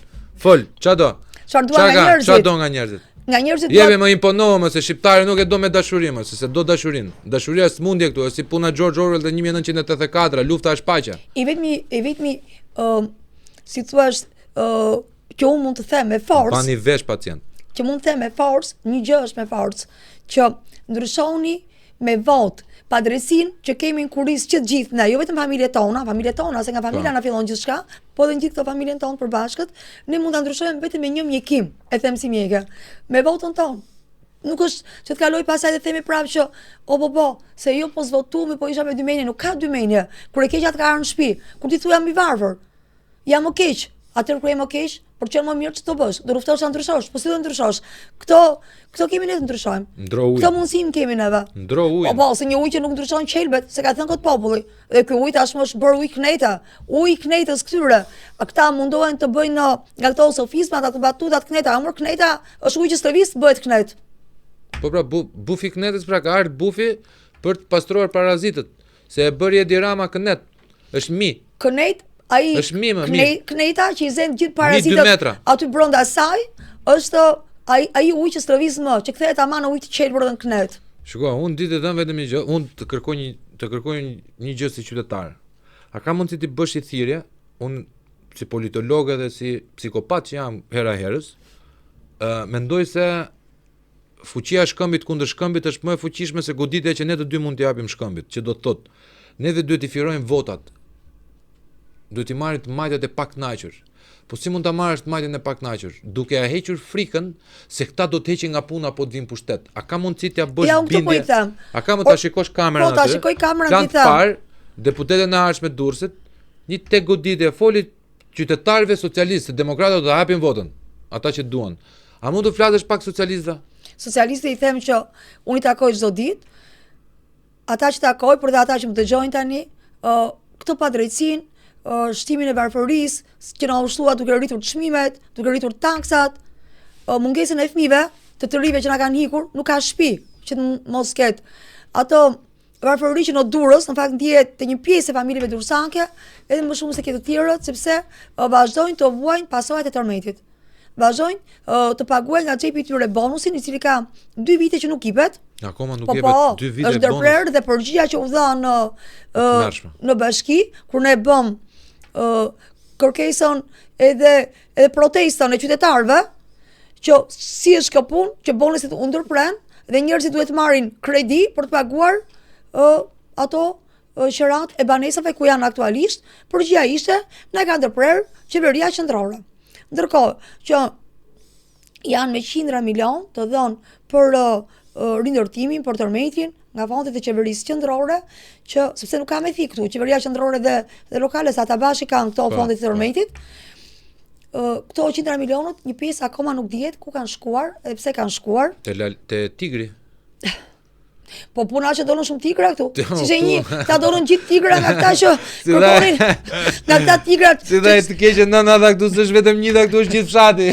çado. Çfarë do nga njerëzit? Nga njerëzit jemi më imponohem se shqiptari nuk e do me dashurinë, se do dashurinë. Dashuria s'mundje këtu, është si puna George Orwell dhe 1984, lufta është paqja. I vetmi si thua që unë mund të them me forcë. Bani vesh pacient. Që mund të them me forcë, një gjë është me forcë, që ndryshoni me votë padresin që kemi në kuris që të gjithë ne, jo vetëm familjet tona, se nga familja na fillon gjithçka, po dhe në gjithë këto familjen tonë përbashkët, ne mund ta ndryshojmë vetëm me një mjekim, e them si mjeke, me votën tonë. Nuk është që të kaloj pasaj dhe themi prapë që se jo po s'votuam, po isha me dy menje, nuk ka dy menje. Kur e keqja të ka ardhur në shtëpi, kur ti thua jam i varfër, jam më keq, atëherë kur jam më keq, por që më mirë që të bësh, do ruftosh ta ndryshosh, po si do ndryshosh? Këto kemi ne të ndryshojmë. Këto mundësim kemi neve. Ndro ujë. Po, se një ujë që nuk ndryshon qelbet, se ka thënë kot populli. Dhe ky ujë tashmë është bërë ujë kneta, ujë knetës këtyre. Ata mundohen të bëjnë nga këto sofizmat, ato batutat kneta, amor kneta është ujë që stërvis bëhet knet. Po pra, bufi knetës pra ka ardhur bufi për të pastruar parazitët, se e bëri Edi Rama knet. Është mi. Knet ai kneta që i zen gjithë parazitët aty brenda saj është ai ujë që stërvis më, që kthehet ama në ujë të qelbër dhe në knet. Shiko, unë ditë të dëm vetëm një gjë, unë të kërkoj një gjë si qytetar. A ka mundësi ti bësh i thirrje, unë si politolog dhe si psikopat që jam hera herës, mendoj se fuqia e shkëmbit kundër shkëmbit është më e fuqishme se goditja që ne të dy mund t'i japim shkëmbit, që do të thotë, ne duhet t'i firojmë votat. Duhet t'i marrim të majtat e pakënaqur. Po si mund ta marrësh të majtën e pakënaqur? Duke ja hequr frikën se këta do të heqin nga puna apo të vinë pushtet. A ka mundësi t'ia bësh bindje? A ka mund ta shikosh kamerën aty? Po ta shikoj kamerën ti them. Par, deputetët e ardhshme të Durrësit, një tek goditje foli qytetarëve socialistë, demokratët do ta hapin votën, ata që duan. A mund të flasësh pak socialistëve? Socialistët i them që unë i takoj çdo ditë. Ata që takoj, por dhe ata që më dëgjojnë tani, këto padrejtësinë, shtimin e varfërisë, që na ushtua duke rritur çmimet, duke rritur taksat, mungesën e fëmijëve, të rive që na kanë hikur, nuk ka shtëpi që të mos ketë. Ato varfëri që në Durrës, në fakt ndihet te një pjesë e familjeve durrësanke, edhe më shumë se ke të tjerët, sepse vazhdojnë të vuajnë pasojat e tërmetit. Vazhdojnë të paguajnë nga xhepi i tyre bonusin, i cili ka 2 vite që nuk jepet. Akoma nuk jepet 2 vite bonus. Është ndërprerë dhe përgjigja që u dha në bashki kur ne bëm kërkesën edhe protestën e qytetarëve që si është kjo punë, që bonusit u ndërpren dhe njerëzit duhet marrin kredi për të paguar ato qerat e banesave ku janë aktualisht. Përgjigja ishte na ka ndërprer qeveria qendrore. Ndërkohë që janë me qindra milion të dhënë për rindërtimin, për tërmetin nga fondet e qeverisë qendrore, që sepse nuk ka me thik këtu, qeveria qendrore dhe lokale sa ata bashkë kanë këto fondet e tërmetit. Këto qindra milionët, një pjesë akoma nuk dihet ku kanë shkuar dhe pse kanë shkuar. Te Tigri. Po puna që donën shumë tigra këtu. Si ta donën gjithë tigra nga këta që kërkonin nga këta tigrat. Si dhe të keqe nëna dha këtu, s'është vetëm një dha këtu, është gjithë fshati.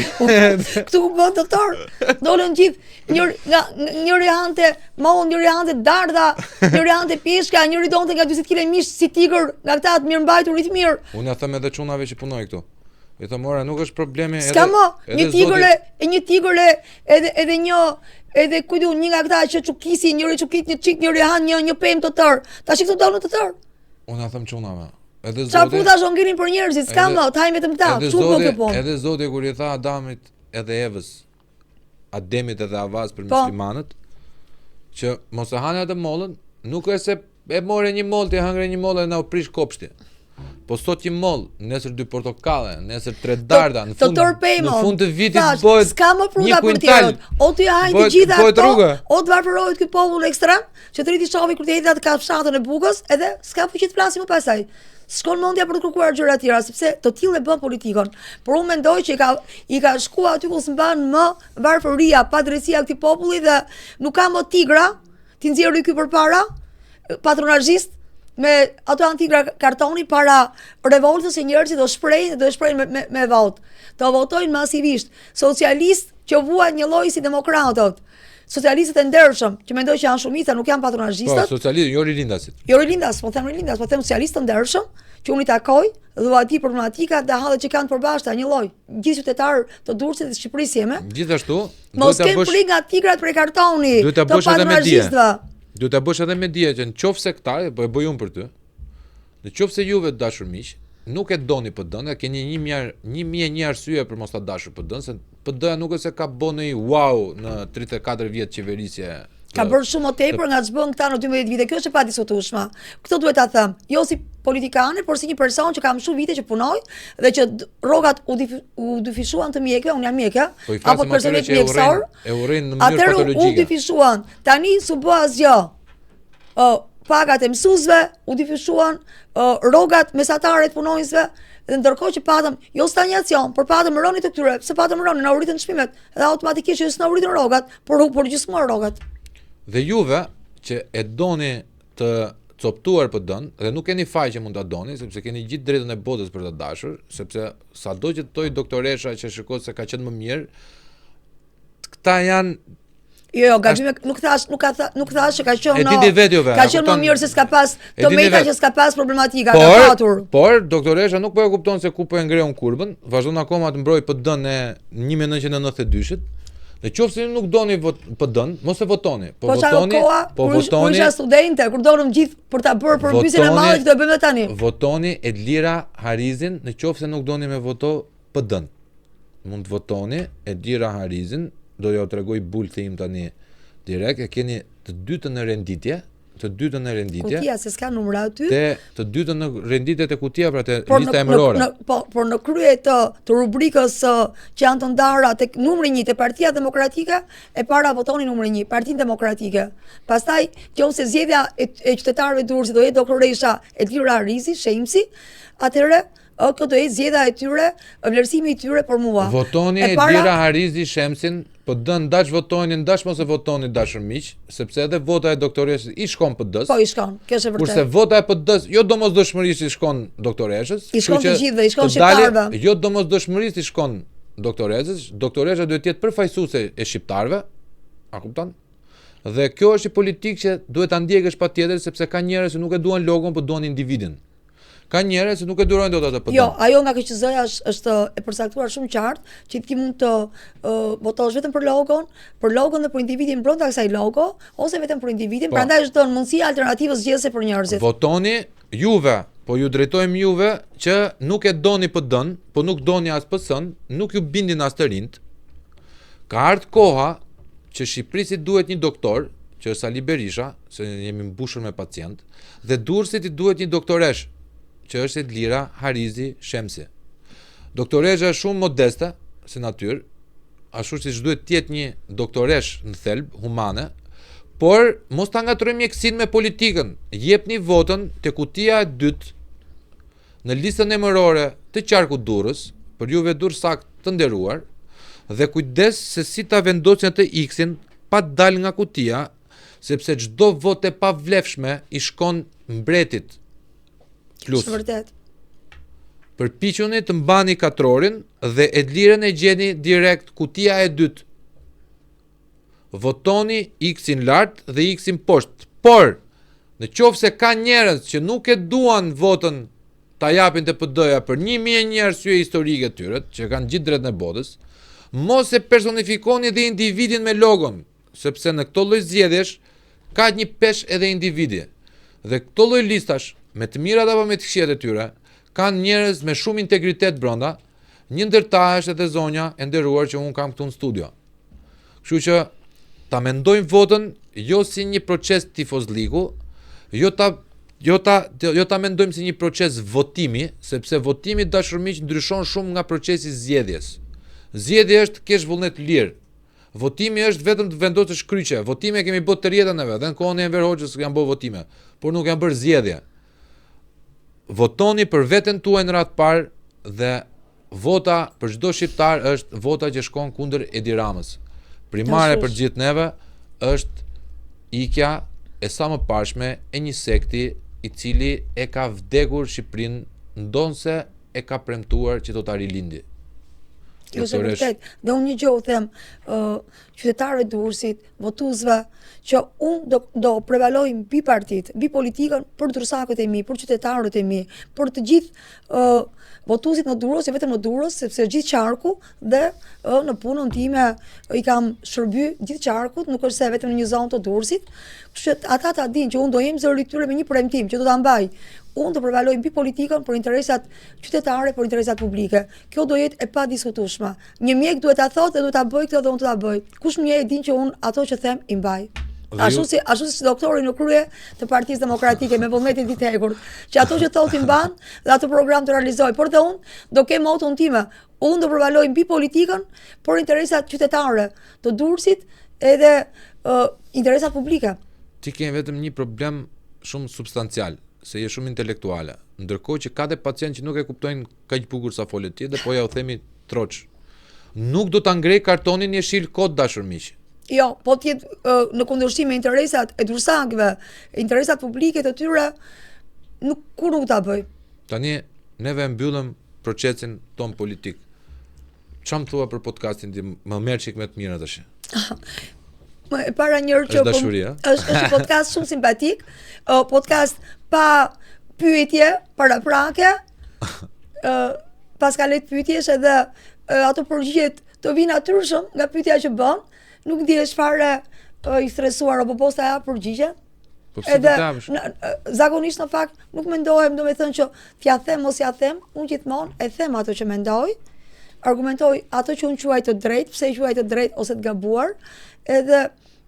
Këtu bën doktor. Donën gjithë njëri hante mollë, njëri hante dardha, njëri hante peshka, njëri donte nga 40 kg mish si tigër, nga këta të mirëmbajturit mirë. Unë ja them edhe çunave që punoj këtu. I them ora nuk është problemi edhe. S'ka më, një tigër edhe kujtu një nga këta që çukisi, njëri çukit një çik, njëri han një pemë të tërë. Tash këtu donën të tërë. Unë ja them çunave. Edhe Zoti. Çfarë puta zhongirin për njerëzit, s'ka më, të hajmë vetëm këta. Edhe Zoti kur i tha Adamit edhe Evës, Ademit edhe Havas për muslimanët, që mos e hanë atë mollën, nuk është se e morë një mollë, ti hangre një mollë dhe na u prish kopshti. Po sot një moll, nesër 2 portokalle, nesër 3 darda, në fund të vitit bëhet s'ka më fruta për tjerët. O të hajnë të gjitha ato, o të varfërohet ky popull ekstrem, që të rriti shofi kur të hedhë atë kafshatën e bukës, edhe s'ka fuqi të flasim më pasaj. S'kon mendja për të kërkuar gjëra të tjera, sepse të tillë e bën politikën. Por unë mendoj që i ka shkuar aty ku s'mban më varfëria, padrejtia e këtij populli dhe nuk ka më tigra, ti nxjerrë ky përpara, patronazhist me ato antigra kartoni para revoltës e njerëzit do shprehin me votë. Do votojnë masivisht socialist që vuajnë një lloj si demokratët. Socialistët e ndershëm, që mendoj që janë shumica, nuk janë patronazhistat. Po, socialistë, jo rilindasit. Jo rilindas, po them rilindas, po them socialistë të ndershëm, që unë i takoj, dhe ati problematika dhe hallet që kanë përbashkëta një lloj. Gjithë qytetarë të Durrësit dhe Shqipërisë jeme. Gjithashtu, mos kem frikë nga tigrat prej kartoni. Duhet ta bësh edhe me dije. Duhet ta bësh edhe me dije që nëse këta, po e bëj unë për ty. Nëse juve të dashur miq, nuk e doni PD-n, keni 1001 arsye për mos ta dashur PD-n, se PD-ja nuk është se ka bënë wow në 34 vjet qeverisje. Ka bërë shumë më tepër nga ç'bën këta në 12 vite. Kjo është e padiskutueshme. Këtë duhet ta them. Jo si politikane, por si një person që kam shumë vite që punoj dhe që rrogat u dyfishuan të mjekëve, unë jam mjekë, apo personel mjekësor. E urrin në mënyrë patologjike. U dyfishuan. Tani s'u bë asgjë. Pagat e mësuesve u dyfishuan, rrogat mesatare të punonjësve, dhe ndërkohë që patëm jo stagnacion, por patëm rënje të këtyre, pse patëm rënje, na u rritën çmimet, dhe automatikisht që s'na u rritën rrogat, por gjysmëor rrogat. Dhe juve që e doni të coptuar PD-n dhe nuk keni faj që mund ta doni, sepse keni gjithë drejtën e botës për ta dashur, sepse sado që thoj doktoresha që shikoj se ka qenë më mirë, këta janë Jo, gabime nuk thash që ka qenë ka qenë më mirë se s'ka pas Tometa që s'ka pas problematika, ka patur. Por doktoresha nuk po e kupton se ku po e ngreun kurbën, vazhdon akoma të mbrojë PD-n e 1992-shit. Në qoftë se nuk doni PD-n, mos e votoni. Po votoni, kur isha studente, kur donëm gjithë për ta bërë përmbysjen e madhe që do e bëjmë tani. Votoni Edlira Harizin, në qoftë se nuk doni me voto PD-n. Mund të votoni Edlira Harizin. Do t'ju tregoj bultë im tani direkt, e keni të dytën në renditje, Kutia se s'ka numra aty. Të dytën në renditje të kutia pra të lista emërore. Por në krye të rubrikës që janë të ndara tek numri 1 te Partia Demokratike, e para votoni numri 1, Partinë Demokratike. Pastaj, nëse zgjedhja e qytetarëve durrësi do jetë doktoresha Edlira Harizi, Shemsi, atëherë këtë do jetë zgjedhja e tyre, vlerësimi i tyre për mua. Votoni Edlira Harizi Shemsin, po dën ndash votoni, ndash mos e votoni dashur miq, sepse edhe vota e doktoreshës i shkon PD-s. Po i shkon, kjo është e vërtetë. Kurse vota e PD-s jo domosdoshmërisht i shkon doktoreshës, i shkon të gjithëve, i shkon shqiptarëve. Jo domosdoshmërisht i shkon doktoresës, doktoresha duhet të jetë përfaqësuese e shqiptarëve. A kupton? Dhe kjo është i politik që duhet ta ndjekësh patjetër sepse ka njerëz që nuk e duan logon, por duan individin. Ka njerëz që nuk e durojnë dot atë. Jo, ajo nga KQZ-ja është e përcaktuar shumë qartë që ti mund të votosh vetëm për logon dhe për individin brenda kësaj logo, ose vetëm për individin, prandaj është dhënë mundësia alternativës zgjedhëse për njerëzit. Votoni juve, po ju drejtojmë juve që nuk e doni PD-n, po nuk doni as PS-n, nuk ju bindin as të rinjt. Ka ardhur koha që Shqipërisë duhet një doktor, që është Sali Berisha, se jemi mbushur me pacient, dhe Durrësit i duhet një doktoresh, që është Edlira Harizi Shemsi. Doktoresha është shumë modeste si natyrë, ashtu siç duhet të jetë një doktoresh në thelb humane, por mos ta ngatrojmë mjekësinë me politikën. Jepni votën te kutia e dytë në listën emërore të qarkut Durrës, për juve durrësak të nderuar, dhe kujdes se si ta vendosin atë X-in pa dal nga kutia, sepse çdo votë e pavlefshme i shkon mbretit. Plus. Vërtet. Përpiquni të mbani katrorin dhe Edlirën e gjeni direkt kutia e dytë. Votoni X-in lart dhe X-in poshtë. Por, në qoftë se ka njerëz që nuk e duan votën ta japin te PD-ja për 1001 arsye historike tyre, që kanë gjithë drejtën e botës, mos e personifikoni dhe individin me logon, sepse në këto lloj zgjedhjesh ka një peshë edhe individi. Dhe këto lloj listash me të mirat apo me të këqijat e tyre, kanë njerëz me shumë integritet brenda, një ndër ta është edhe zonja e nderuar që un kam këtu në studio. Kështu që ta mendojmë votën jo si një proces tifozliku, jo ta mendojmë si një proces votimi, sepse votimi dashurmiq ndryshon shumë nga procesi zgjedhjes. Zgjedhja është kesh vullnet lirë. Votimi është vetëm të vendosësh kryqe. Votime kemi bërë të rjetën neve, dhe në kohën e Enver Hoxhës janë bërë votime, por nuk janë bërë zgjedhje. Votoni për veten tuaj në radhë parë dhe vota për çdo shqiptar është vota që shkon kundër Edi Ramës. Primare për gjithë neve është ikja e sa më pashme e një sekti i cili e ka vdekur Shqipërinë, ndonse e ka premtuar që do ta rilindi. Kjo është vërtet. Dhe unë një gjë u them qytetarëve të Durrësit, votuesve, që unë do prevaloj mbi partitë, mbi politikën për durrësakët e mi, për qytetarët e mi, për të gjithë votuesit në Durrës, jo vetëm në Durrës, sepse gjithë qarku dhe në punën time i kam shërby gjithë qarkut, nuk është se vetëm në një zonë të Durrësit. Kështu që ata ta dinë që unë do jem zëri këtyre me një premtim që do ta mbaj. Unë do përvaloj mbi politikën për interesat qytetare, për interesat publike. Kjo do jetë e padiskutueshme. Një mjek duhet ta thotë dhe duhet ta bëj këtë dhe unë do ta bëj. Kush më e din që unë ato që them i mbaj. Ashtu si doktori në krye të Partisë Demokratike me vullnetin e hekur, që ato që thotë i mban dhe atë program të realizoj. Por dhe unë do kem moton time. Unë do përvaloj mbi politikën për interesat qytetare të Durrësit edhe interesat publike. Ti ke vetëm një problem shumë substancial, se je shumë intelektuale, ndërkohë që ka dhe pacient që nuk e kuptojnë kaq bukur sa folet ti dhe po ja u themi troç. Nuk do ta ngrej kartonin jeshil kod dashur miq. Jo, po të jetë në kundërshtim me interesat e dursakëve, interesat publike të tyre, nuk ta bëj. Tani neve mbyllim procesin ton politik. Çfarë më thua për podcastin ti? Më merr çik me të mira tash. E para njërë që është podcast shumë simpatik, podcast pa pyetje, para prake, pas ka lejt pyetjesh edhe ato përgjigjet të vinë natyrshëm nga pyetja që bën, nuk ndihesh fare i stresuar apo posta ja përgjigje. Edhe zakonisht në fakt nuk mendohem, domethënë që t'ja them ose ja them, unë gjithmonë e them ato që mendoj, argumentoj ato që unë quaj të drejt, pse i quaj të drejt ose të gabuar. Edhe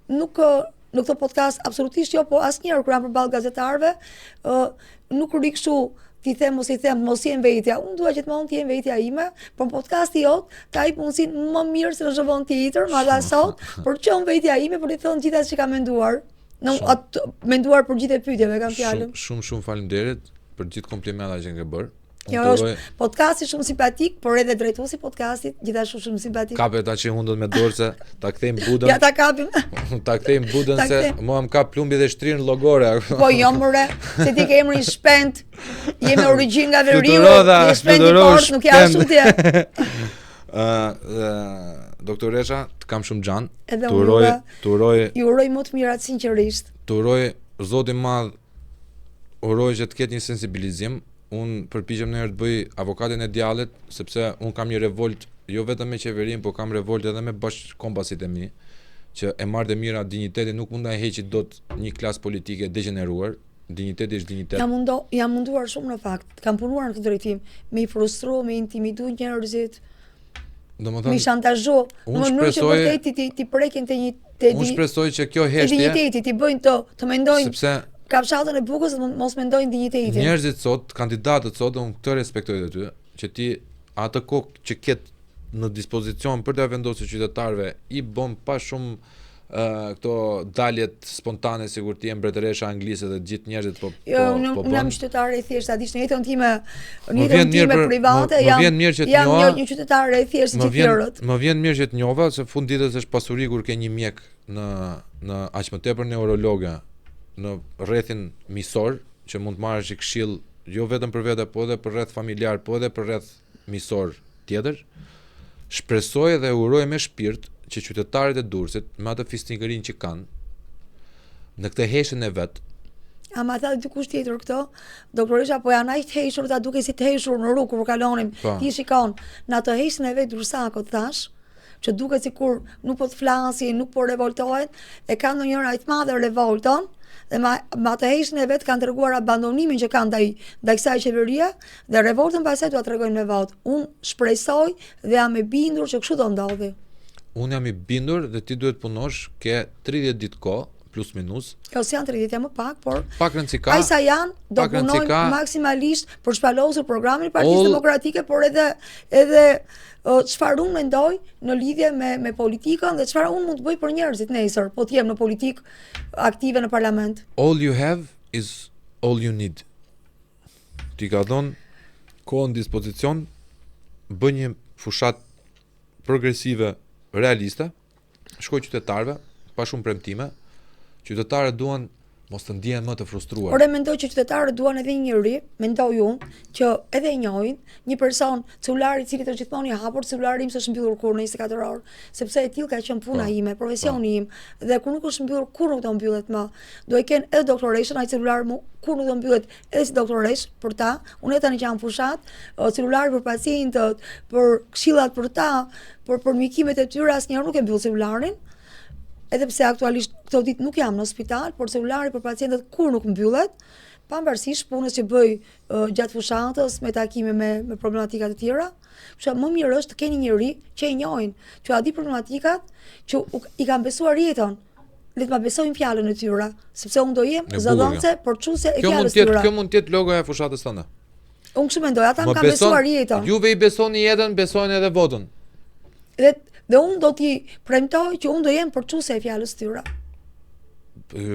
nuk në këtë podcast absolutisht jo, po asnjëherë kur jam përballë gazetarëve, nuk ri kështu ti them ose i them mos jem vetja. Unë dua gjithmonë të jem vetja ime, por podcasti jot ta jap mundsinë më mirë se në çdo tjetër, madje sot, për të qenë vetja ime, për të thënë gjithasë që kam menduar. Menduar për gjithë pyetjeve kam fjalën. Shumë faleminderit për gjithë komplimentat që ke bërë. Jo, është podcasti shumë simpatik, por edhe drejtuesi podcastit gjithashtu shumë simpatik. Kapet ta që hundët me dorë se ta kthejmë budën. Ja ta kapim. Ta kthejmë budën se mua më kap plumbi dhe shtrirën llogore. Po jo more, se ti ke emrin Shpend. Jemi origjinë nga Veriu. Je Shpend i fort, nuk ja ashtu ti. Doktoresha, të kam shumë xhan. Edhe Ju uroj më të mirat sinqerisht. Të uroj Zoti i Madh, uroj që të ketë një sensibilizim. Unë përpiqem ndonjëherë të bëj avokatin e djallit, sepse unë kam një revolt jo vetëm me qeverinë, por kam revolt edhe me bashkëkompasit e mi, që e marrë dhe mira dignitetin nuk mund ta heqi dot një klasë politike degeneruar. Digniteti është dignitet. Jam munduar shumë në fakt. Kam punuar në këtë drejtim, me i frustru, me intimidu njerëzit, me i shantazhu, në mënyrë që vërtet ti prekin te një unë shpresoj që kjo heshtje digniteti ti bëjnë të mendojnë sepse kafshatën e bukës mos mendojnë dignitetin. Njerëzit sot, kandidatët sot, unë këtë respektoj të ty, që ti atë kokë që ketë në dispozicion për të vendosur qytetarëve i bën pa shumë këto daljet spontane sikur ti je mbretëresha anglise dhe gjithë njerëzit po unë jam qytetare e thjeshtë, dish në jetën time private jam një qytetare e thjeshtë si tjerët. Më vjen mirë që të njova se fund ditës është pasuri kur ke një mjek në aq më tepër neurologa në rrethin misor që mund të marrësh këshill jo vetëm për vete, po edhe për rreth familjar, po edhe për rreth misor tjetër. Shpresoj dhe uroj me shpirt që qytetarët e Durrësit me atë fisnikërinë që kanë në këtë heshën e vet. Ama tha dikush tjetër këto, doktoresha po janë aq të heshur, ta duke si të heshur në rrugë kur kalonim. Ti shikon në atë heshën e vet Dursakut thash, që duket sikur nuk po të flasin, nuk po revoltohen, e kanë ndonjëra aq të madhe revolton. Dhe me atë heshën e vet kanë treguar abandonimin që kanë ndaj kësaj qeverie dhe revoltën pastaj do ta tregojnë me votë. Unë shpresoj dhe jam e bindur që kështu do ndodhi. Unë jam i bindur dhe ti duhet punosh, ke 30 ditë kohë plus minus. Jo, si janë 30 më pak, por pak rëndësika. Ai sa janë, do punojnë maksimalisht për shpalosur programin e Partisë Demokratike, por edhe çfarë unë mendoj në lidhje me politikën dhe çfarë unë mund të bëj për njerëzit nesër, po të jem në politikë aktive në parlament. All you have is all you need. Ti ka dhënë kohën në dispozicion, bë një fushat progresive realiste, shkoj qytetarëve pa shumë premtime. Qytetarët duan mos të ndihen më të frustruar. Por e mendoj që qytetarët duan edhe një njeri, mendoj unë, që edhe e njohin, një person, celulari i cili është gjithmonë i hapur, celulari im s'është mbyllur kurrë në 24 orë, sepse e tillë ka qenë puna ime, profesioni im, dhe kur nuk është mbyllur kurrë nuk do mbyllet më. Do e ken edhe doktoreshën, ai celular kur nuk do mbyllet edhe si doktoresh për ta. Unë tani që jam fushat, celulari për pacientët, për këshillat për ta, për mjekimet e tyre asnjëherë nuk e mbyll celularin. Edhe pse aktualisht këto ditë nuk jam në spital, por celulari për pacientët kur nuk mbyllet, pavarësisht punës që bëj gjatë fushatës, me takime me problematika të tjera. Kështu më mirë është të keni një njerëz që e njohin, që a di problematikat, që i kanë besuar jetën. Le të ma besojnë fjalën e tyre, sepse unë do jem zëdhënëse, porçuese e fjalës së tyre. Kjo mund të jetë logoja e fushatës tënde. Unë kështu mendoj, ata më kanë besuar jetën. Juve i besoni jetën, besojnë edhe votën. Dhe unë do t'i premtoj që unë do jem porçuese e fjalës së tyre.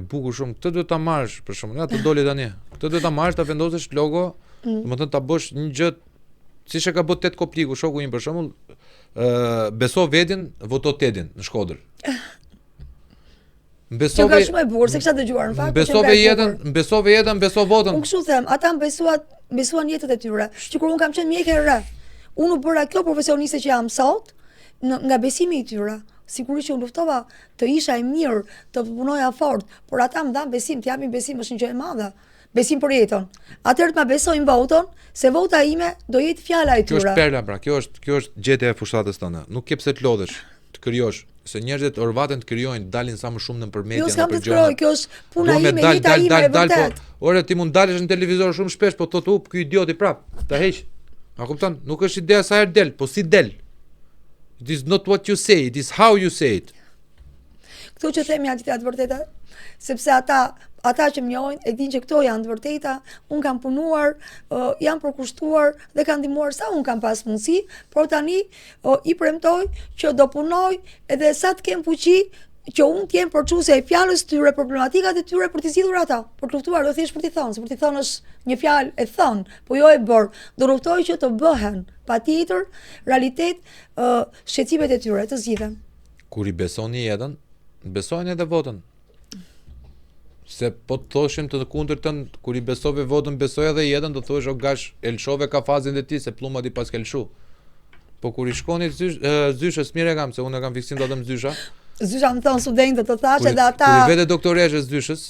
Bukur shumë, këtë duhet ta marrësh për shkakun, ja të doli tani. Këtë duhet ta marrësh, ta vendosësh logo, domethënë ta bësh një gjë siç e ka bërë Tet Kopliku, shoku im për shembull, beso vetin, voto Tetin në Shkodër. Besove shumë e bukur, se kisha dëgjuar në fakt. Besove jetën, beso votën. Unë kështu them, ata besuan jetët e tyre. Që kur unë kam qenë mjek e re, unë u bëra kjo profesioniste që jam sot, nga besimi i tyre. Sigurisht që unë luftova të isha e mirë, të punoja fort, por ata më dhan besim, të japin besim është një gjë e madhe. Besim për jetën. Atëherë të ma besojnë votën, se vota ime do jetë fjala e tyre. Kjo është perla, pra, kjo është gjetja e fushatës tënde. Nuk ke pse të lodhesh, të krijosh, se njerëzit orvaten të krijojnë, dalin sa më shumë në media, në përgjigje. Kjo është puna ime, jeta ime e vërtet. Ore ti mund dalësh në televizor shumë shpesh, po thotë ky idioti prap, ta heq. A kupton? Nuk është ideja sa herë del, po si del. It is not what you say, it is how you say it. Këto që them janë të vërteta, sepse ata që më njohin e dinë që këto janë të vërteta. Unë kam punuar, jam përkushtuar dhe kanë ndihmuar sa unë kam pas mundësi, por tani i premtoj që do punoj edhe sa të kem fuqi që unë të jem porçuese e fjalës tyre, problematikat e tyre për të zgjidhur ata, për të luftuar, do thjesht për t'i thënë, se për t'i thënë është një fjalë e thënë, po jo e bërë. Do luftoj që të bëhen patjetër realitet shqetësimet e tyre, të zgjidhen. Kur i besoni jetën, besojnë edhe votën. Se po të thoshim të kundërtën, kur i besove votën, besoj edhe jetën, do thosh o gash, elshove ka fazin e ti, se plumët i pas ke elshu. Po kur I shkoni zyshës, mire kam, se unë kam fiksim do të më zysha. Zysha më thonë studentët të thashë edhe ata... Kur I vete doktoreshës zyshës,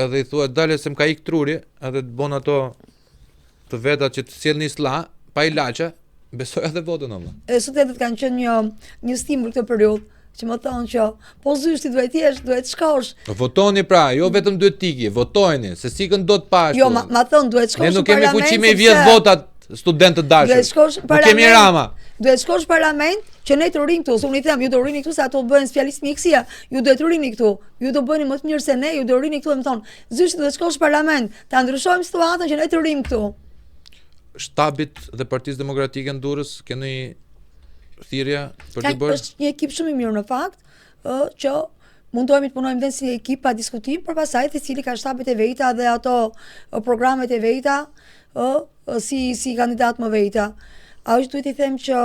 edhe I thua dale se më ka ik truri, edhe të bon ato të veta që të sjell një slla, pa ilaçe, besoj edhe votën Allah. Studentët kanë qenë një stimul këtë periudhë, që më thonë që po zysh ti duhet jesh, duhet shkosh. Votoni pra, jo vetëm duhet tiki, votojni, se sikën do të pash. Jo, ma thonë duhet shkosh në parlament. Ne nuk kemi fuqi me vjedh votat studentët dashur. Duhet shkosh në parlament. Nuk kemi Rama. Duhet shkosh në parlament që ne të rrinë këtu, se unë I them, ju do rrini këtu se ato bëhen specialistë mjekësia, ju duhet rrini këtu, ju do bëni më të mirë se ne, ju do rrini këtu, më thonë, zysh duhet shkosh në parlament, ta ndryshojmë situatën që ne të rrimë këtu. Shtabit dhe Partisë Demokratike në Durrës keni thirrje për të bërë? Është një ekip shumë I mirë në fakt, që mundohemi të punojmë dhe si ekip pa diskutim, për pasaj të cili ka shtabet e veta dhe ato programet e veta si kandidat më veta. A është duhet I them që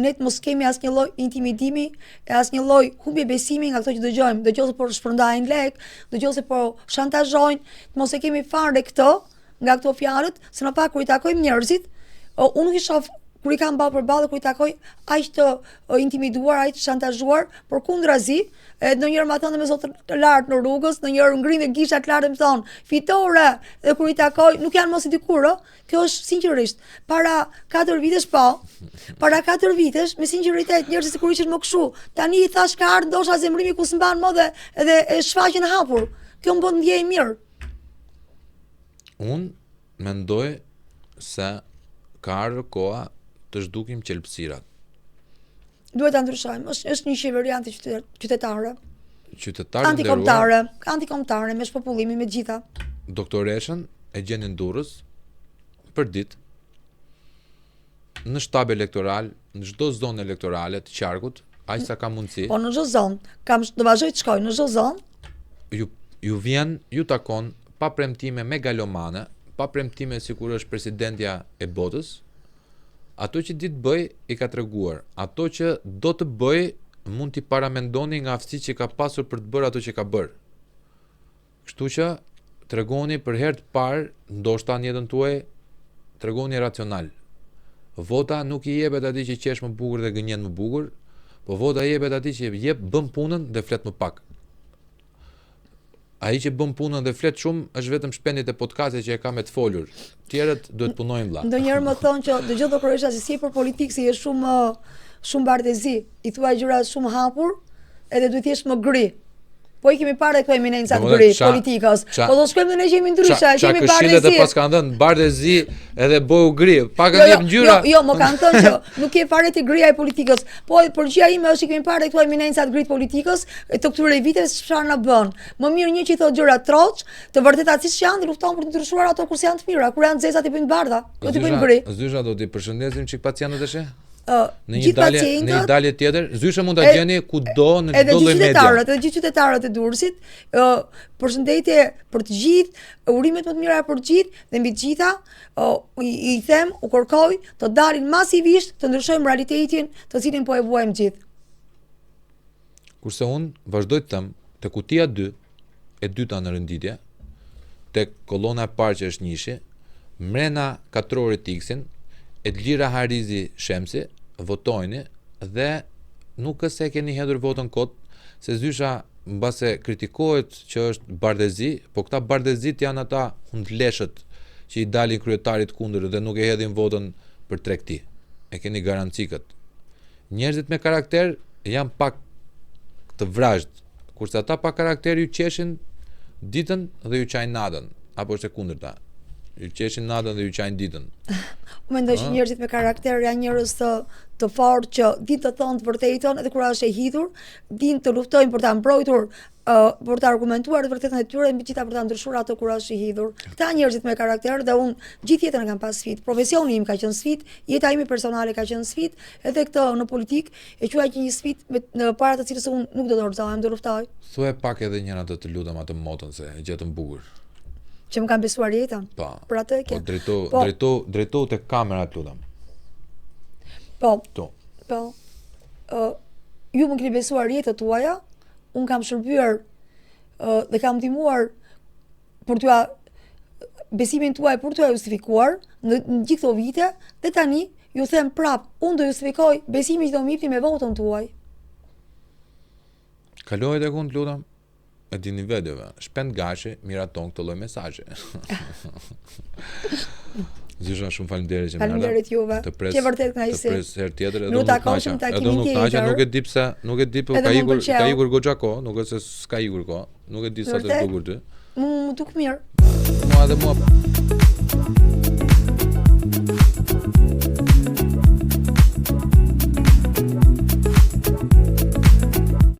ne të mos kemi asnjë lloj intimidimi e asnjë lloj humbje besimi nga ato që dëgjojmë, dëgjose po shpërndajnë lek, dëgjose po shantazhojnë, të mos e kemi fare këto nga këto fjalët, se në fakt kur I takojmë njerëzit, unë nuk I shoh kur I kam përballë, kur I takoj aq të intimiduar, aq të shantazhuar, por kundrazi, ndonjëherë më thonë me zot të lartë në rrugës, ndonjëherë ngrinë gisha të lartë më thonë fitore, dhe kur I takoj nuk janë mos I dikur, kjo është sinqerisht. Para 4 vitesh para 4 vitesh me sinqeritet njerëzit kur ishin më kshu, tani I thash ka ardhur ndoshta zemrimi ku s'mban më dhe e shfaqen hapur. Kjo më bën ndjej mirë. Unë mendoj se ka ardhur koha të zhdukim qelpsirat. Duhet ta ndryshojmë. Është një qeveri antiqytetare. Qytetare Antikombëtare me shpopullimin me gjitha. Doktoreshën e gjenin Durrës për ditë në shtab elektoral, në çdo zonë elektorale të qarkut, aq sa ka mundësi. Po në çdo zonë, do vazhdoj të shkoj në çdo zonë. Ju takon pa premtime megalomane, pa premtime sikur është presidentja e botës. Ato që ditë bëj I ka treguar, ato që do të bëj mund t'i paramendoni nga aftësitë që ka pasur për të bërë ato që ka bërë. Kështu që tregoni për herë të parë, ndoshta në jetën tuaj, tregoni racional. Vota nuk I jepet atij që qesh më bukur dhe gënjen më bukur, po vota I jepet atij që bën punën dhe flet më pak. Ai që bën punën dhe flet shumë është vetëm shpendit e podcastit që e ka me të folur. Tjerët duhet punojnë vëlla. Ndonjëherë më thonë që dëgjoj doktoresha se si për politikë si je shumë bardezi. I thua gjëra shumë hapur, edhe duhet jesh më gri. Po I kemi parë këto eminencat gri politikës. Po do shkojmë dhe ne që jemi ndryshe, kemi bardezi. Këshillet e pas kanë dhënë bardezi edhe boju gri. Pak e jep ngjyra. Jo, më kanë thënë që nuk je fare të gria e politikës. Po përgjigja ime është që kemi parë këto eminencat gri të politikës, të këtyre viteve çfarë na bën. Më mirë një që I thotë gjëra troç, të vërteta siç janë, lufton për të ndryshuar ato kur janë të mira, kur janë zezat I bëjnë bardha, jo të bëjnë gri. Zysha do t'i përshëndesim çik pacientët e she? Në Në një dalje tjetër, Zysha mund ta gjeni kudo në çdo lloj media. Edhe gjithë qytetarët e Durrësit, përshëndetje për të gjithë, urimet më të mira për të gjithë dhe mbi të gjitha, I them, u kërkoj të dalin masivisht të ndryshojmë realitetin të cilin po e vuajmë gjithë. Kurse unë vazhdoj të them, te kutia 2, e dyta në rënditje, tek kolona e parë që është njëshi, mrena katrorit X-in, Edlira Harizi Shemsi, votojni dhe nuk se keni hedhur votën kot, se Zysha mbase kritikohet që është bardezi, po këta bardezit janë ata hundleshët që I dalin kryetarit kundër dhe nuk e hedhin votën për tregti. E keni garanci këtë. Njerëzit me karakter janë pak të vrazhd, kurse ata pa karakter ju qeshin ditën dhe ju qajnë natën, apo është e kundërta. Ju qeshin natën dhe ju qajnë ditën. Unë mendoj që njerëzit me karakter janë njerëz të fortë që dinë të thonë të vërtetën edhe kur është e hidhur, dinë të luftojnë për ta mbrojtur, për të argumentuar të vërtetën e tyre dhe megjithatë për ta ndryshuar ato kur është i hidhur. Këta njerëzit me karakter dhe unë gjithë jetën e kam pas sfidë. Profesioni im ka qenë sfidë, jeta ime personale ka qenë sfidë, edhe këtë në politikë e quaj që një sfidë në para të cilës unë nuk do të dorëzohem, do luftoj. Thuaj pak edhe njëra të lutem atë motën se e gjetëm bukur. Që më kanë besuar jetën. Po. Për atë e ke. Drejto te kamerat lutem. Po. To. Po. Ju më keni besuar jetën tuaja, unë kam shërbyer dhe kam ndihmuar për t'ua besimin tuaj për t'u justifikuar në gjithë këto vite dhe tani ju them prap, unë do justifikoj besimin që do më jepni me votën tuaj. Kaloj tek unë, lutem, e dini vetëve, shpend gashi, miraton këtë lloj mesazhe. Zysha, shumë faleminderit që më ardha. Faleminderit juve. Që vërtet kënaqësi. Të pres herë tjetër edhe nuk takoshim takimin tjetër. Nuk e di pse, nuk e di po ka ikur goxha kohë, nuk e se s'ka ikur kohë. Nuk e di sa të dukur ty. Mu duk mirë. Mua dhe mua.